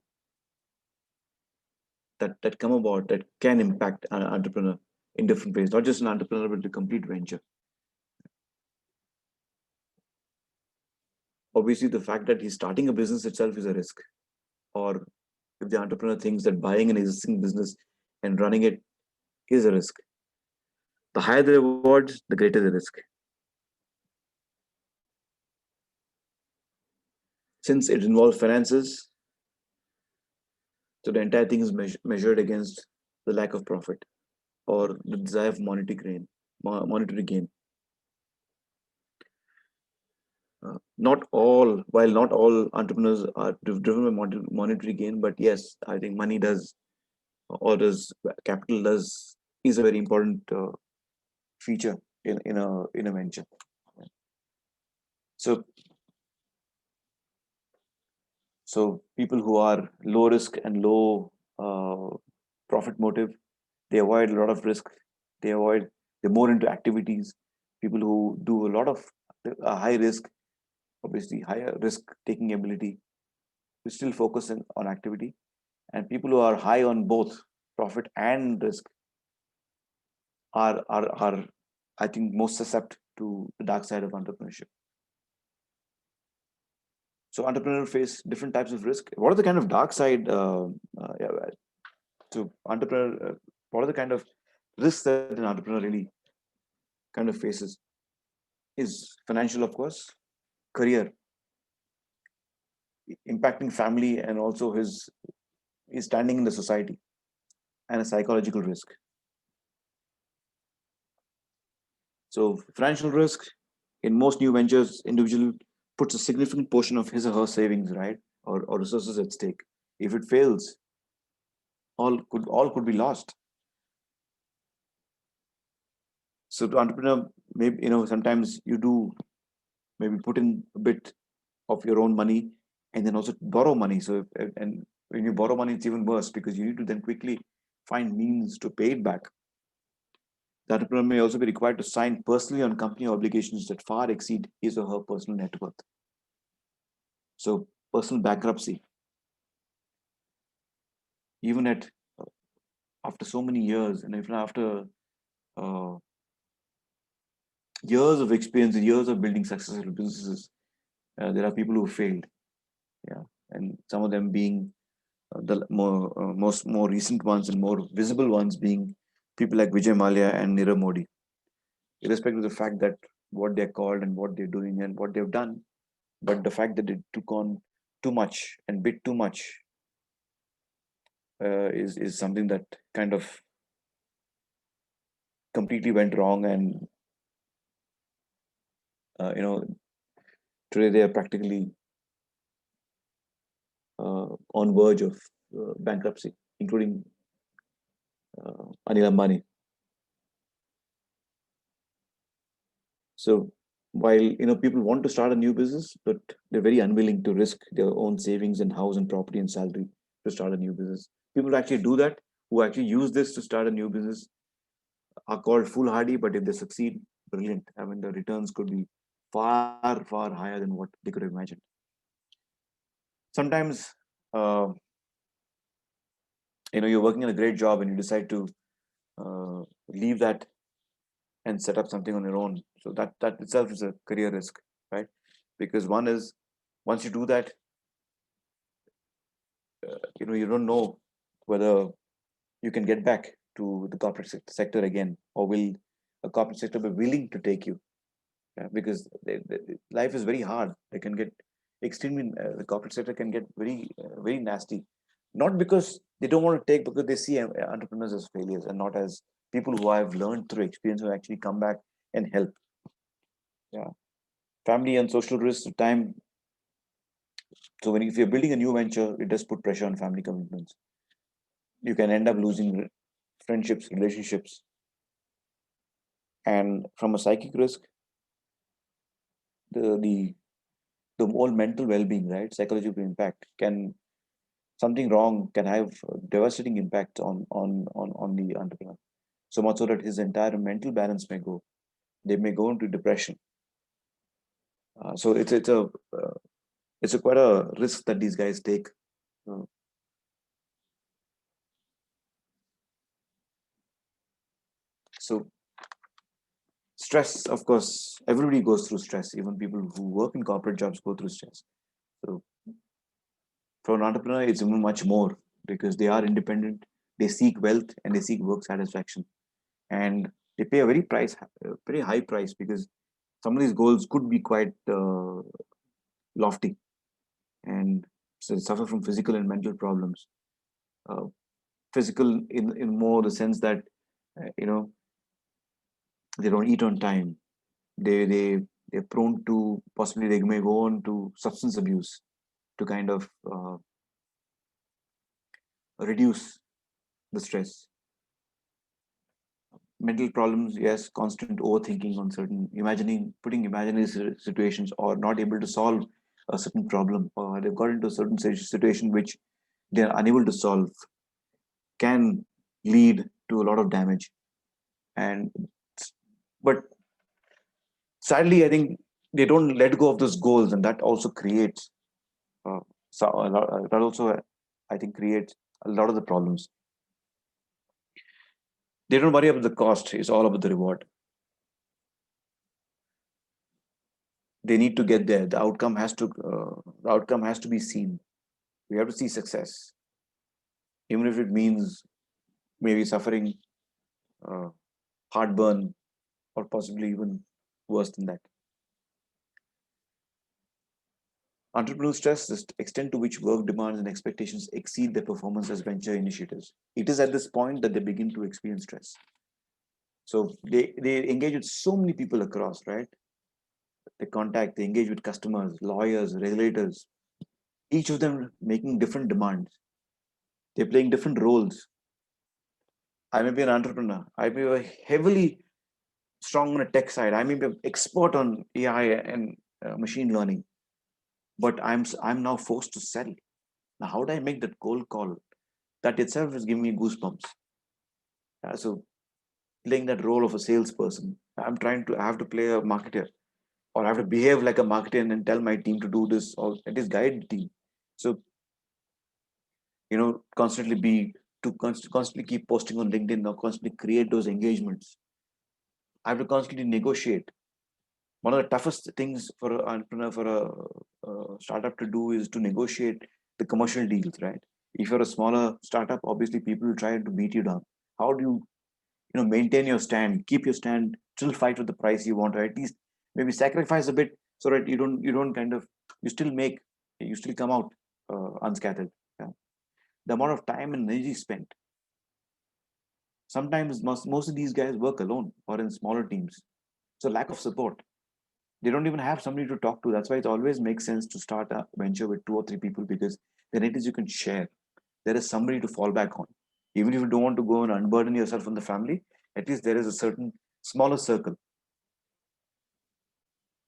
that come about that can impact an entrepreneur in different ways, not just an entrepreneur but the complete venture? Obviously, the fact that he's starting a business itself is a risk. Or if the entrepreneur thinks that buying an existing business and running it is a risk. The higher the rewards, the greater the risk. Since it involves finances, so the entire thing is measured against the lack of profit or the desire of monetary gain. Monetary gain. While not all entrepreneurs are driven by monetary gain, but yes, I think money does, or does capital does, is a very important feature in a venture. So people who are low risk and low profit motive, they avoid a lot of risk. They're more into activities. People who do a lot of high risk, obviously higher risk taking ability, we still focus on activity. And people who are high on both profit and risk are I think most susceptible to the dark side of entrepreneurship. So entrepreneurs face different types of risk. What are the kind of dark side? Yeah, so entrepreneur, what are the kind of risks that an entrepreneur really kind of faces? Is financial, of course, career, impacting family, and also his standing in the society, and a psychological risk. So financial risk in most new ventures, individual puts a significant portion of his or her savings, right, or resources at stake. If it fails, all could be lost. So to entrepreneur, maybe sometimes you do maybe put in a bit of your own money and then also borrow money. So and when you borrow money, it's even worse because you need to then quickly find means to pay it back. The entrepreneur may also be required to sign personally on company obligations that far exceed his or her personal net worth. So personal bankruptcy, even after so many years, and even after uh, years of experience, years of building successful businesses, there are people who failed. Yeah, and some of them being the more recent ones and more visible ones being people like Vijay Mallya and Nirav Modi, irrespective of the fact that what they're called and what they're doing and what they've done, but the fact that they took on too much and bit too much is something that kind of completely went wrong, and uh, you know today they are practically on verge of bankruptcy, including Anil Ambani. So while people want to start a new business, but they're very unwilling to risk their own savings and house and property and salary to start a new business. People who actually do that, who actually use this to start a new business, are called foolhardy. But if they succeed, brilliant. I mean, the returns could be far, far higher than what they could have imagined. Sometimes, you're working in a great job and you decide to leave that and set up something on your own. So that itself is a career risk, right? Because one is, once you do that, you don't know whether you can get back to the corporate sector again, or will a corporate sector be willing to take you? Yeah, because life is very hard. They can get extremely. The corporate sector can get very nasty, not because they don't want to take, because they see entrepreneurs as failures and not as people who have learned through experience, who actually come back and help. Yeah, family and social risks of time. So if you're building a new venture, it does put pressure on family commitments. you can end up losing friendships, relationships. And from a psychic risk, the whole mental well-being, right? Psychological impact can something wrong can have devastating impact on the entrepreneur. So much so that his entire mental balance may go. They may go into depression. So it's a quite a risk that these guys take. Uh, so stress, of course, everybody goes through stress. Even people who work in corporate jobs go through stress. So for an entrepreneur, it's even much more because they are independent. They seek wealth and they seek work satisfaction, and they pay a very high price because some of these goals could be quite lofty, and so they suffer from physical and mental problems. Uh, Physical in more the sense that they don't eat on time. They're prone to possibly they may go on to substance abuse to kind of reduce the stress. Mental problems, yes, constant overthinking on certain putting imaginary situations, or not able to solve a certain problem, or they've got into a certain situation which they're unable to solve, can lead to a lot of damage. And but sadly, I think they don't let go of those goals, and that also creates that also I think creates a lot of the problems. They don't worry about the cost; it's all about the reward. They need to get there. The outcome has to be seen. We have to see success, even if it means maybe suffering, uh, heartburn, or possibly even worse than that. Entrepreneurial stress, the extent to which work demands and expectations exceed their performance as venture initiatives. It is at this point that they begin to experience stress. So they engage with so many people across, right? They engage with customers, lawyers, regulators, each of them making different demands. They're playing different roles. I may be an entrepreneur. I may be heavily strong on a tech side. I may be an expert on AI and machine learning, but I'm now forced to sell. Now, how do I make that cold call? That itself is giving me goosebumps. So playing that role of a salesperson, I have to play a marketer, or I have to behave like a marketer and tell my team to do this, or at least guide the team. So constantly constantly keep posting on LinkedIn, or constantly create those engagements. I have to constantly negotiate. One of the toughest things for an entrepreneur, for a startup to do is to negotiate the commercial deals, right? If you're a smaller startup, obviously people will try to beat you down. How do you maintain your stand, keep your stand, still fight with the price you want, or at least maybe sacrifice a bit so that you don't kind of you still come out unscathed. Yeah. The amount of time and energy spent. Sometimes most of these guys work alone or in smaller teams. So lack of support. They don't even have somebody to talk to. That's why it always makes sense to start a venture with 2 or 3 people, because then it is you can share. There is somebody to fall back on. Even if you don't want to go and unburden yourself from the family, at least there is a certain smaller circle.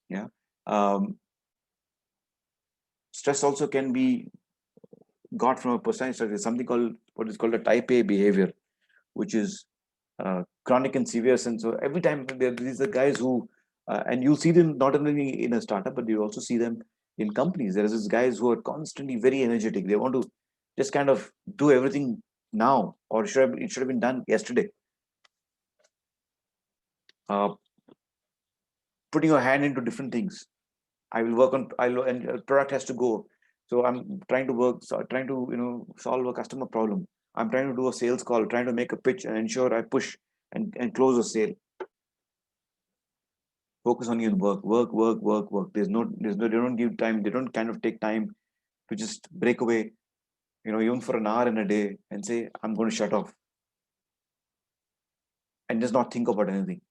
Yeah. Um, Stress also can be got from a personality structure. Something called what is called a type A behavior, which is chronic and severe sense. So every time these are guys who, and you'll see them not only in a startup, but you also see them in companies. There is these guys who are constantly very energetic. They want to just kind of do everything now, or it should have been done yesterday. Uh, Putting your hand into different things. I will work on. And product has to go. So I'm trying to trying to solve a customer problem. I'm trying to do a sales call, trying to make a pitch and ensure I push and close a sale. Focus on your work. They don't give time. They don't kind of take time to just break away, even for an hour in a day, and say, I'm going to shut off and just not think about anything.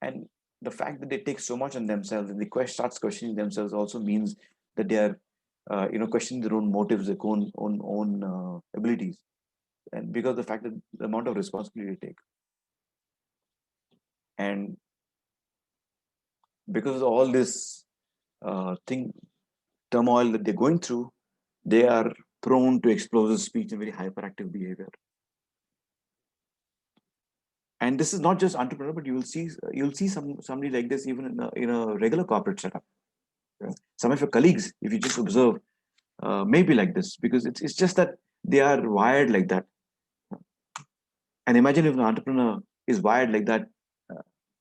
And the fact that they take so much on themselves and they starts questioning themselves also means that they are, questioning their own motives, their own abilities. and because of the fact that the amount of responsibility they take, and because of all this turmoil that they're going through, they are prone to explosive speech and very hyperactive behavior. And this is not just entrepreneur, but you'll see somebody like this even in a regular corporate setup. Some of your colleagues, if you just observe, maybe like this, because it's just that they are wired like that. And imagine if an entrepreneur is wired like that,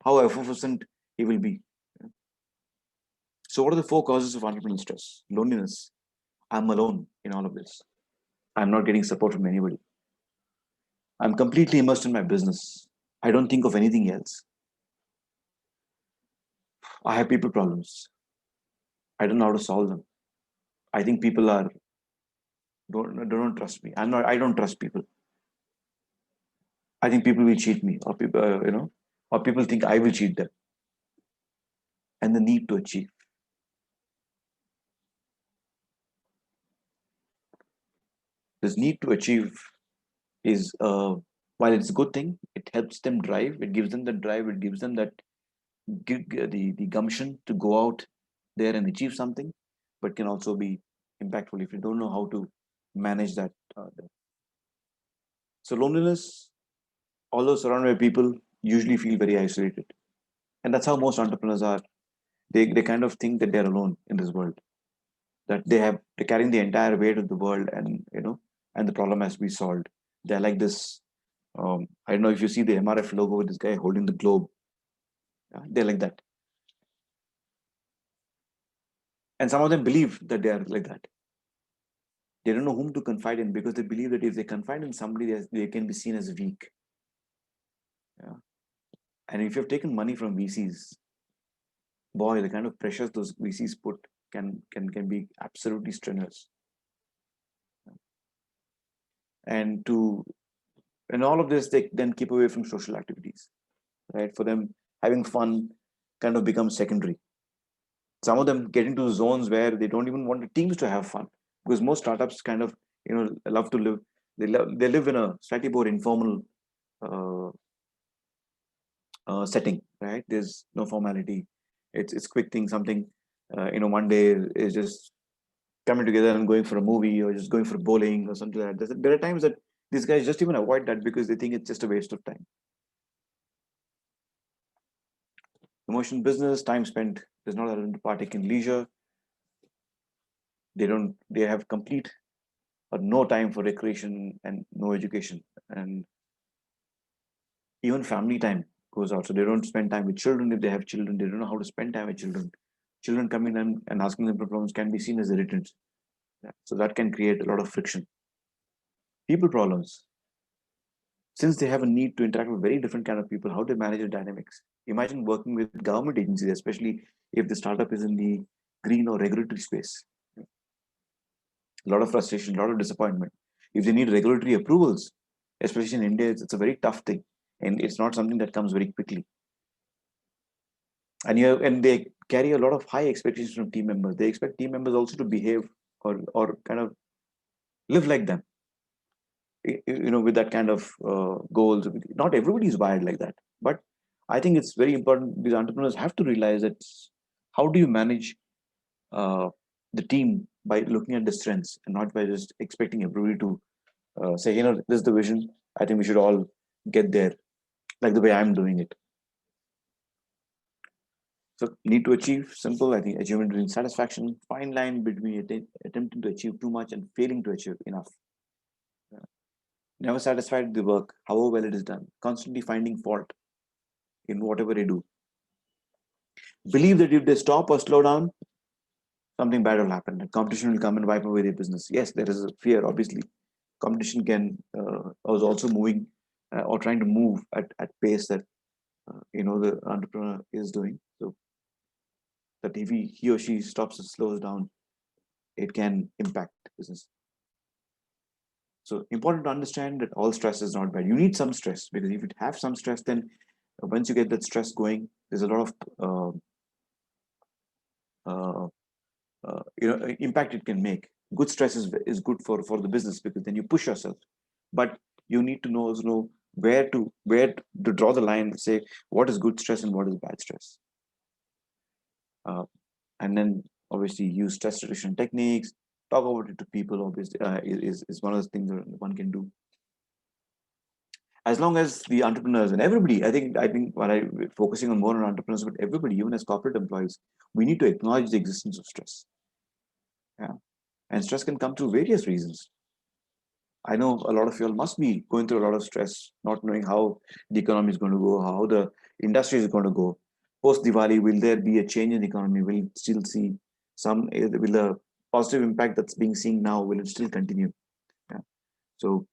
how effervescent he will be. So what are the 4 causes of entrepreneurial stress? Loneliness. I'm alone in all of this. I'm not getting support from anybody. I'm completely immersed in my business. I don't think of anything else. I have people problems. I don't know how to solve them. I think people don't trust me. I don't trust people. I think people will cheat me, or people, or people think I will cheat them. And the need to achieve. This need to achieve is, while it's a good thing, it helps them drive. It gives them the drive. It gives them that the gumption to go out there and achieve something, but can also be impactful if you don't know how to manage that. So loneliness, although surrounded by people, usually feel very isolated, and that's how most entrepreneurs are. They kind of think that they're alone in this world, that they're carrying the entire weight of the world, and and the problem has to be solved. They're like this. I don't know if you see the MRF logo with this guy holding the globe. They're like that, and some of them believe that they are like that. They don't know whom to confide in because they believe that if they confide in somebody, they can be seen as weak. Yeah. And if you've taken money from VCs, boy, the kind of pressures those VCs put can be absolutely strenuous. And all of this, they then keep away from social activities, right? For them, having fun kind of becomes secondary. Some of them get into zones where they don't even want the teams to have fun, because most startups kind of love to live. They live in a slightly more informal uh, setting, right? There's no formality. It's quick thing. Something one day is just coming together and going for a movie, or just going for bowling or something like that. There are times that these guys just even avoid that because they think it's just a waste of time. Emotional business, time spent, there's not allowed to partake in leisure. They have complete or no time for recreation and no education, and even family time goes out. So they don't spend time with children. If they have children, they don't know how to spend time with children. Children coming in and asking them for problems can be seen as irritants. Yeah. So that can create a lot of friction. People problems, since they have a need to interact with very different kind of people, how they manage the dynamics. Imagine working with government agencies, especially if the startup is in the green or regulatory space. A lot of frustration, a lot of disappointment. If they need regulatory approvals, especially in India, it's a very tough thing, and it's not something that comes very quickly. And they carry a lot of high expectations from team members. They expect team members also to behave or kind of live like them, with that kind of goals. Not everybody is wired like that, but I think it's very important. These entrepreneurs have to realize that how do you manage the team by looking at the strengths and not by just expecting everybody to say, this is the vision. I think we should all get there, like the way I'm doing it. So need to achieve, simple. I think achievement between satisfaction, fine line between attempting to achieve too much and failing to achieve enough. Never satisfied with the work, however well it is done. Constantly finding fault in whatever they do. Believe that if they stop or slow down, something bad will happen. The competition will come and wipe away their business. Yes, there is a fear, obviously. Competition was also moving or trying to move at pace that the entrepreneur is doing. So that if he or she stops or slows down, it can impact business. So important to understand that all stress is not bad. You need some stress, because if you have some stress, then once you get that stress going, there's a lot of impact it can make. Good stress is good for the business, because then you push yourself. But You need to know where to draw the line and say what is good stress and what is bad stress. And then obviously use stress reduction techniques, talk about it to people, obviously, is one of the things that one can do. As long as the entrepreneurs and everybody, I think while we're focusing on more on entrepreneurs, but everybody, even as corporate employees, we need to acknowledge the existence of stress. Yeah. And stress can come through various reasons. I know a lot of you all must be going through a lot of stress, not knowing how the economy is going to go, how the industry is going to go. Post Diwali, will there be a change in the economy? Will it still see will the positive impact that's being seen now, will it still continue? Yeah. So,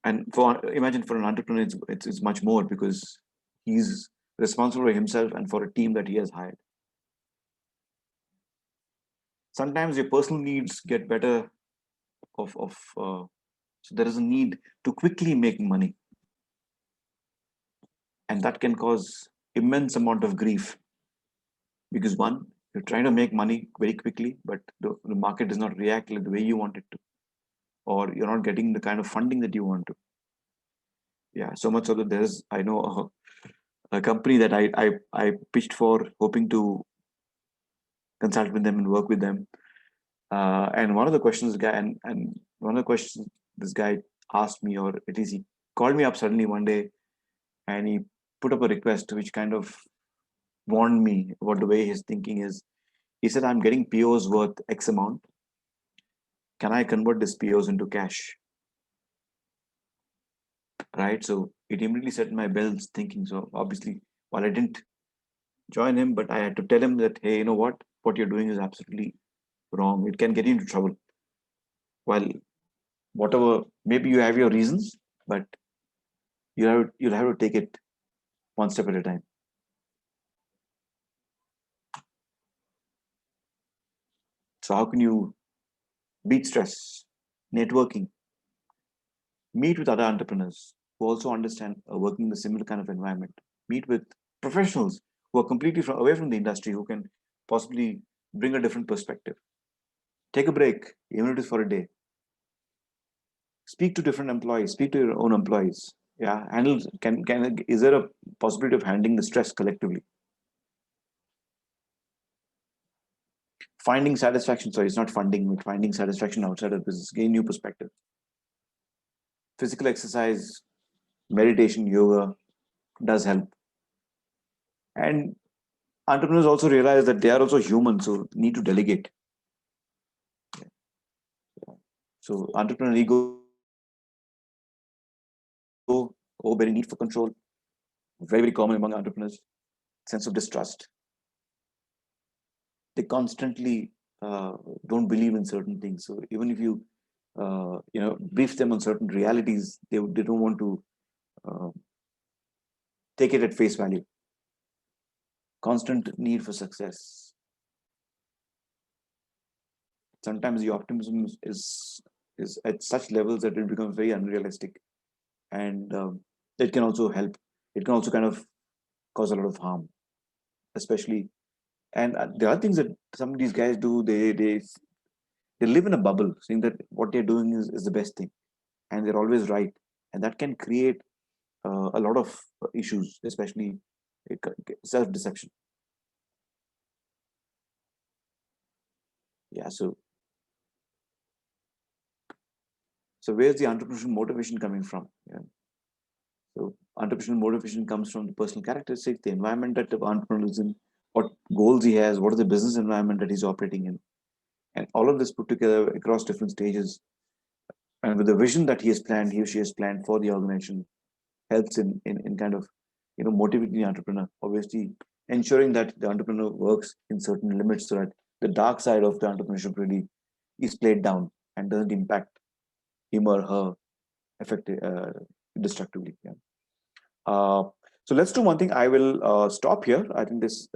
and imagine for an entrepreneur, it's much more, because he's responsible for himself and for a team that he has hired. Sometimes your personal needs get better so there is a need to quickly make money, and that can cause immense amount of grief, because one, you're trying to make money very quickly, but the market does not react like the way you want it to, or you're not getting the kind of funding that you want to. Yeah, so much so that there's, I know a company that I pitched for, hoping to consult with them and work with them. And one of the questions this guy asked me, or at least he called me up suddenly one day, and he put up a request which kind of warned me about the way his thinking is. He said, I'm getting POs worth X amount. Can I convert this POs into cash? Right. So it immediately set my bells thinking. So obviously, while I didn't join him, but I had to tell him that, hey, you know what you're doing is absolutely wrong. It can get you into trouble. While whatever, maybe you have your reasons, but you'll have to take it one step at a time. So how can you beat stress? Networking. Meet with other entrepreneurs who also understand working in a similar kind of environment. Meet with professionals who are completely away from the industry, who can possibly bring a different perspective. Take a break, even if it is for a day. Speak to different employees. Speak to your own employees. Yeah, handle. Is there a possibility of handling the stress collectively? Finding satisfaction. Sorry, it's not funding, but finding satisfaction outside of business. Gain new perspective. Physical exercise, meditation, yoga does help. And entrepreneurs also realize that they are also human, so need to delegate. So entrepreneur ego, very need for control, very common among entrepreneurs. Sense of distrust. They constantly don't believe in certain things. So even if you brief them on certain realities, they don't want to take it at face value. Constant need for success. Sometimes the optimism is at such levels that it becomes very unrealistic, and it can also help. It can also kind of cause a lot of harm, especially. And the other things that some of these guys do, they live in a bubble, saying that what they're doing is the best thing, and they're always right, and that can create a lot of issues, especially self-deception. Yeah. So where's the entrepreneurial motivation coming from? Yeah. So entrepreneurial motivation comes from the personal characteristics, the environment that the entrepreneur is in, what goals he has, what is the business environment that he's operating in, and all of this put together across different stages, and with the vision that he or she has planned for the organization, helps in kind of motivating the entrepreneur. Obviously, ensuring that the entrepreneur works in certain limits so that the dark side of the entrepreneurship really is played down and doesn't impact him or her destructively. Yeah. So let's do one thing. I will stop here. I think this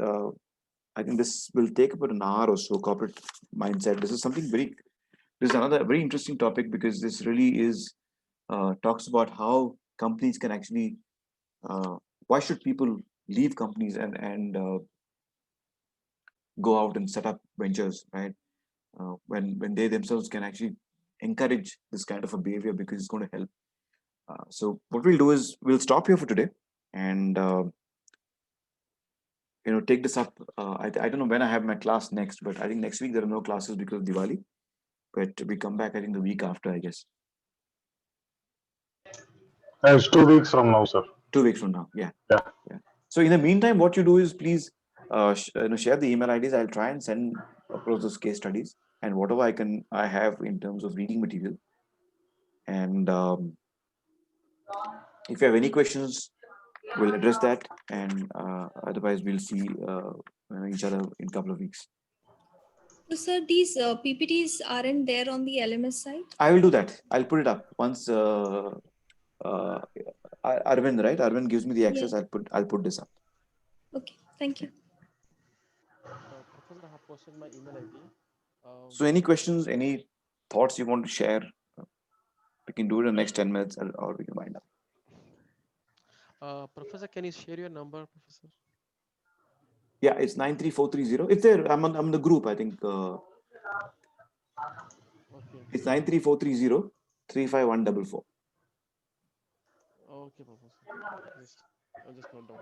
will take about an hour or so. Corporate mindset. This is another very interesting topic, because this really is talks about how companies can actually. Why should people leave companies and go out and set up ventures, right? When they themselves can actually encourage this kind of a behavior because it's going to help. So what we'll do is we'll stop here for today and take this up. I don't know when I have my class next, but I think next week there are no classes because of Diwali. But we come back, I think, the week after, I guess. It's 2 weeks from now, sir. 2 weeks from now, yeah. Yeah. So in the meantime, what you do is please share the email IDs. I'll try and send across those case studies and whatever I have in terms of reading material. And if you have any questions, we'll address that. And otherwise, we'll see each other in a couple of weeks. So, sir, these PPTs aren't there on the LMS site? I will do that. I'll put it up once Arvind, right? Arvind gives me the access. Yeah. I'll put this up. Okay, thank you. Professor, I have posted my email ID. So any questions, any thoughts you want to share? We can do it in the next 10 minutes or we can wind up. Professor, can you share your number, Professor? Yeah, it's 93430. It's there. I'm on the group, I think. Okay. It's 93430 35144. Okay, Professor. I'll just note down.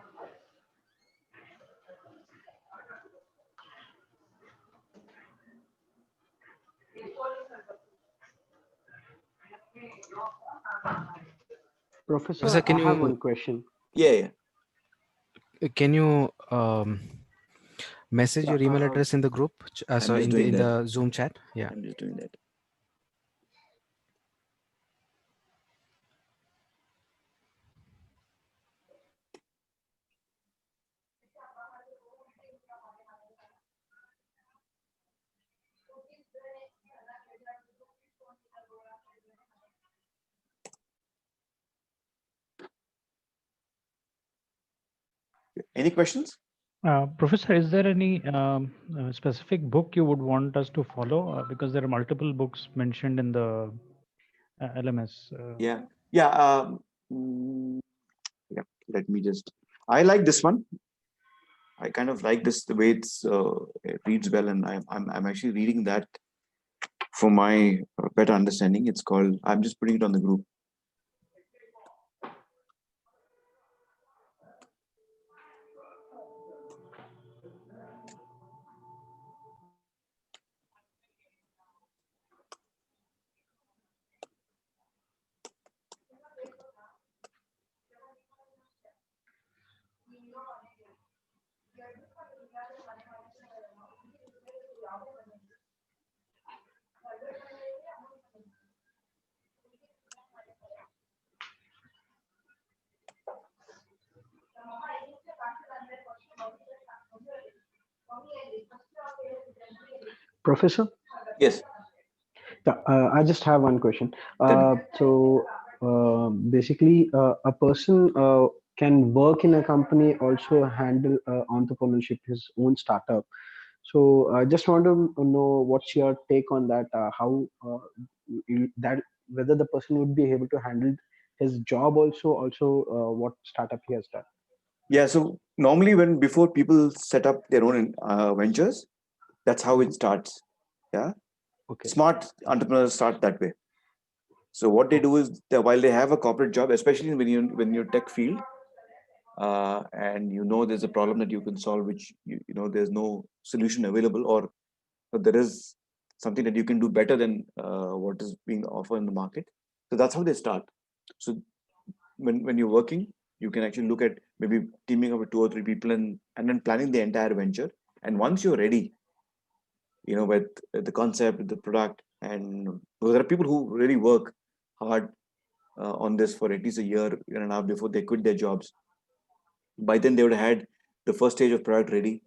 Professor, can I have you- one question. Yeah. Can you message your email Uh, address in the group? I'm Sorry, just in doing the Zoom chat? Yeah. I'm just doing that. Any questions? Professor, is there any specific book you would want us to follow? Because there are multiple books mentioned in the LMS. Yeah. Yeah. Let me just. I like this one. I kind of like this the way it reads well, and I'm actually reading that for my better understanding. It's called. I'm just putting it on the group. Professor? Yes. I just have one question. Tell me. So basically, a person can work in a company, also handle entrepreneurship, his own startup. So I just want to know what's your take on that? How that whether the person would be able to handle his job also what startup he has done. Yeah. So normally, before people set up their own ventures, that's how it starts. Yeah. Okay. Smart entrepreneurs start that way. So what they do is while they have a corporate job, especially when you're tech field, and there's a problem that you can solve, which there's no solution available, or there is something that you can do better than what is being offered in the market. So that's how they start. So when you're working, you can actually look at maybe teaming up with 2 or 3 people and then planning the entire venture. And once you're ready, with the concept, the product, and there are people who really work hard on this for at least a year and a half before they quit their jobs. By then, they would have had the first stage of product ready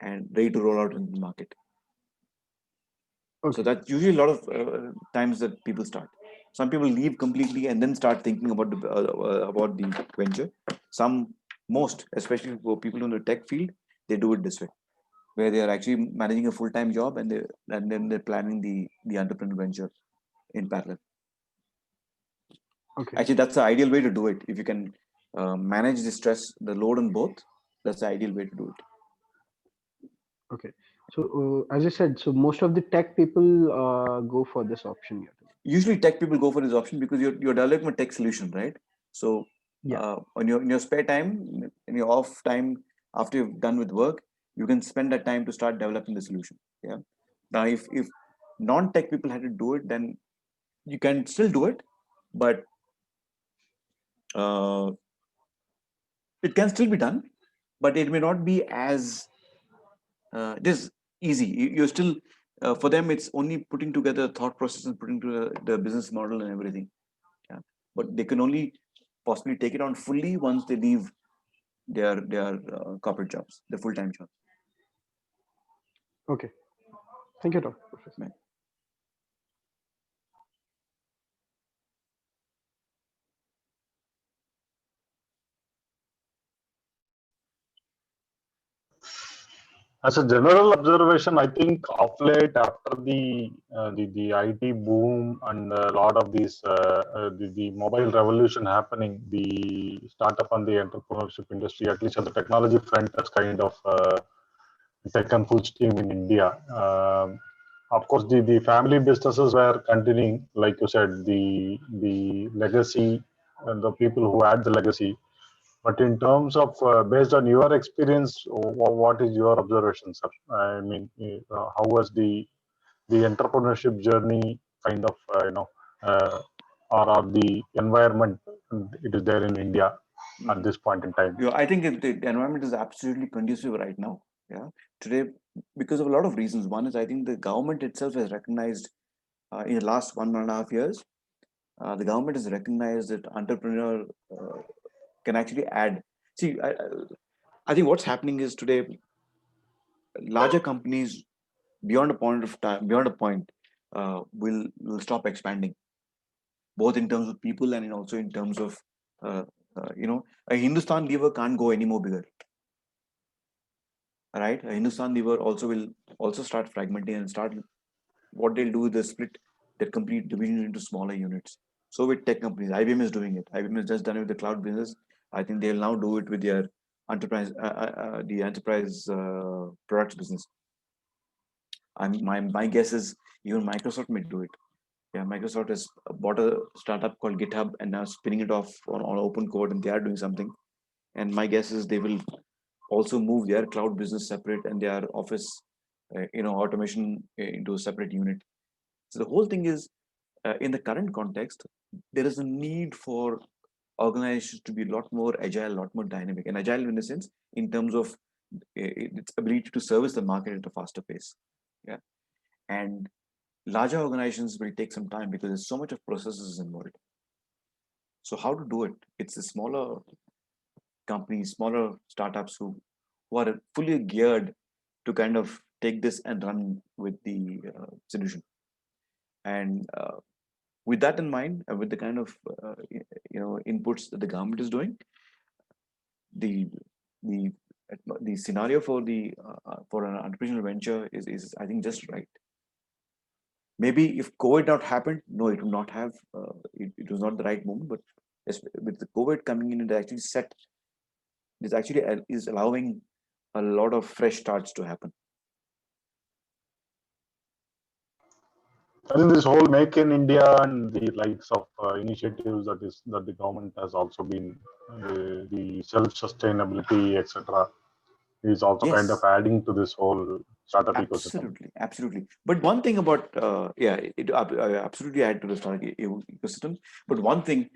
and ready to roll out in the market. Okay. So that's usually a lot of times that people start. Some people leave completely and then start thinking about the venture. Most, especially for people in the tech field, they do it this way, where they are actually managing a full-time job and then they're planning the entrepreneur venture in parallel. Okay. Actually, that's the ideal way to do it. If you can manage the stress, the load on both, that's the ideal way to do it. Okay. So as I said, so most of the tech people go for this option here. usually tech people go for this option because you're developing a tech solution, right? So Yeah. on your spare time, in your off time, after you've done with work, you can spend that time to start developing the solution. Yeah. Now, if non-tech people had to do it, then you can still do it, but uh, it can still be done, but it may not be as it is easy. You're still for them, it's only putting together thought process and putting together the business model and everything. Yeah, but they can only possibly take it on fully once they leave their corporate jobs, their full-time jobs. Okay. Thank you, Dr. Professor. Right. As a general observation, I think of late after the IT boom and a lot of these the mobile revolution happening, the startup and the entrepreneurship industry, at least on the technology front, has kind of taken full steam in India. Of course, the family businesses were continuing, like you said, the legacy and the people who had the legacy. But in terms of based on your experience, what is your observation, sir? I mean, how was the entrepreneurship journey kind of or the environment it is there in India at this point in time? Yeah, I think the environment is absolutely conducive right now. Yeah, today because of a lot of reasons. One is I think the government itself has recognized in the last 1.5 years, the government has recognized that entrepreneur can actually add. See, I think what's happening is today larger companies beyond a point of time, beyond a point, will stop expanding, both in terms of people and also in terms of a Hindustan lever can't go any more bigger, right? A Hindustan lever also will also start fragmenting and start what they'll do is they split their complete division into smaller units. So with tech companies, IBM is doing it. IBM has just done it with the cloud business. I think they'll now do it with their enterprise, the enterprise products business. My guess is even Microsoft may do it. Yeah, Microsoft has bought a startup called GitHub and now spinning it off on open code, and they are doing something. And my guess is they will also move their cloud business separate and their office, automation into a separate unit. So the whole thing is, in the current context, there is a need for organizations to be a lot more agile, a lot more dynamic, and agile in the sense in terms of its ability to service the market at a faster pace. Yeah, and larger organizations will take some time because there's so much of processes involved. So how to do it? It's the smaller companies, smaller startups who are fully geared to kind of take this and run with the solution. And with that in mind, with the kind of inputs that the government is doing, the the the scenario for an entrepreneurial venture is I think just right. Maybe if COVID not happened, no, it would not have. It was not the right moment. But with the COVID coming in, it actually set. This actually is allowing a lot of fresh starts to happen. I think this whole Make in India and the likes of initiatives that the government has also been the self-sustainability, etc., is also kind of Yes, adding to this whole startup ecosystem. absolutely. But one thing about I absolutely add to the startup ecosystem. But one thing,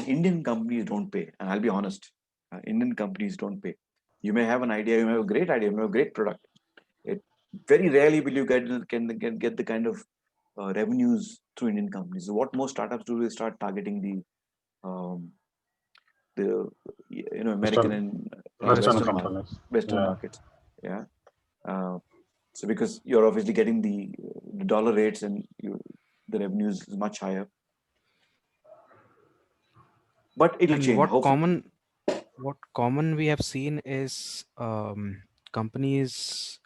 Indian companies don't pay, and I'll be honest, Indian companies don't pay. You may have an idea, you may have a great idea, you may have a great product. It very rarely will you can get the kind of revenues through Indian companies. So what most startups do is start targeting the American Western, and Western USA. companies. Western Yeah. markets. Yeah. So because you're obviously getting the dollar rates and the revenues is much higher, but it'll And change. Hopefully, what common we have seen is companies,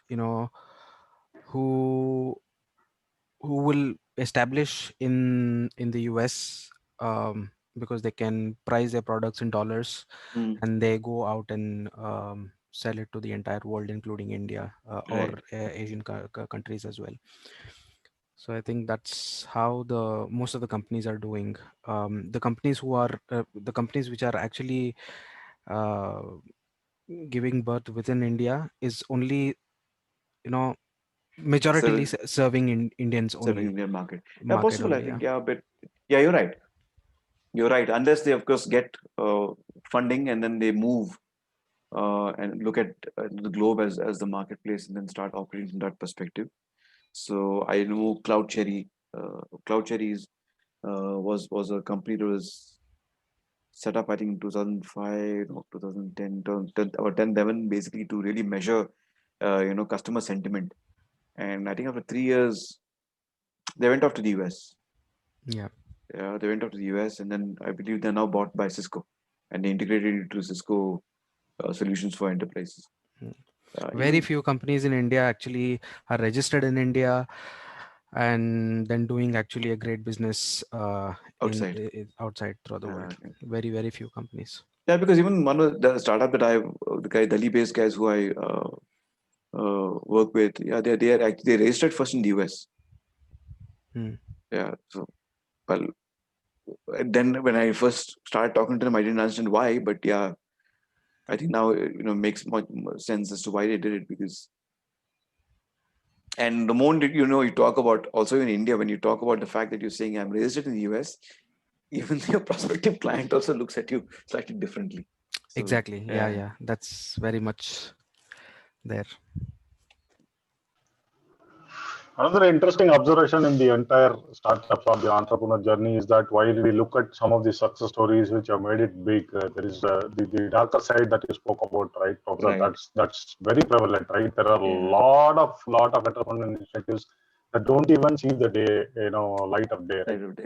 who will establish in the US, because they can price their products in dollars, and they go out and sell it to the entire world, including India or right. Asian countries as well. So I think that's how the most of the companies are doing. The companies who are the companies which are actually uh, giving birth within India is only, you know, majoritarily Serving serving in Indians serving only, Indian market. Yeah, market possible, I only. think. Yeah. Yeah, but yeah, you're right. You're right. Unless they, of course, get funding and then they move and look at the globe as the marketplace and then start operating from that perspective. So I know CloudCherry. CloudCherry was a company that was set up, I think, in 2005 or 2010, 10 or 10, 11, basically to really measure, customer sentiment. And I think after 3 years, they went off to the US. Yeah. Yeah, they went off to the US, and then I believe they're now bought by Cisco, and they integrated into Cisco solutions for enterprises. Mm. Very Even few companies in India actually are registered in India and then doing actually a great business outside. outside throughout the world. Okay. Very few companies. Yeah, because even one of the startup that the guy Delhi-based guys who I work with, yeah, they are actually they registered first in the US. Hmm. Yeah, so well, then when I first started talking to them, I didn't understand why, but yeah, I think now makes much more sense as to why they did it. Because and the moment you talk about, also in India, when you talk about the fact that you're saying I'm registered in the US, even your prospective client also looks at you slightly differently. So Exactly. Yeah, yeah, yeah. That's very much there. Another interesting observation in the entire startups or the entrepreneur journey is that while we look at some of the success stories which have made it big, there is the darker side that you spoke about, right, Professor? right. That's very prevalent, right? There are a Yeah, lot of entrepreneur initiatives that don't even see the day, light of day, right? right of day.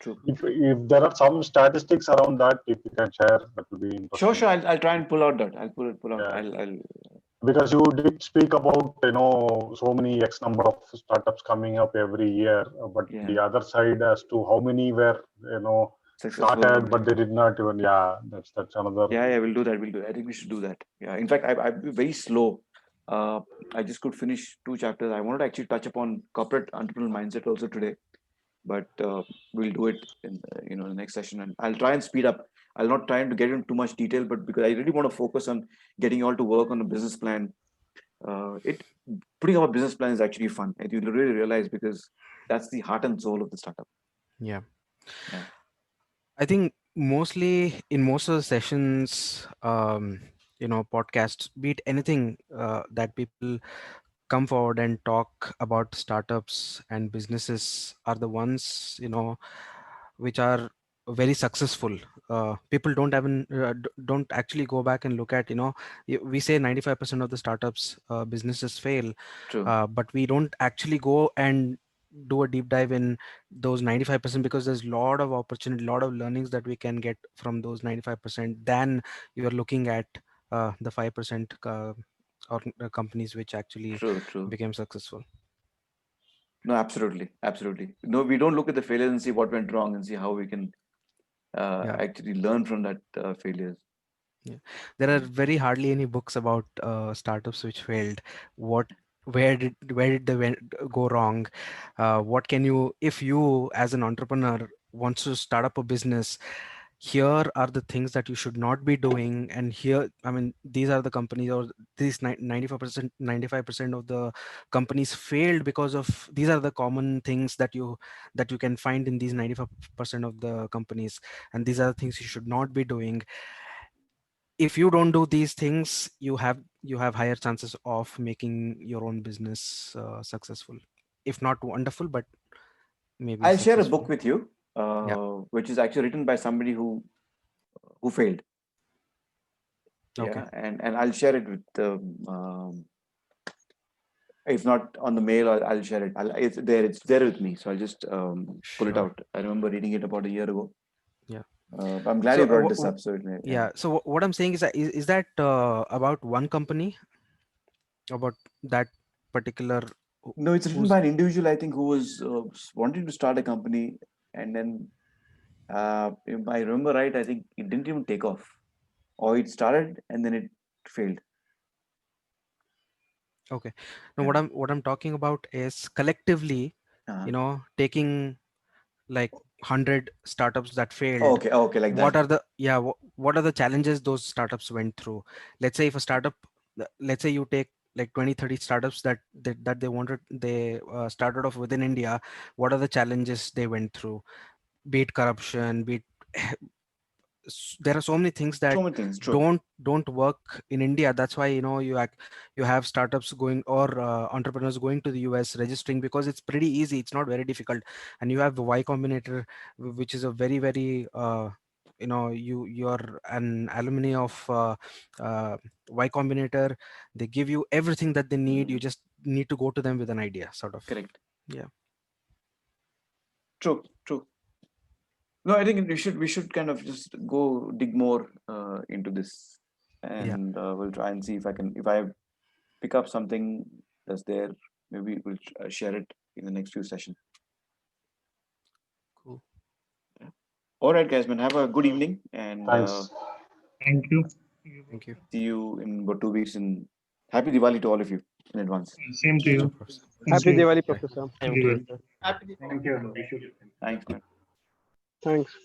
True. If there are some statistics around that, if you can share, that would be Sure, interesting. sure. I'll try and pull out that. I'll pull out. Yeah. I'll Because you did speak about so many x number of startups coming up every year, but yeah, the other side as to how many were successful or started not. but they did not even, yeah, that's another. Yeah, we'll do that. We'll do. I think we should do that. Yeah. In fact, I've been very slow. Uh, I just could finish 2 chapters. I wanted to actually touch upon corporate entrepreneurial mindset also today, but we'll do it in the next session, and I'll try and speed up. I'll not try to get into too much detail, but because I really want to focus on getting you all to work on a business plan. It Putting up a business plan is actually fun, and you really realize, because that's the heart and soul of the startup. Yeah. Yeah. I think mostly in most of the sessions, podcasts, be it anything that people come forward and talk about startups and businesses are the ones, which are very successful. People don't actually go back and look at, we say 95% of the startups businesses fail, True. but we don't actually go and do a deep dive in those 95%, because there's a lot of opportunity, a lot of learnings that we can get from those 95% than you're looking at the 5% or companies which actually True. True. became successful. No, absolutely, absolutely. No, we don't look at the failures and see what went wrong and see how we can Yeah. actually learn from that failures. Yeah. There are very hardly any books about startups which failed. What, where did they go wrong? What can you, if you as an entrepreneur wants to start up a business, here are the things that you should not be doing. And here, I mean, these are the companies, or these 95% of the companies failed because of these are the common things that you can find in these 95% of the companies, and these are the things you should not be doing. If you don't do these things, you have higher chances of making your own business successful, if not wonderful, but maybe I'll share a successful. book with you, Yeah. which is actually written by somebody who failed. Okay. Yeah, and I'll share it with if not on the mail, I'll share it. It's there with me, so I'll just pull it Sure. out. I remember reading it about a year ago. Yeah. I'm glad So you brought this up. So yeah. yeah, so what I'm saying is that about one company, about that particular No, it's written who's by an individual, I think, who was wanting to start a company, and then if I remember right, I think it didn't even take off, or it started and then it failed. okay. Now Yeah. what I'm talking about is collectively Uh-huh. you know, taking like 100 startups that failed. Okay, like What that. are the what are the challenges those startups went through? Let's say if a startup, let's say you take like 20-30 startups that they wanted, they started off within India. What are the challenges they went through? Be it corruption, be it there are so many things that So many things. True. don't work in India. That's why, you know, you have startups going, or entrepreneurs going to the US registering, because it's pretty easy, it's not very difficult. And you have the Y Combinator, which is a very you know, you're an alumni of Y Combinator. They give you everything that they need. You just need to go to them with an idea, sort of. Correct. Yeah. True. No, I think we should kind of just go dig more into this, and we'll try and see if I pick up something that's there. Maybe we'll share it in the next few sessions. Cool. All right, guys, man. Have a good evening, and Thanks. Thank you. Thank you. see you in about 2 weeks. And happy Diwali to all of you in advance. Same to you. Happy you. Diwali, Bye. Professor. Thank you. Thank you. Thanks, man. Thanks.